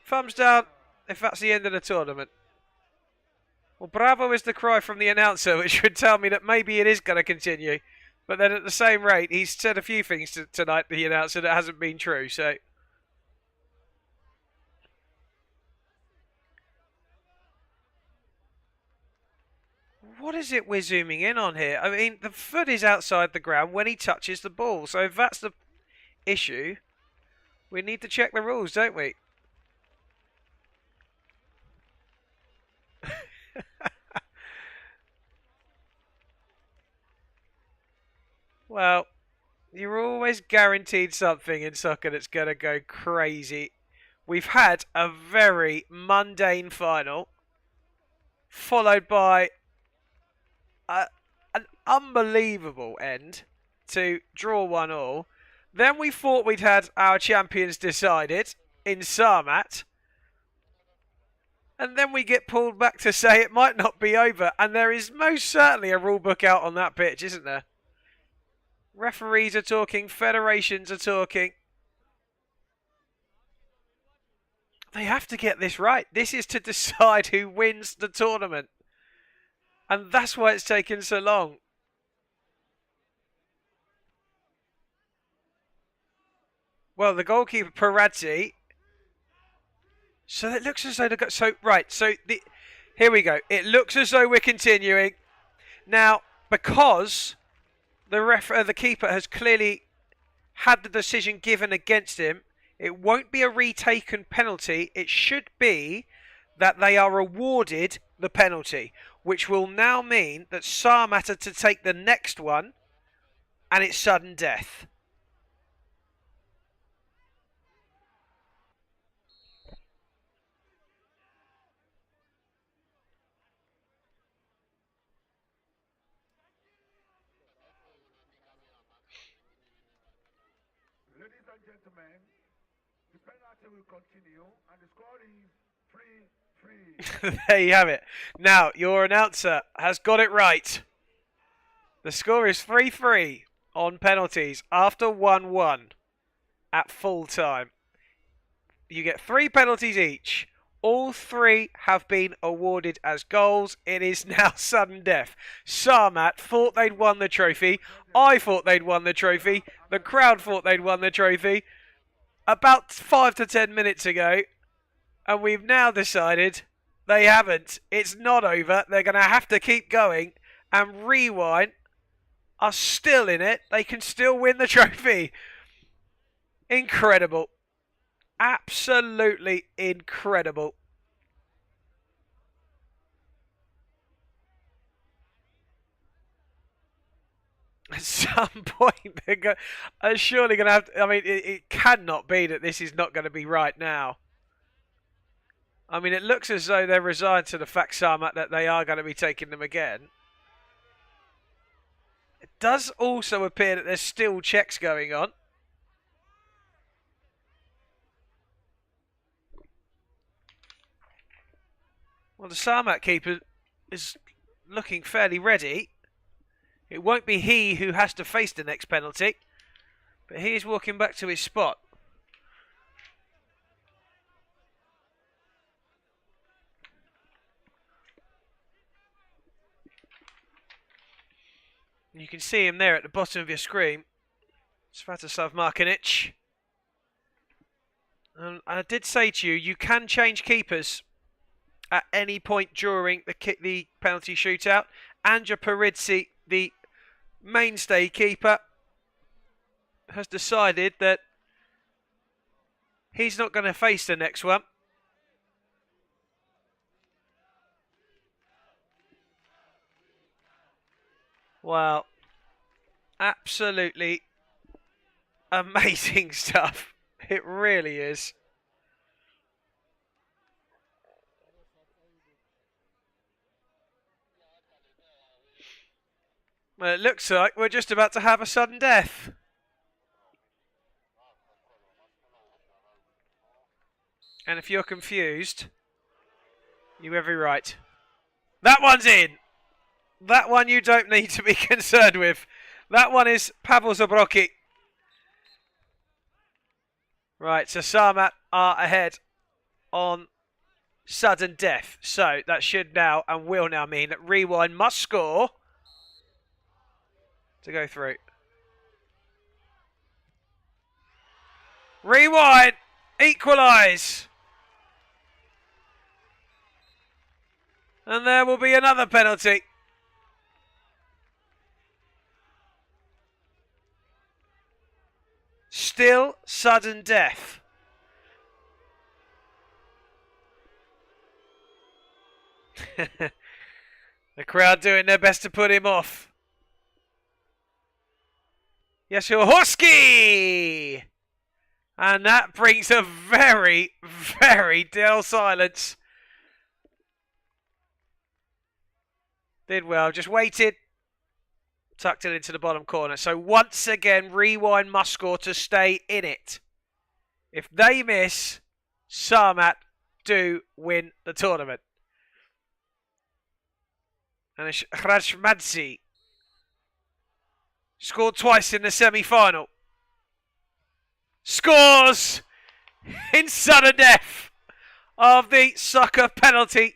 Thumbs down if that's the end of the tournament. Well, bravo is the cry from the announcer, which would tell me that maybe it is going to continue. But then at the same rate, he's said a few things tonight, the announcer, that hasn't been true, so... What is it we're zooming in on here? I mean, the foot is outside the ground when he touches the ball. So if that's the issue, we need to check the rules, don't we? Well, you're always guaranteed something in soccer that's going to go crazy. We've had a very mundane final, followed by an unbelievable end to draw 1-1. Then we thought we'd had our champions decided in Sarmat. And then we get pulled back to say it might not be over. And there is most certainly a rule book out on that pitch, isn't there? Referees are talking, federations are talking. They have to get this right. This is to decide who wins the tournament. And that's why it's taken so long. Well, the goalkeeper, Paradzi, So it looks as though here we go. It looks as though we're continuing now because the keeper has clearly had the decision given against him. It won't be a retaken penalty. It should be that they are awarded the penalty, which will now mean that Sarmat are to take the next one, and it's sudden death. Ladies and gentlemen, the penalty will continue, and the score is 3-3. There you have it. Now, your announcer has got it right. The score is 3-3 on penalties after 1-1 at full time. You get 3 penalties each. All 3 have been awarded as goals. It is now sudden death. Sarmat thought they'd won the trophy. I thought they'd won the trophy. The crowd thought they'd won the trophy about 5 to 10 minutes ago. And we've now decided they haven't. It's not over. They're going to have to keep going. And Rewind are still in it. They can still win the trophy. Incredible. Absolutely incredible. At some point, they're surely going to have to, I mean, it cannot be that this is not going to be right now. I mean, it looks as though they're resigned to the fact, Sarmat, that they are going to be taking them again. It does also appear that there's still checks going on. Well, the Sarmat keeper is looking fairly ready. It won't be he who has to face the next penalty, but he is walking back to his spot. You can see him there at the bottom of your screen. Svatoslav Markinic. And I did say to you, you can change keepers at any point during the penalty shootout. Anja Paridzi, the mainstay keeper, has decided that he's not going to face the next one. Wow. Absolutely amazing stuff. It really is. Well, it looks like we're just about to have a sudden death. And if you're confused, you're every right. That one's in. That one you don't need to be concerned with. That one is Pavel Zabrocki. Right, so Sarmat are ahead on sudden death. So that should now and will now mean that Rewind must score to go through. Rewind! Equalise! And there will be another penalty. Still sudden death. The crowd doing their best to put him off. Yashuhorski! And that brings a very, very dull silence. Did well, just waited. Tucked it into the bottom corner. So once again, Rewind must score to stay in it. If they miss, Sarmat do win the tournament. And Hrashmadze scored twice in the semi-final. Scores in sudden death of the Socca penalty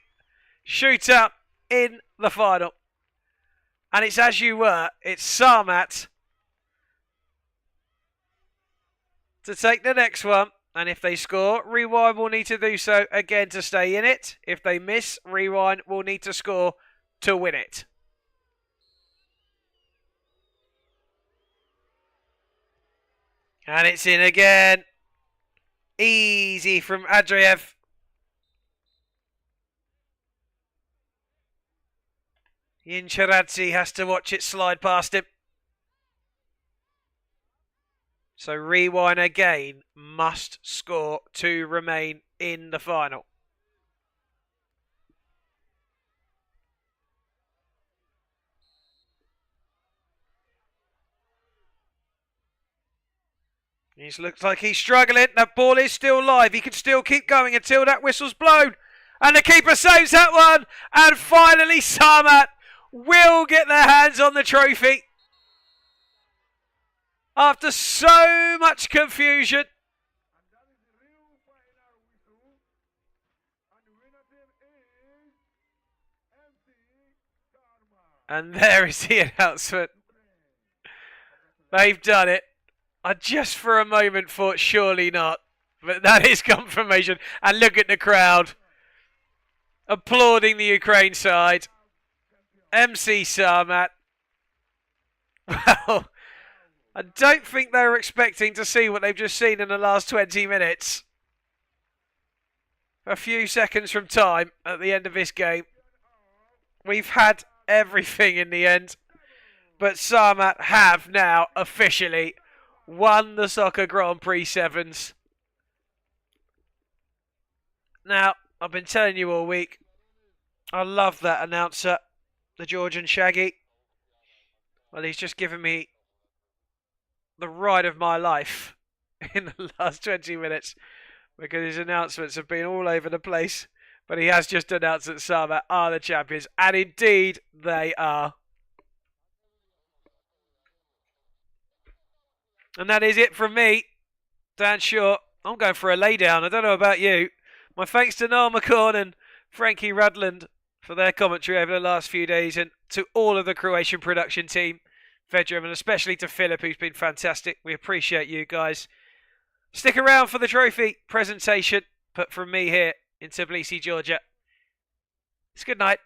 shootout in the final. And it's as you were, it's Sarmat to take the next one. And if they score, Rewind will need to do so again to stay in it. If they miss, Rewind will need to score to win it. And it's in again. Easy from Andreev. Yincharadze has to watch it slide past him. So Rewind again must score to remain in the final. He looks like he's struggling. That ball is still live. He can still keep going until that whistle's blown. And the keeper saves that one. And finally, Sarmat will get their hands on the trophy. After so much confusion. And there is the announcement. They've done it. I just for a moment thought surely not. But that is confirmation. And look at the crowd. Applauding the Ukraine side. MC Sarmat. Well, I don't think they were expecting to see what they've just seen in the last 20 minutes. A few seconds from time at the end of this game. We've had everything in the end. But Sarmat have now officially won the Soccer Grand Prix Sevens. Now, I've been telling you all week, I love that announcer, the Georgian Shaggy. Well, he's just given me the ride of my life in the last 20 minutes because his announcements have been all over the place. But he has just announced that Sarmat are the champions, and indeed they are. And that is it from me, Dan Short. I'm going for a laydown. I don't know about you. My thanks to Noel McCorn and Frankie Rudland for their commentary over the last few days, and to all of the Croatian production team, Vedrum, and especially to Philip, who's been fantastic. We appreciate you guys. Stick around for the trophy presentation, but from me here in Tbilisi, Georgia. It's good night.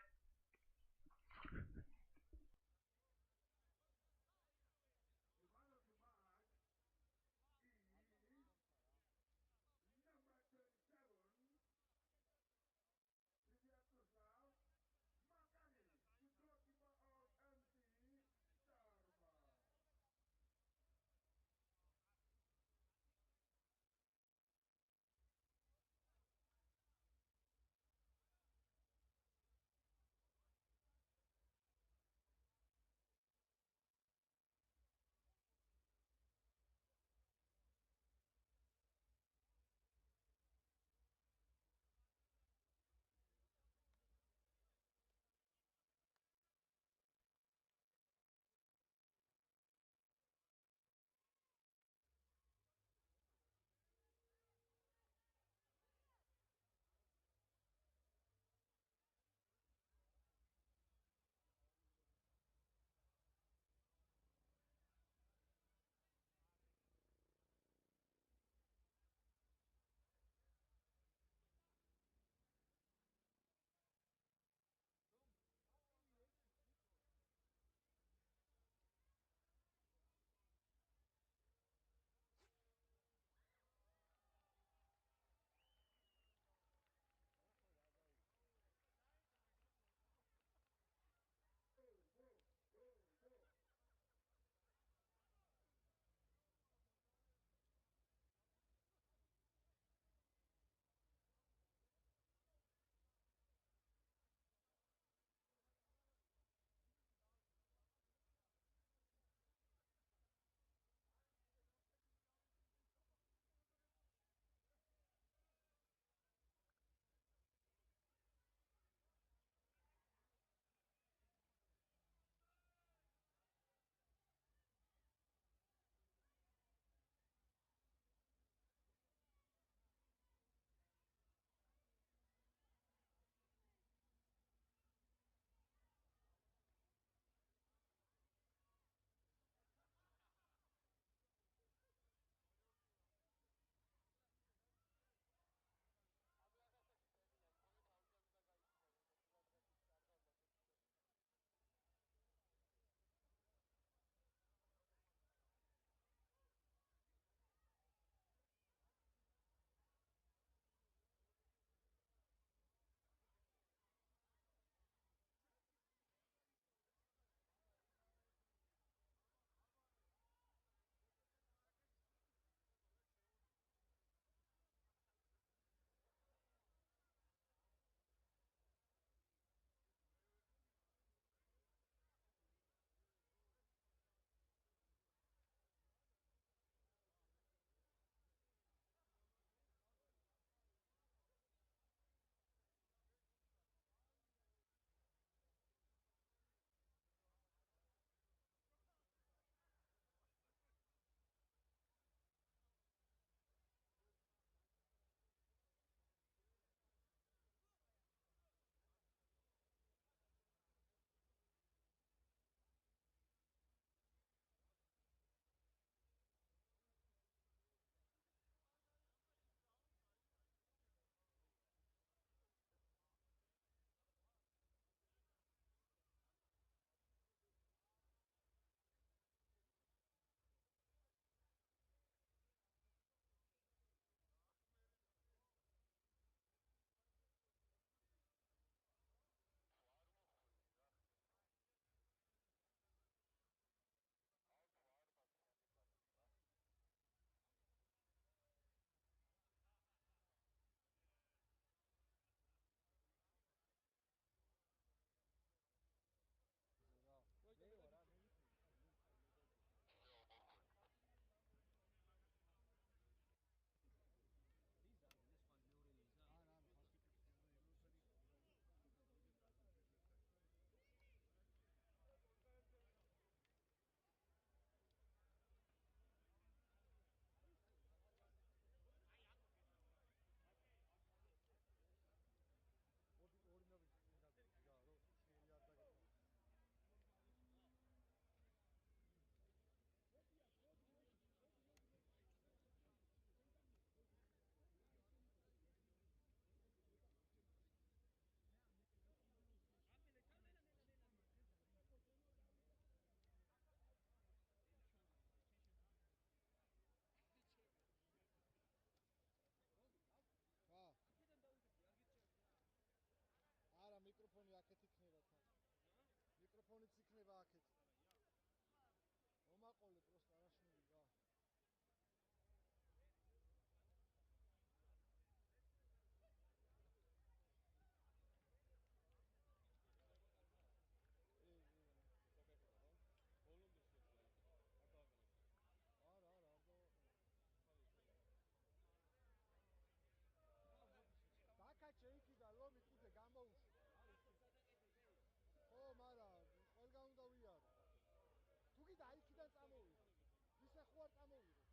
უარ წამოვიღო.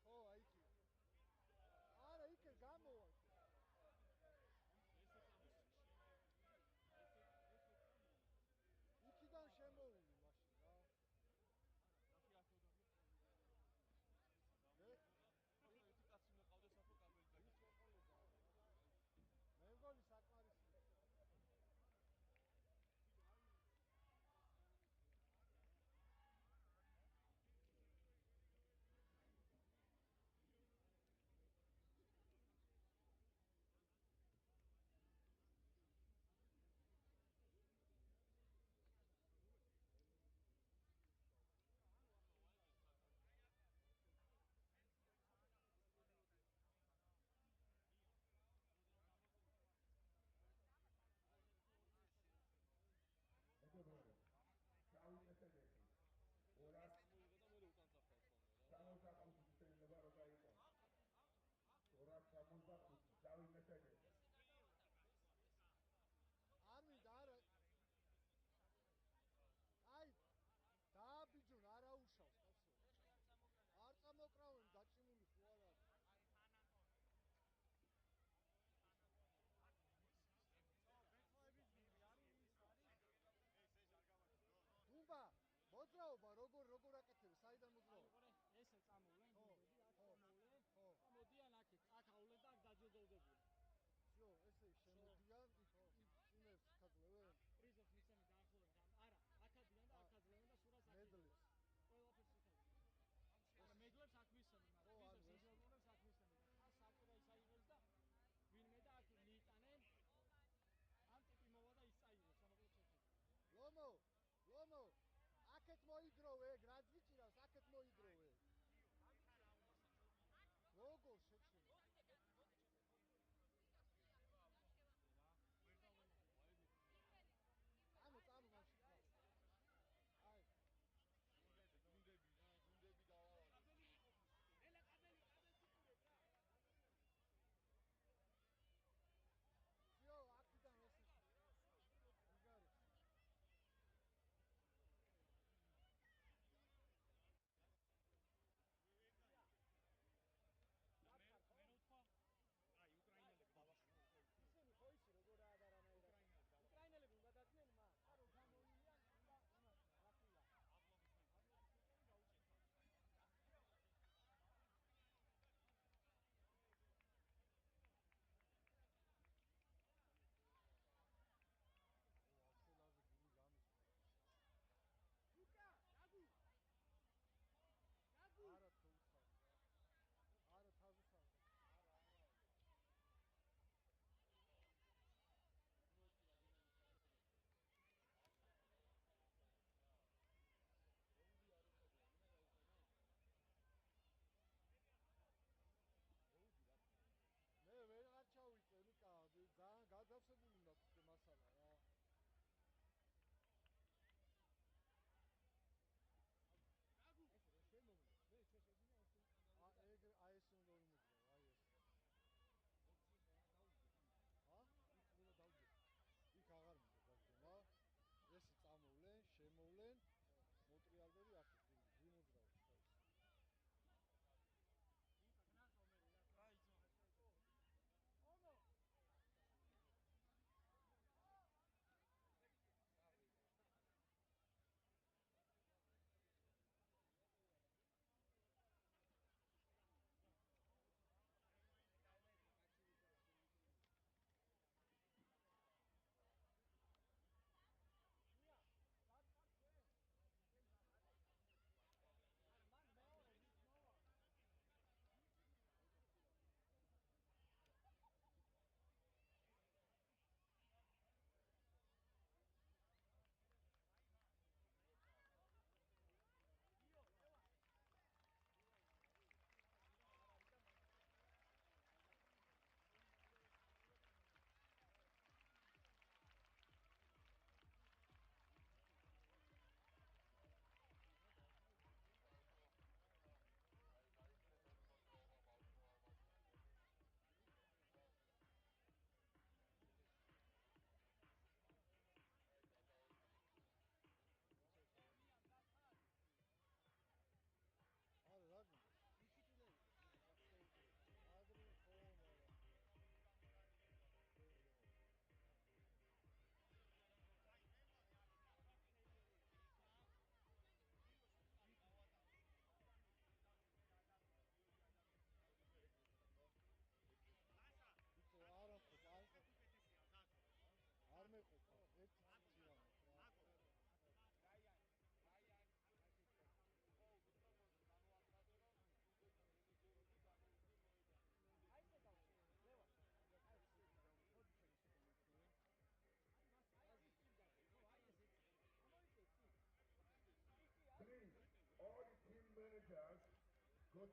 ხო, აი იქ. არა, იქ გამოვაკე. იქიდან შემოვიდე მაშინ რა. მე მგონი საკმარისია.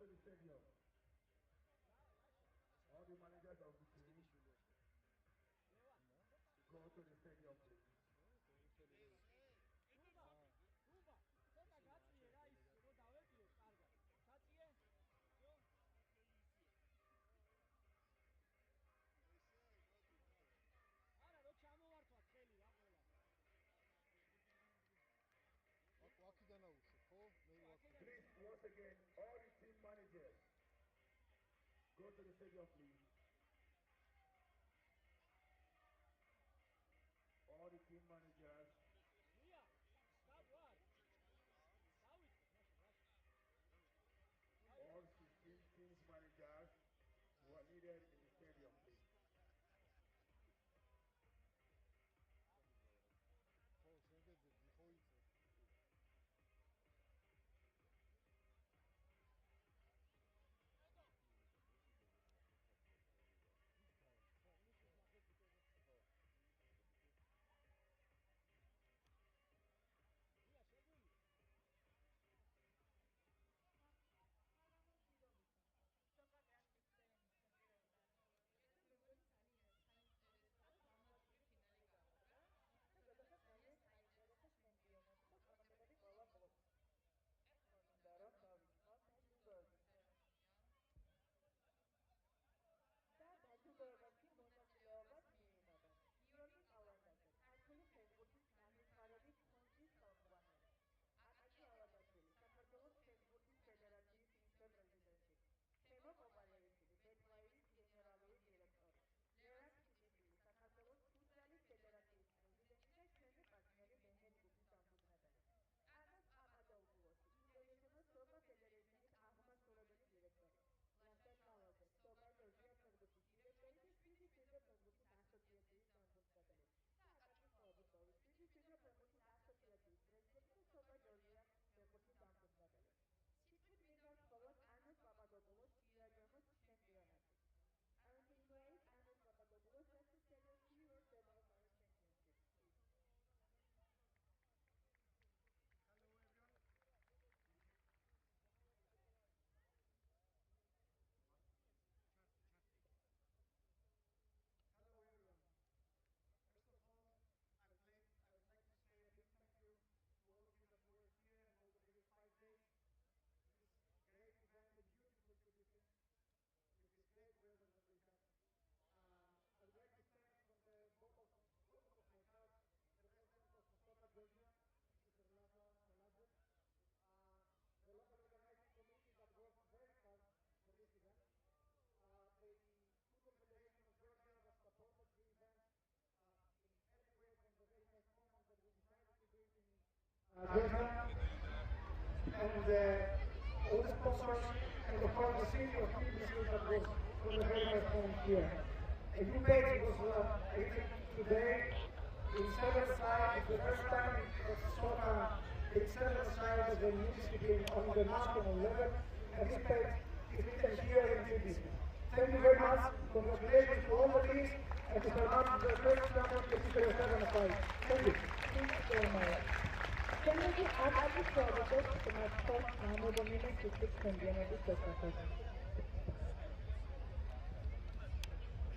to the stadium. All the managers of the team, go to the stadium, please. Please, once again, all the team managers, go to the stadium, please. All the team managers, all 16 teams managers who are needed in the stadium, please. Socca Experience და დაჯილდოებაში მონაწილეობას მიიღებენ. გიორგი კალანდაძე, ქართული ფეხბურთის განვითარების ფონდის ხელმძღვანელი. აკაკი ავადაშვილი, საქართველოს ფეხბურთის ფედერაციის ვიცე-პრეზიდენტი. თემო კოპალეიშვილი, ბეტლაირის გენერალური დირექტორი. ლევან ჩიტიშვილი, საქართველოს ფუტზალის ფედერაციის პრეზიდენტი და ჩვენი პარტნიორი მეჰმედ გუფის დამფუძნებელი. ანას ამადოულოსი, ინდონეზიის სოკა ფედერაციის აღმასრულებელი დირექტორი. ლასენ მალაძე, სომალია ფეხბურთის დირექტორი და შვიდი შვიდე ფეხბურთის ასოციაციის დამფუძნებელი. და აკაკი სლობისოვი, შვიდი შვიდე ფეხბურთის ასოციაციის პრეზიდენტი და სოკა ჯორჯია ფეხბურთის დამფუძნებელი. სიტყვით მიღავს მხოლოდ ანას პაპადოპულოს ჭიაჭამოს ჩემპიონატი. Anyways, Anas Papadopoulos has to tell us a few words about our championship. Hello everyone. Hello everyone. First of all, I would like to say a big thank you to all of you that were here and all the previous 5 days. This great event, a beautiful city, with this great weather that we have. I would like to thank from the board of myself, the president of Soccer Georgia, Mr. Rafa Saladze, the local organizing committee that worked very hard for this event, the Football Federation of Georgia that supported the event in every way from the very first moment that we decided to do it in Georgia, and all the sponsors, and of course the city of Tbilisi that was from the very first moment here. A new page was written today in 7th side. It's the first time that Socca is 7th side as a new discipline on the national level, and this page is written here in Tbilisi. Thank you very much. Congratulations to all the teams, and to start the first champion in History of 7th side. Thank you. Thank you so much. Can you give Aqaqi Saladze to my first Amodonina District Championate Soccer?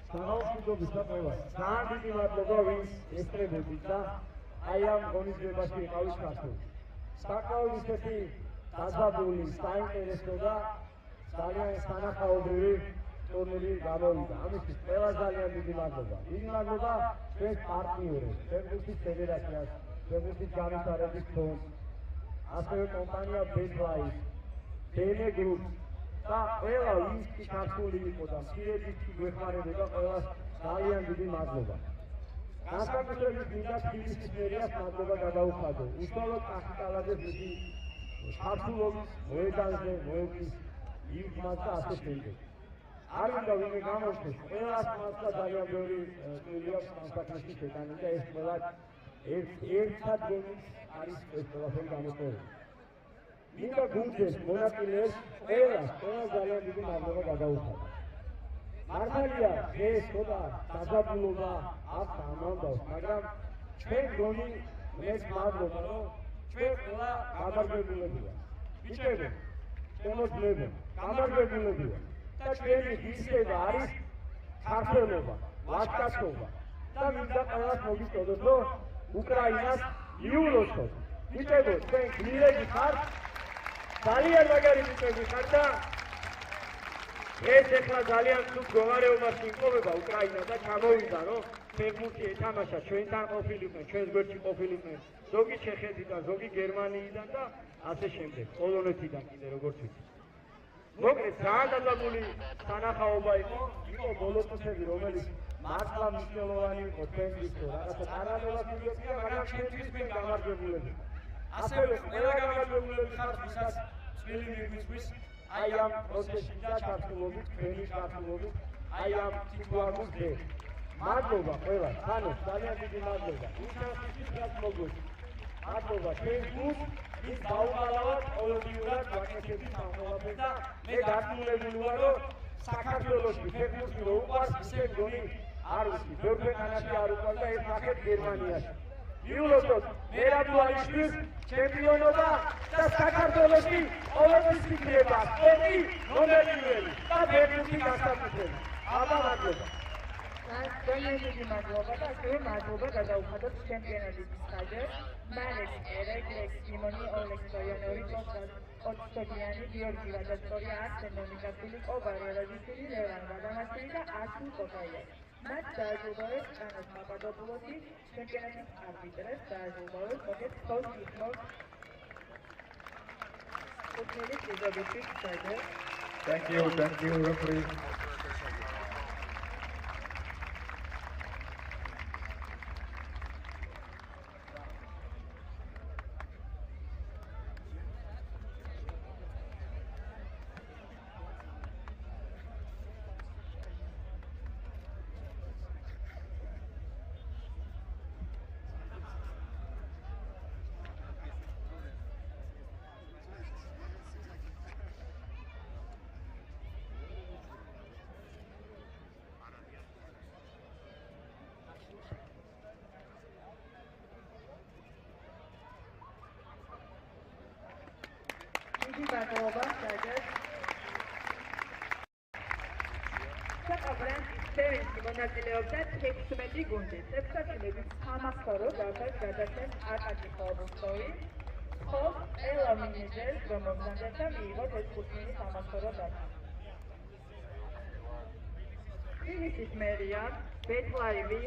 საღამოშიდობის და ყველას ძალიან დიდი მადლობა ვინც ესწრებოდით და აი ამ ღონისძიებაში იყავით ქართული. საკმაოდ ისეთი დაძაბული, საინტერესო და ძალიან სანახაობრივი ტურნირი გამოვიდა. ამისთვის ყველა ძალიან დიდი მადლობა. დიდი მადლობა ჩვენს პარტნიორებს, ფეხბურთის ფედერაციას, ფეხბურთის განვითარების ფონდს, ასევე კომპანია Prix, Tele Group და ყველა ვინც ქართული იყო და მცირედი გვეხმარებოდა ყველას ძალიან დიდი მადლობა. განსაკუთრებით მინდა თბილისის მერიას მადლობა გადაუხადო. უშუალოდ აკაკი კალანდაძეს მისი ქართულობის მოედანზე მოედის იგმას და ასე შემდეგ. არ უნდა ვინმე გამოსცეს, ყველას მართლა ძალიან ბევრი წვლილი აქვს სამსახურში შეტანილი და ეს ყველა ერთად გონით არის ეს ყველაფერი გამოწვეული. მინდა გუნდეს მონაწილეებს ყველას ძალიან დიდი მადლობა გადაუხადო. მართალია ეს ცოტა დაძაბულობა აქვს ამამდავს, მაგრამ ჩვენ გონი ეს მადლობა, რომ ჩვენ ყველა გამარჯვებულებია. ბიჭებო, შემოძლებენ, გამარჯვებულებია. და ჩვენი ღირსება არის ქართველობა, ვაჟკაცობა. და მინდა ყველას მოგიწოდოთ, რომ უკრაინას მიულოცოთ. ბიჭებო, თქვენ გმირები ხართ, ძალიან მაგარი ბიჭები ხართ და ეს ეხლა ძალიან ცუდ მდგომარეობაში იმყოფება უკრაინა და ჩამოვიდა, რომ ფეხბურთი ეთამაშა ჩვენთან ყოფილიყვნენ, ჩვენს გვერდში ყოფილიყვნენ ზოგი ჩეხეთიდან, ზოგი გერმანიიდან და ასე შემდეგ, პოლონეთიდან კიდე როგორც ვიცი. მოკლედ ძალიან დადებული სანახაობა იყო ბოლო წუთები, რომელიც მართლა მნიშვნელოვანი იყო ჩვენთვის, რაღაცა პარალელად მიდიოდა, მაგრამ ჩვენთვის მე გამარჯვებულები. ასევე ყველა გამარჯვებულები ხართ, ვისაც წვლილი მიგვის აი ამ პროცესში და ჩართულობით, ჩვენი ჩართულობით, აი ამ სიტუაციის დე. მადლობა ყველას, ხანოს, ძალიან დიდი მადლობა. ინტერესის რაც მოგვეცა. მადლობა ჩვენ გუნდს, ის დაუყალავად ყოველდღიურად ვაკეთებთ ამ ყველაფერს და მე დარწმუნებული ვარ, რომ საქართველოში ფეხბურთი რო უყვარს, ისე გონი არ ვიცი, ბევრ ქვეყანაში არ უყვარს და ეს ნახეთ გერმანიაში. მიულოცოთ მერაბვალიშვილს ჩემპიონობა და საქართველოში ყოველთვის იქნება სპორტი ნომერი 1 და ფეხბურთი გასაკუთრებით. აბა მადლობა. ძალიან დიდი მადლობა და ასევე მადლობა გადაუხადოთ ჩემპიონატის ხაზებს. მარეკ ერეკლექ სიმონი ოლექ სოიანოვი კოჩტოგიანი გიორგი ვადასტორი არსენ ნომიკაცილი კობარი რაზიშვილი ლევან გადამასილი და ართურ კოკაია. მათ დააჯილდოვეს კანოს პაპადოპულოსი ჩემპიონატის არბიტრებს დააჯილდოვეს მოგეთ ხოლმე იქნოს უთმელი პრიზობისთვის ხაზებს. Thank you, referee. Socca Experience მონაწილეობდა 16 გუნდი. წევრთაჩინების სამახსოვრო დაფას გადასცემს აკაკი ხალბუსოვი. ხოლო ყველა მინიჭერს რომელზეც მიიღო ეს კუთვნილი სამახსოვრო დაფა. ფინიშის მერია ბეთლაივი,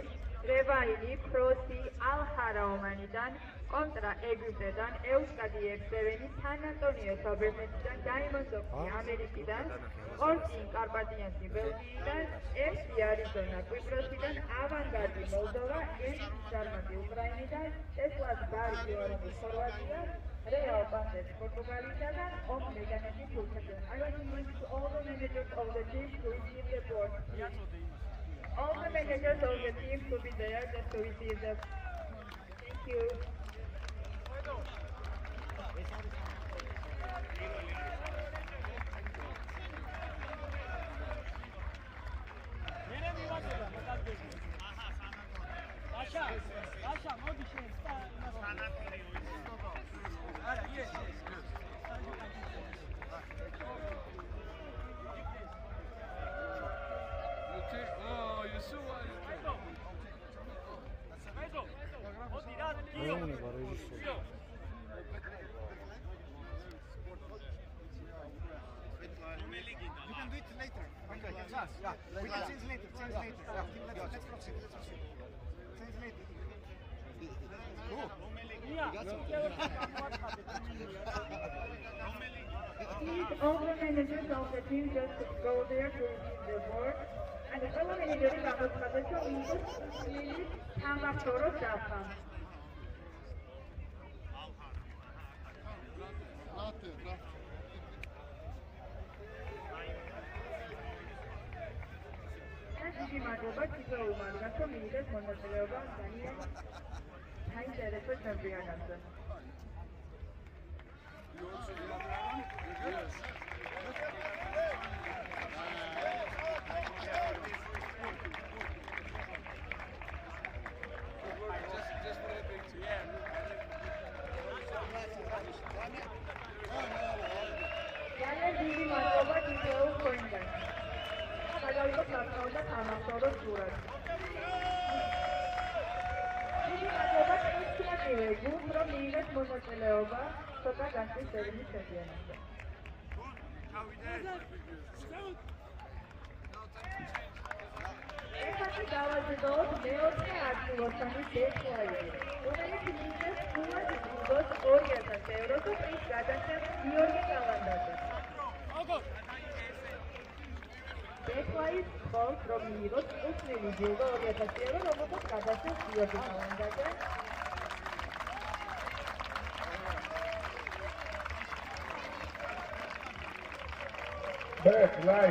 რევაინი, პროსი, ალჰარაომანიდან, კონტრა ეგვიპტედან, ეუსკადი ექსევენი, სან ანტონიო საბერნეთიდან, დაიმონდოფი ამერიკიდან, ორტინ კარპატიანსი ბელგიიდან, FC არიზონა კვიპროსიდან, ავანგარდი მოლდოვა, ემსი სარმატი უკრაინიდან, ტესლას ბარი გიორგი ხორვატია, Real Bandit Portugalიდან, on Meganeti Turkey. I recommend to all the managers of the team to receive the board. All the managers of the team to be there just to receive the. Thank you. All the managers of the team just go there to receive the award, and all the managers of the team really come up to us. Thank you, Madhova. Thank you, Madhova. Thank you, Madhova. Thank you, Madhova. გუნდ რომ მიიღეს მონაწილეობა Socca Experience ჩემპიონატზე. ეხლა დავაჯდოთ მეოთხე ადგილოსანი დეკლაი, რომელიც მიიღეს ფულად ჯილდოს 2000 ევროს და პრიზს გადასცემს გიორგი კალანდაძე. დეკლაის თხოვს, რომ მიიღოს უცვლელი ჯილდო 2000 ევრო, რომელსაც გადასცემს გიორგი კალანდაძე. Deadlock.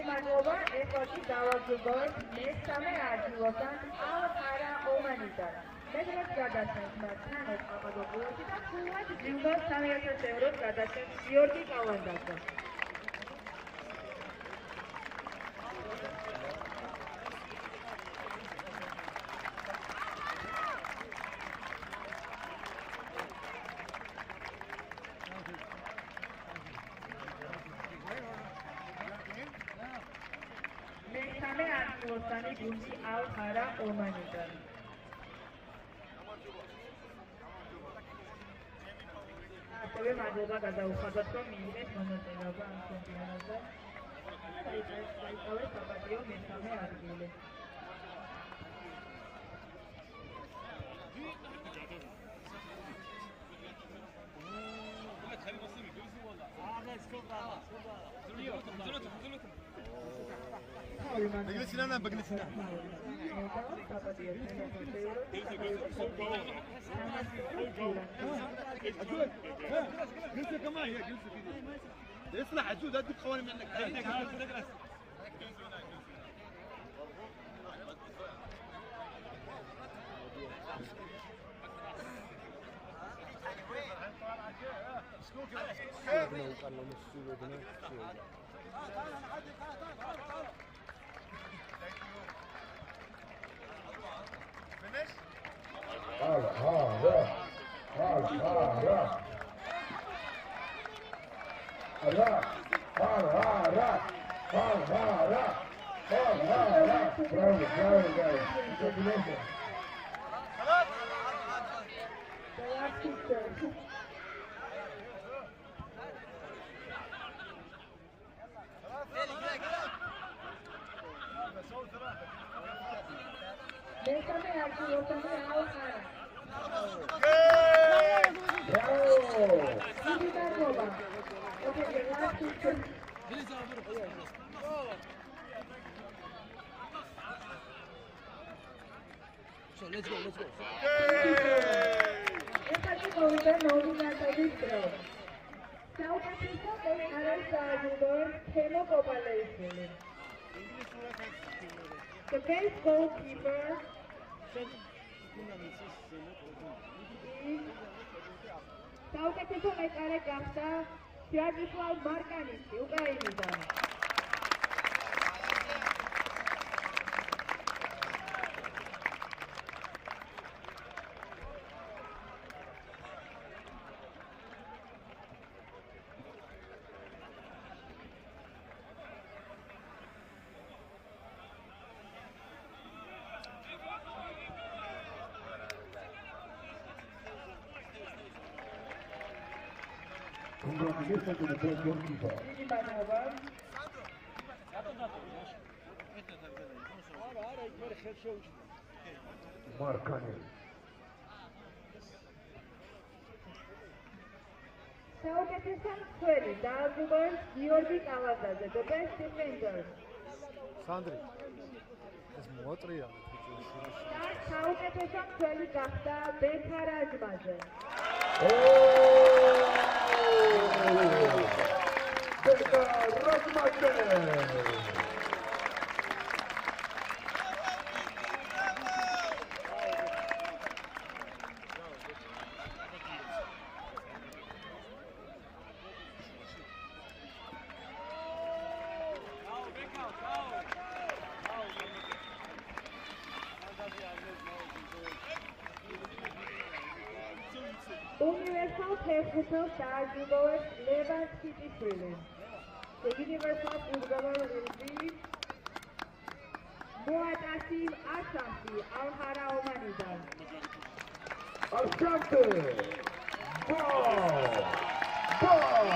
მადლობა, ეხლა დავაჯდოთ მესამე ადგილოსან ალჰარა ომანიდან. მეტად გადასცემს მათ თანაც პაპადოპულოსი და ფულად ჯილდოს 3000 ევროს გადასცემს გიორგი კალანდაძე. მესამე ადგილოსანი გუნდი ალჰარა ომანიდან. ასევე მადლობა გადაუხადოთ, რომ მიიღეს მონაწილეობა ამ ჩემპიონატზე. დაიკავეს საპატიო მესამე ადგილი. اصلح عجوز هديك قوانين منك მესამე ადგილოსანი ალჰარა. დიდი მადლობა. So let's go. ეხლა მოვიდა ნომინანტების დრო. საუკეთესო არის დააჯილდოეს თემო კოპალეიშვილი. The best goalkeeper საუკეთესო მეკარე გახდა ვიაჩესლავ მარკანიცი უკრაინიდან. Congratulations to the best goalkeeper. დიდი მადლობა. Marcani. საუკეთესო მცველი დააჯილდოეს გიორგი კალანდაძე, the best defender. Sandri. ეს მოატრია. და საუკეთესო მცველი გახდა ბექარაჯმაძე. Universal Festival Darjibos Levan City Film. The Universal Footballer will be Muatasim Ashanti Alhara Omanidan. Ashanti! Ball! Ball!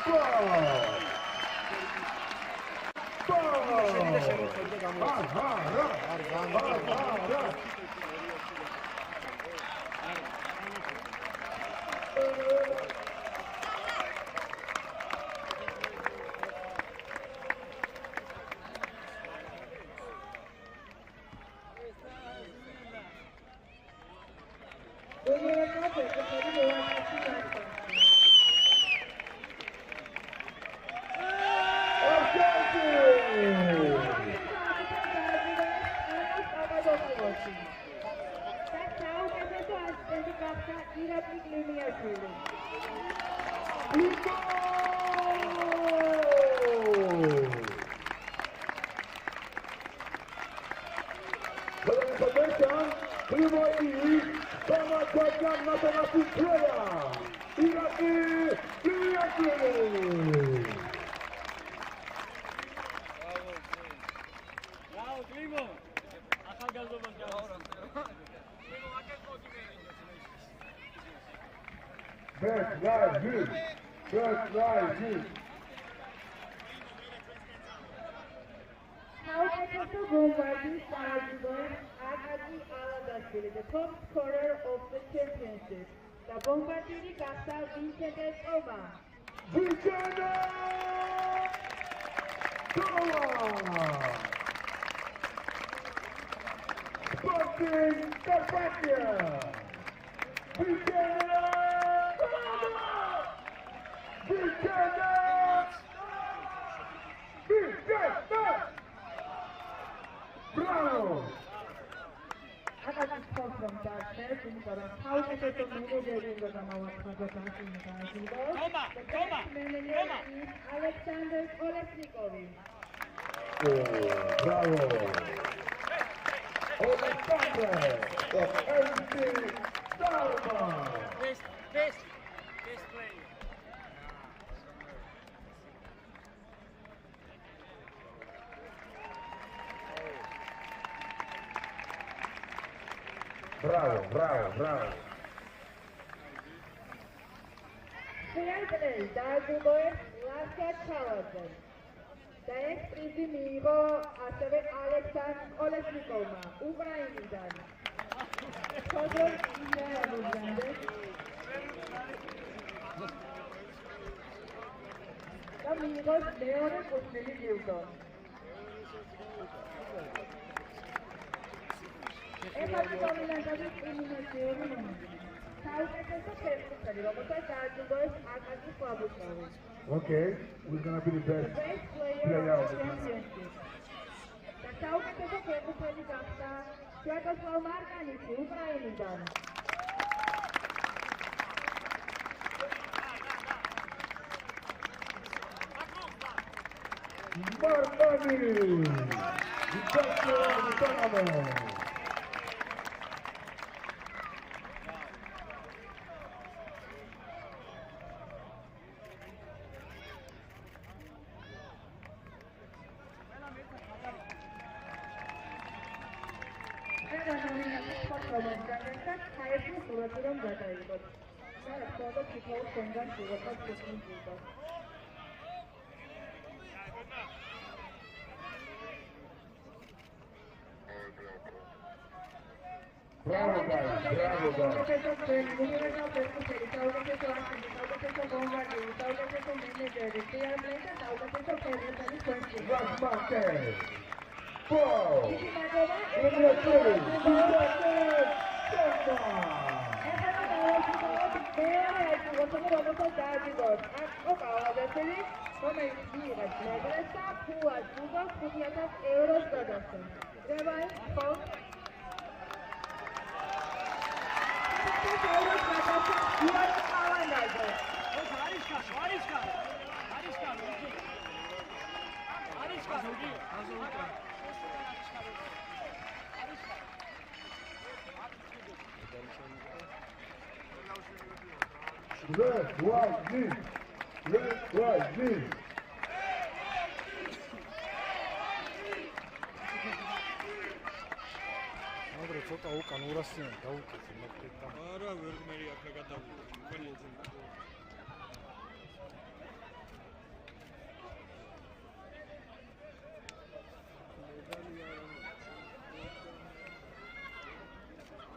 Ball! That's right, good. How Bombardier Sarajibos Agadi Aladashvili, the top scorer of the championship. The Bombardier Gasta Vincent Oma. Vincent Oma! Sporting Carpathia! Vincent Bravo! Agadi sport from Dartmouth in the how to get the manager in the Namawa Kazakhstan in Darjibos. The best manager is Alexander Olesnikovic. Oh, bravo! Alexander of MC Dharma! Best player. Bravo, bravo, bravo. Finalmente, Darjibos Laskat Chalazen. The ex-Prix მიიღო ასევე ალექსანდრ ოლესნიკოვმა, უკრაინიდან. Fodor Indrabuzande. და მიიღო მეორე კუთვნილი ჯილდო. ეხლა დომინანტობის ელიმინაციური მომენტი. საუკეთესო ფეხბურთელი, რომელსაც დააჯილდოეს აკაკი ხვაბუშოვი. Okay, we're gonna be the The best best player player of of the the tournament. championship. და საუკეთესო ფეხბურთელი გახდა სვიატოსლავ მარკანიცი უკრაინიდან. Marconi, the best player of the tournament. Bravo guys, bravo guys. Last market. Four. Number 2. Red, white, green. Red, white, green. ანდრე ცოტა უკან ურასიან დაუკეთე მაგდეთა. არა, ვერ მერი აქა გადავიდა. მგონი ეძებდა.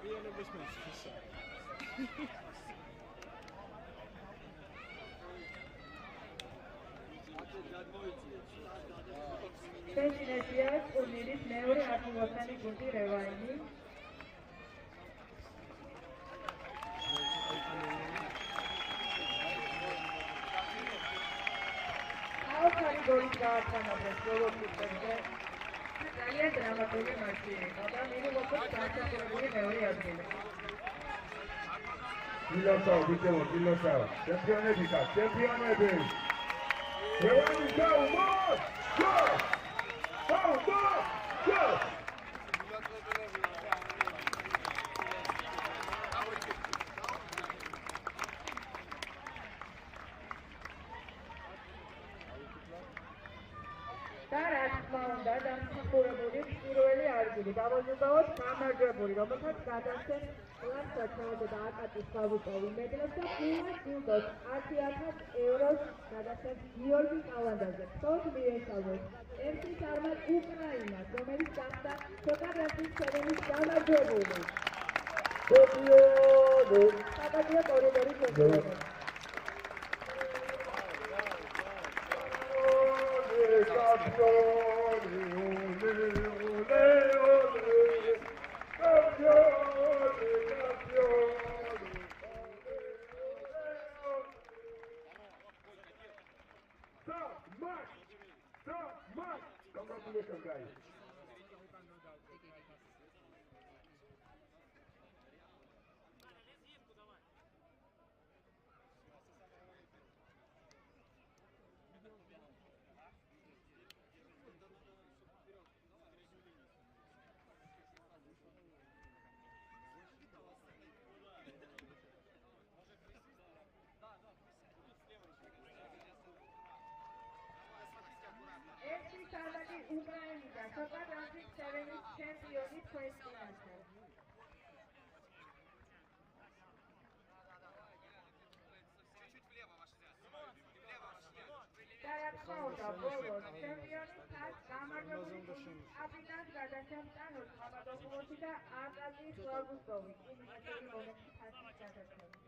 რეალობის მოსხისა. Destination ტურნირის მეორე ათწლიანი გუნდი რევაინი. ახალი გოლი გაათანაბრეს ბოლოს წუთებზე. ძალიან დრამატული მატჩი იყო და მინიმუმად განსაკუთრებული მეორე ადგილი. Pilota, widzimy, pilota. Czempionები და czempionები. Rewani go, march! Go! Go, go! Go! და რა თქმა უნდა დამსახურებული პირველი ადგილი გამოდიოდოთ გამარჯვებული რომელსაც გადასცემს ლანსა ჩაოდა და აკაკის ფაბუტოვი მედლებს და ფულას გილდოს 10,000 ევროს გადასცემს გიორგი კალანდაძე ფოთ მიესალმოს ერთი წარმატ უკრაინას რომელიც გახდა Socca Experience გამარჯვებული საპატიო კორიდორის შემდგომი Campioni, ole, ole, ole, campioni, campioni. Stop, march! Stop, march! Congratulations, guys. Ukraine, Socca Experience ჩემპიონი თქვენს წინაშე. და რა თქმა უნდა, ბოლოს ჩემპიონის თასს გამარჯვებული კაპიტანს გადასცემს ტანოს ხამადოხულოვი და აკაკის ვაგუსტოვი. იმისები მომენტი თასის გადასცემს.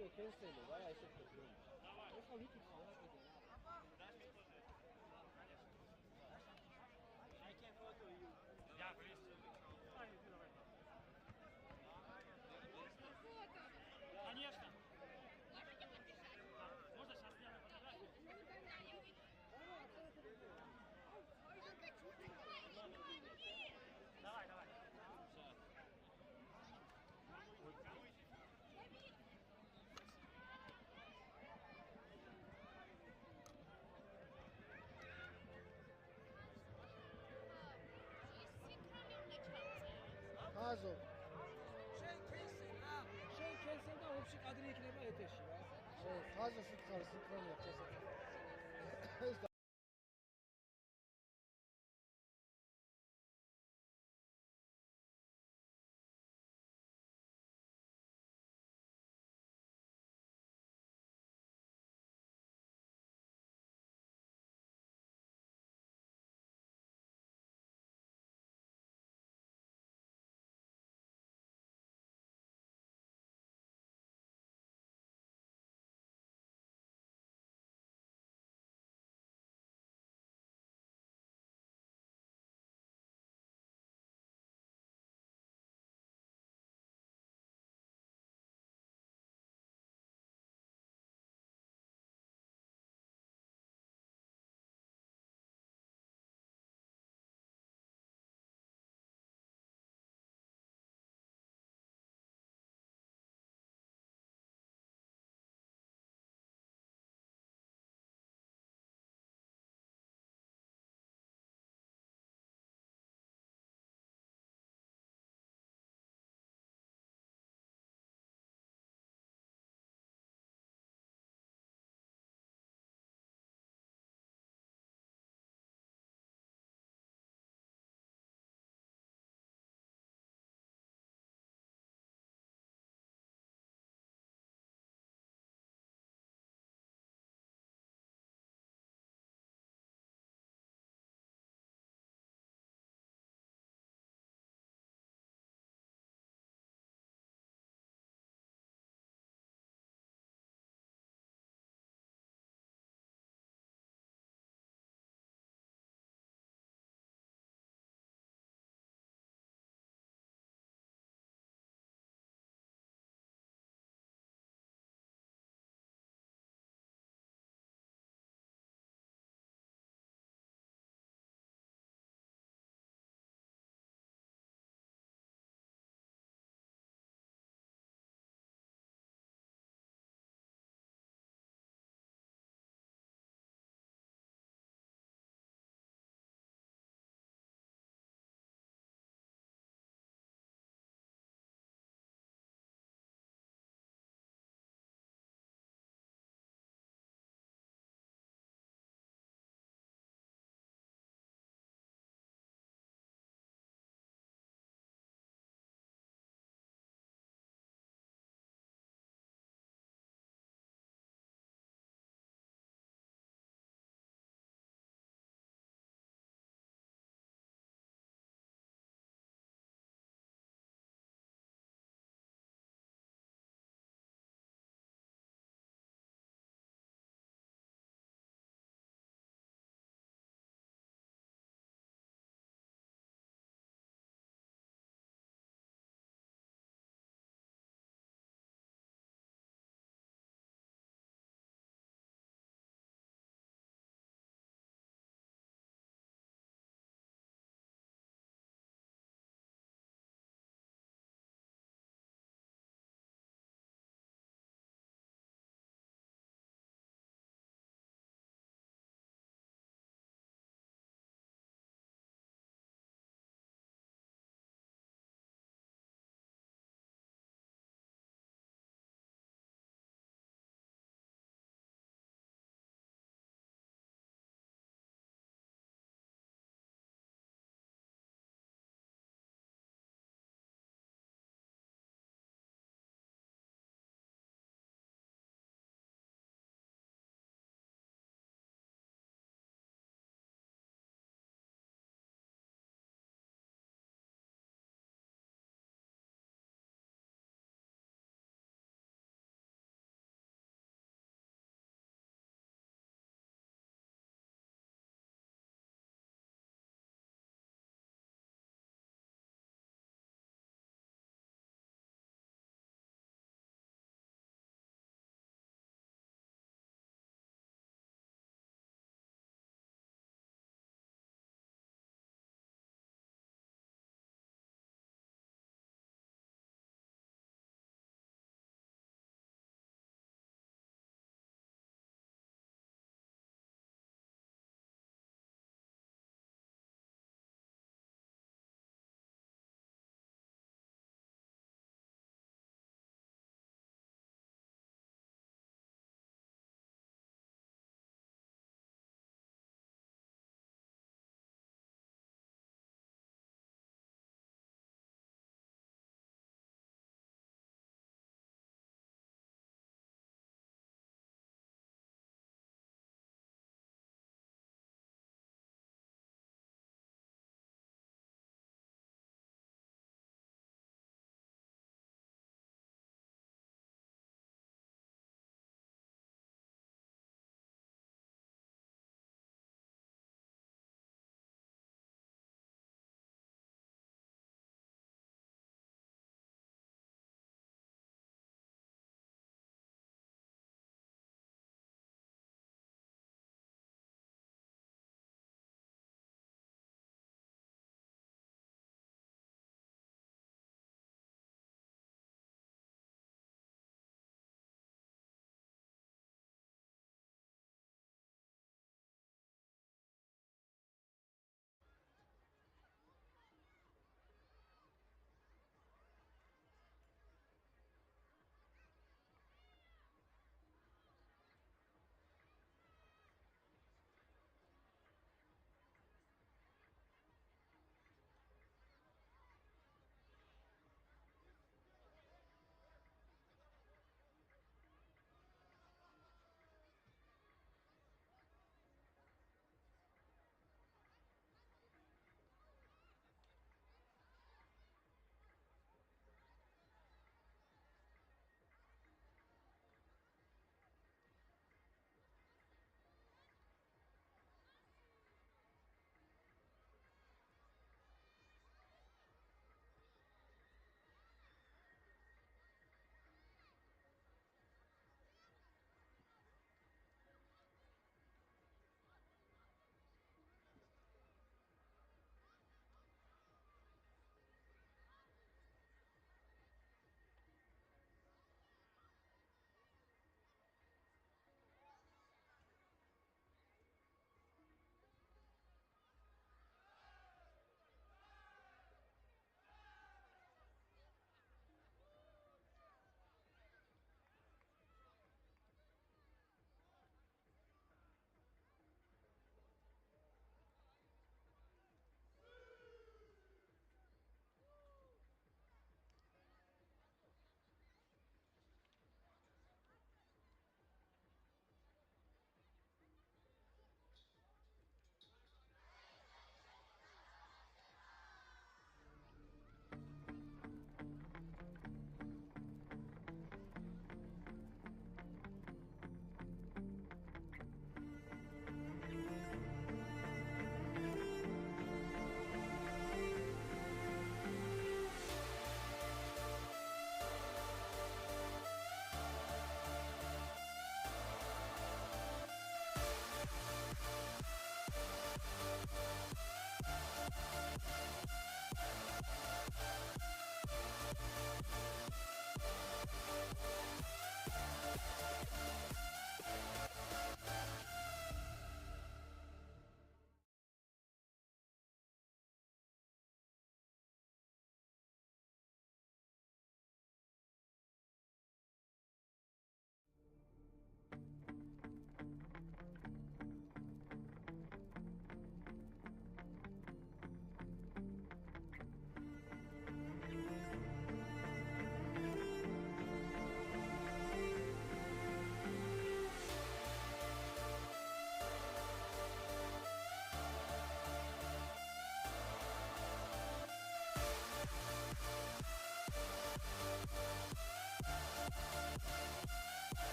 io penso vai a essere più. E fa lì che fa. Hazır. Şey kelseyden opsik adını ekleme yeteşir. Hazır süt karısı, kron yapacağız.